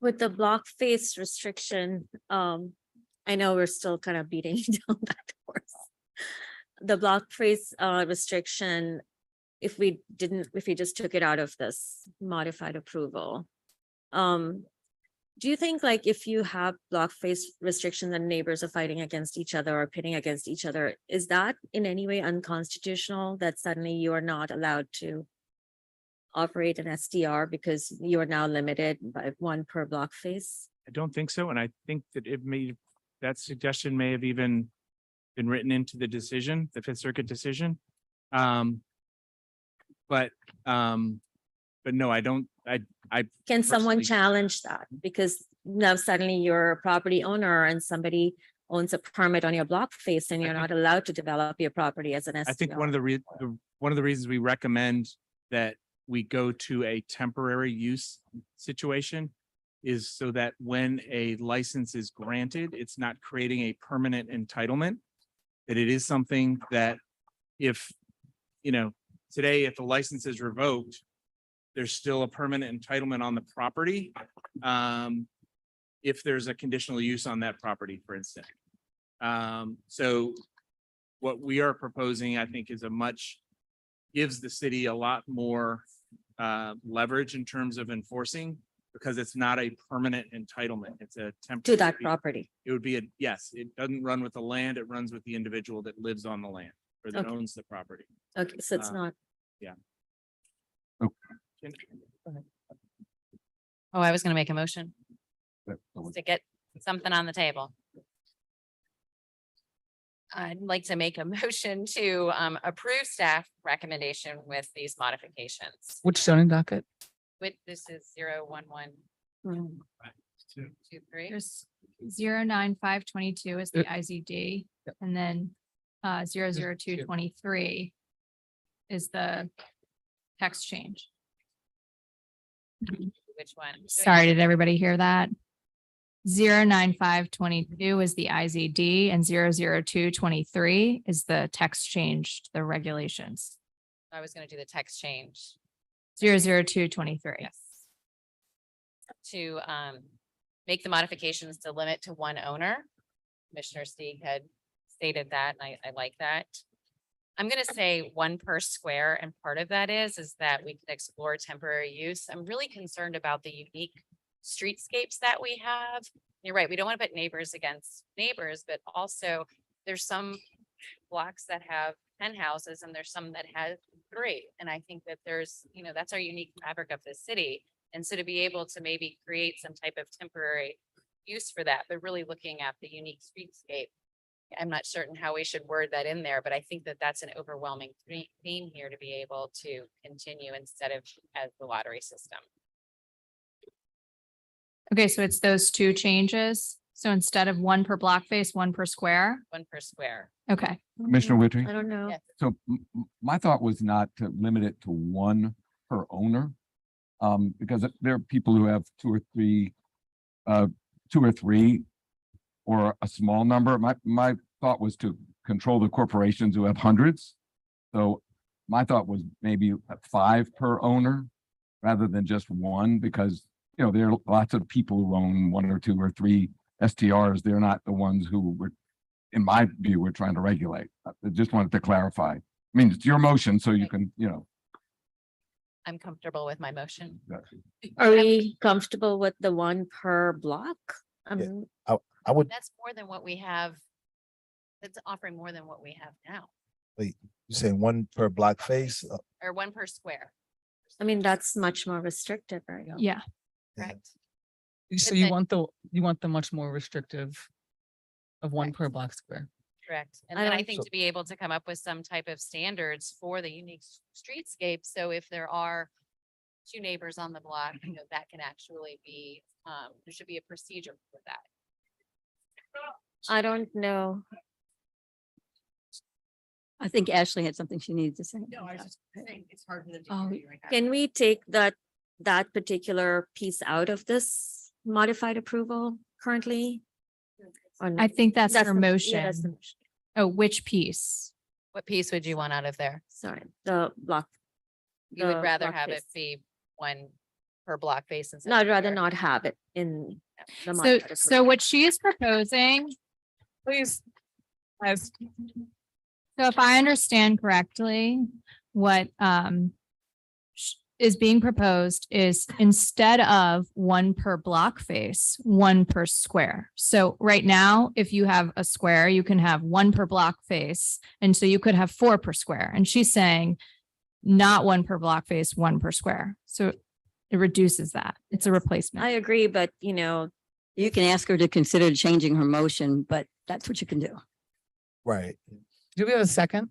With the block face restriction, I know we're still kind of beating down that horse. The block face restriction, if we just took it out of this modified approval, do you think like if you have block face restriction and neighbors are fighting against each other or pitting against each other, is that in any way unconstitutional that suddenly you are not allowed to operate an SDR because you are now limited by one per block face? I don't think so, and I think that that suggestion may have even been written into the decision, the Fifth Circuit decision. But no, I don't, Can someone personally- challenge that? Because now suddenly you're a property owner and somebody owns a permit on your block face and you're not allowed to develop your property as an SDR. I think one of the reasons we recommend that we go to a temporary use situation is so that when a license is granted, it's not creating a permanent entitlement. That it is something that if, today, if the license is revoked, there's still a permanent entitlement on the property. If there's a conditional use on that property, for instance. So what we are proposing, I think, is gives the city a lot more leverage in terms of enforcing, because it's not a permanent entitlement. It's a temporary. To that property. It would be yes, it doesn't run with the land, it runs with the individual that lives on the land or that Okay. owns the property. Okay, so it's not. Yeah. Oh, I was gonna make a motion to get something on the table. I'd like to make a motion to approve staff recommendation with these modifications. Which zoning docket? This is 01123. There's 09522 is the IZD, and then 00223 is the text change. Which one? Sorry, did everybody hear that? 09522 is the IZD and 00223 is the text change to the regulations. I was gonna do the text change. 00223. Yes. To make the modifications to limit to one owner. Commissioner Stieg had stated that, and I like that. I'm gonna say one per square, and part of that is that we can explore temporary use. I'm really concerned about the unique streetscapes that we have. You're right, we don't want to put neighbors against neighbors, but also there's some blocks that have 10 houses and there's some that have 3. And I think that there's, that's our unique fabric of the city. And so to be able to maybe create some type of temporary use for that, but really looking at the unique streetscape. I'm not certain how we should word that in there, but I think that that's an overwhelming theme here to be able to continue instead of as the lottery system. Okay, so it's those two changes. So instead of one per block face, one per square. One per square. Okay. Commissioner Witry? I don't know. So my thought was not to limit it to one per owner. Because there are people who have two or three or a small number. My thought was to control the corporations who have hundreds. So my thought was maybe 5 per owner rather than just one, because there are lots of people who own 1 or 2 or 3 STRs, they're not the ones who were, in my view, we're trying to regulate. I just wanted to clarify. I mean, it's your motion, so you can, I'm comfortable with my motion. Are we comfortable with the one per block? I would, That's more than what we have. That's offering more than what we have now, you saying one per block face? or one per square, I mean, that's much more restrictive, right? Yeah. correct? So But you then- want the much more restrictive of one per block square. Correct. And I then I don't- think to be able to come up with some type of standards for the unique streetscape. So if there are two neighbors on the block, that can actually be, there should be a procedure for that. I don't know. I think Ashley had something she needed to say. No, I was just saying, it's hard for them to. Oh, hear you right now. Can we take that particular piece out of this modified approval currently? Or no? I think that's her the- yeah, motion. that's the motion. Oh, which piece? What piece would you want out of there? Sorry, the block. You would the rather block have it face. be one per block face instead. No, I'd of rather square? not have it in the. So, modified so approval. what she is proposing, Please, as so if I understand correctly, what is being proposed is instead of one per block face, one per square. So right now, if you have a square, you can have one per block face. And so you could have 4 per square. And she's saying not one per block face, one per square. So it reduces that. It's a replacement. I agree, but You can ask her to consider changing her motion, but that's what you can do. Right. do we have a second?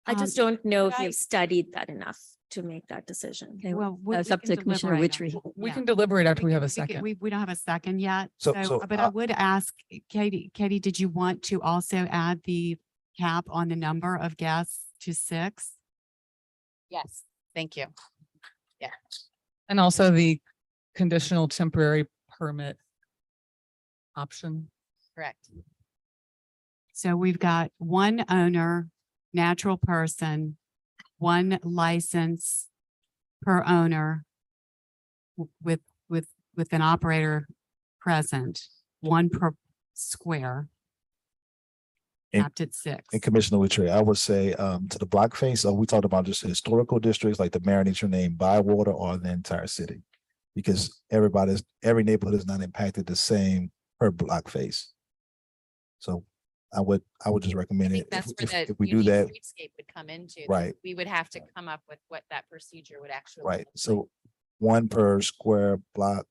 I just don't know if could I- you've studied that enough to make that decision. Okay, Well, that's we up can to Commissioner deliberate on Witry. it. We Yeah. can deliberate after we have a can- second. We don't have a second yet. So- So, so, but I would ask Katie, did you want to also add the cap on the number of guests to 6? Yes, thank you. And also the conditional temporary permit option. Correct. So we've got one owner, natural person, one license per owner with an operator present, one per square. And- Capped at 6. And Commissioner Witry, I would say to the block face, we talked about just historical districts like the Marinate name, Bywater, or the entire city. Because every neighborhood is not impacted the same per block face. So I would just I recommend think it. that's where the If we do unique that, streetscape would come into. that Right. We would have to come up with what that procedure would actually. right, look like. so one per square block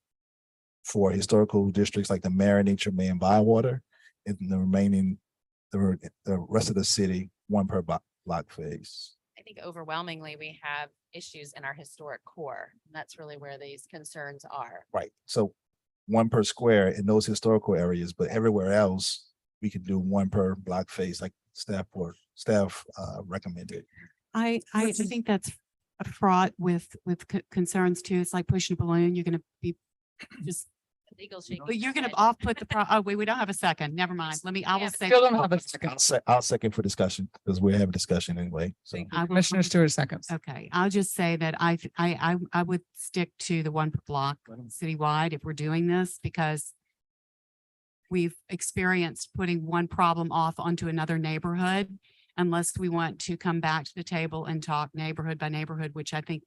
for historical districts like the Marinate and Bywater, and the remaining, the rest of the city, one per block face. I think overwhelmingly, we have issues in our historic core. And that's really where these concerns are. Right, so one per square in those historical areas, but everywhere else, we can do one per block face like staff recommended. I think that's fraught with concerns too. It's like pushing a balloon. You're gonna be just, Legal shaking. but you're their gonna head. off put oh, wait, we don't have a second. Never mind. I will say. Still don't have a second. I'll second for discussion, because we're having discussion anyway, so. I will- Commissioner Stewart seconds. Okay, I'll just say that I would stick to the one per block citywide if we're doing this, because we've experienced putting one problem off onto another neighborhood, unless we want to come back to the table and talk neighborhood by neighborhood, which I think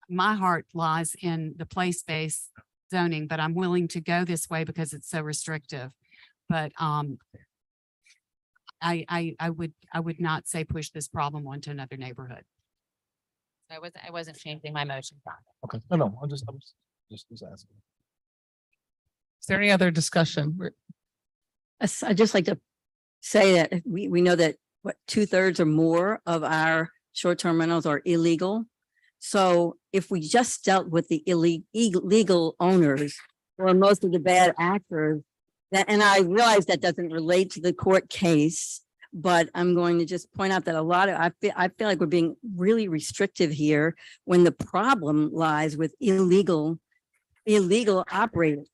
my heart lies in the place-based zoning, but I'm willing to go this way because it's so restrictive. But I would not say push this problem onto another neighborhood. I wasn't changing my motion. Okay, no, I'm just asking. Is there any other discussion? I'd just like to say that we know that 2/3 or more of our short-term rentals are illegal. So if we just dealt with the illegal owners or most of the bad actors, and I realize that doesn't relate to the court case, but I'm going to just point out that I feel like we're being really restrictive here when the problem lies with illegal operators.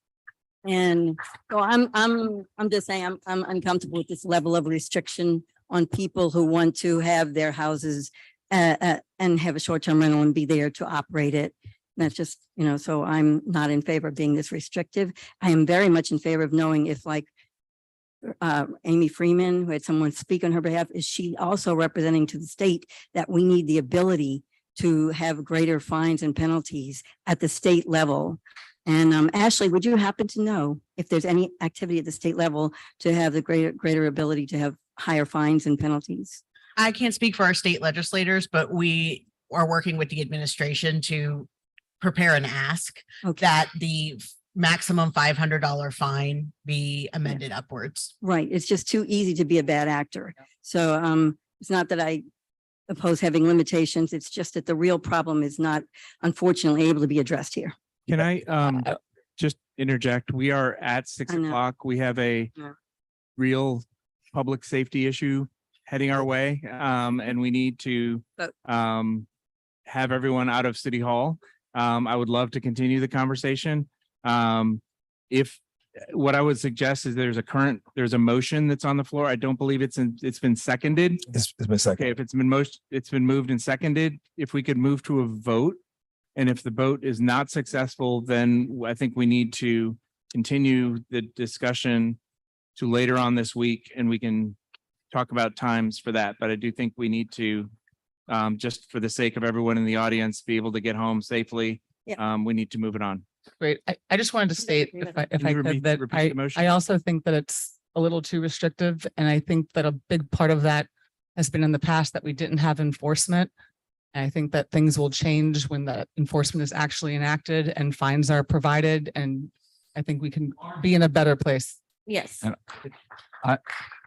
And so I'm just saying, I'm uncomfortable with this level of restriction on people who want to have their houses and have a short-term rental and be there to operate it. That's just, so I'm not in favor of being this restrictive. I am very much in favor of knowing if like Amy Freeman, who had someone speak on her behalf, is she also representing to the state that we need the ability to have greater fines and penalties at the state level? And Ashley, would you happen to know if there's any activity at the state level to have the greater ability to have higher fines and penalties? I can't speak for our state legislators, but we are working with the administration to prepare an ask that the maximum $500 fine be amended upwards. Right. It's just too easy to be a bad actor. So it's not that I oppose having limitations. It's just that the real problem is not unfortunately able to be addressed here. Can I just interject? We are at 6 I know. o'clock. We have a Yeah. real public safety issue heading our way. And we need to Vote. have everyone out of City Hall. I would love to continue the conversation. If what I would suggest is there's a motion that's on the floor. I don't believe it's been seconded. It's been seconded. Okay, if it's been moved and seconded, if we could move to a vote. And if the vote is not successful, then I think we need to continue the discussion to later on this week, and we can talk about times for that. But I do think we need to, just for the sake of everyone in the audience, be able to get home safely. We need to move it on. Great. I just wanted to state, if I Can you could, that repeat the motion? I also think that it's a little too restrictive. And I think that a big part of that has been in the past that we didn't have enforcement. And I think that things will change when the enforcement is actually enacted and fines are provided. And I think we can be in a better place. Yes, And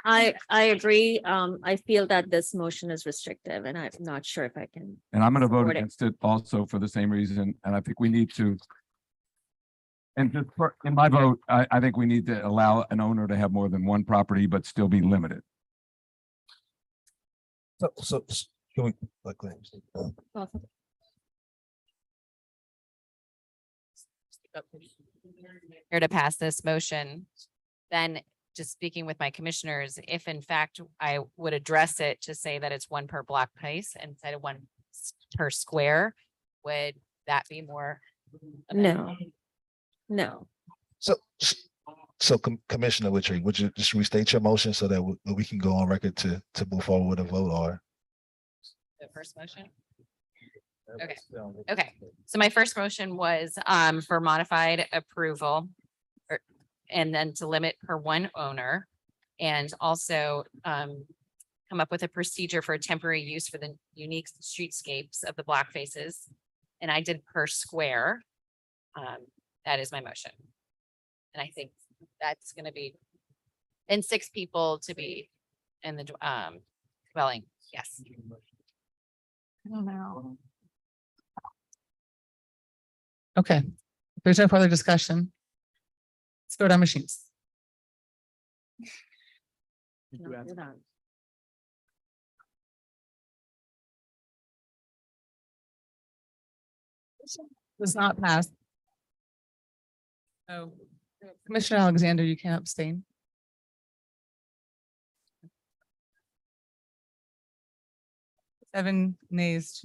I agree. I feel that this motion is restrictive and I'm not sure if I can. And I'm going to vote Support it. against it also for the same reason. And I think we need to. And just in my vote, I think we need to allow an owner to have more than one property, but still be limited. So can we, like, Here to pass this motion, then just speaking with my commissioners, if in fact I would address it to say that it's one per block place instead of one per square, would that be more? No. No. So Commissioner Witry, would you just restate your motion so that we can go on record to move forward with a vote, or? The first motion? Okay. Okay, so my first motion was for modified approval. And then to limit per one owner, and also come up with a procedure for temporary use for the unique streetscapes of the block faces. And I did per square. That is my motion. And I think that's gonna be, and 6 people to be in the dwelling, yes. I don't know. Okay, if there's no further discussion, let's vote on machines. Does not pass. So Commissioner Alexander, you can't abstain. Seven nays.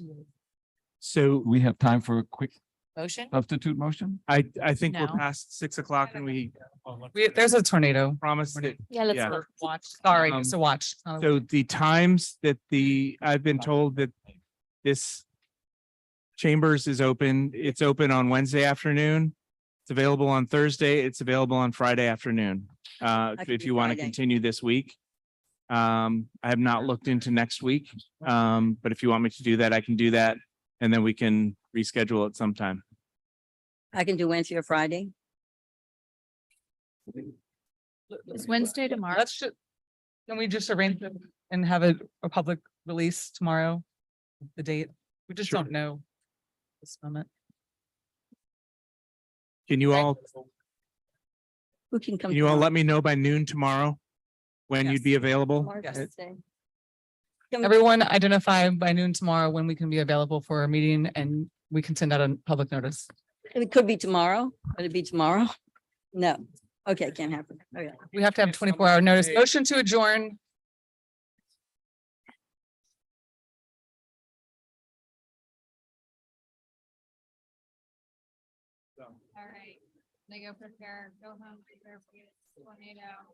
So we have time for a quick Motion? substitute motion? I think we're No. past 6 o'clock and There's a tornado. promised that. Yeah, let's Yeah. vote. Watch, sorry, Um, it's a watch. It's not a- So the times that I've been told that this chambers is open, it's open on Wednesday afternoon. It's available on Thursday. It's available on Friday afternoon. can If do you want to Friday. continue this week. I have not looked into next week. But if you want me to do that, I can do that. And then we can reschedule it sometime. I can do Wednesday or Friday. Is Wednesday tomorrow? Let's just, can we just arrange it and have a public release tomorrow? The date, we just don't know this moment. Can you all, Who can come? can you all tomorrow? let me know by noon tomorrow when you'd be available? Tomorrow's Yes. Wednesday. Can we- Everyone identify by noon tomorrow when we can be available for a meeting and we can send out a public notice. It could be tomorrow. Would it be tomorrow? No. Okay, can't happen. Okay. We have to have 24-hour notice. Motion to adjourn. All right. They go prepare, go home, prepare for your tornado.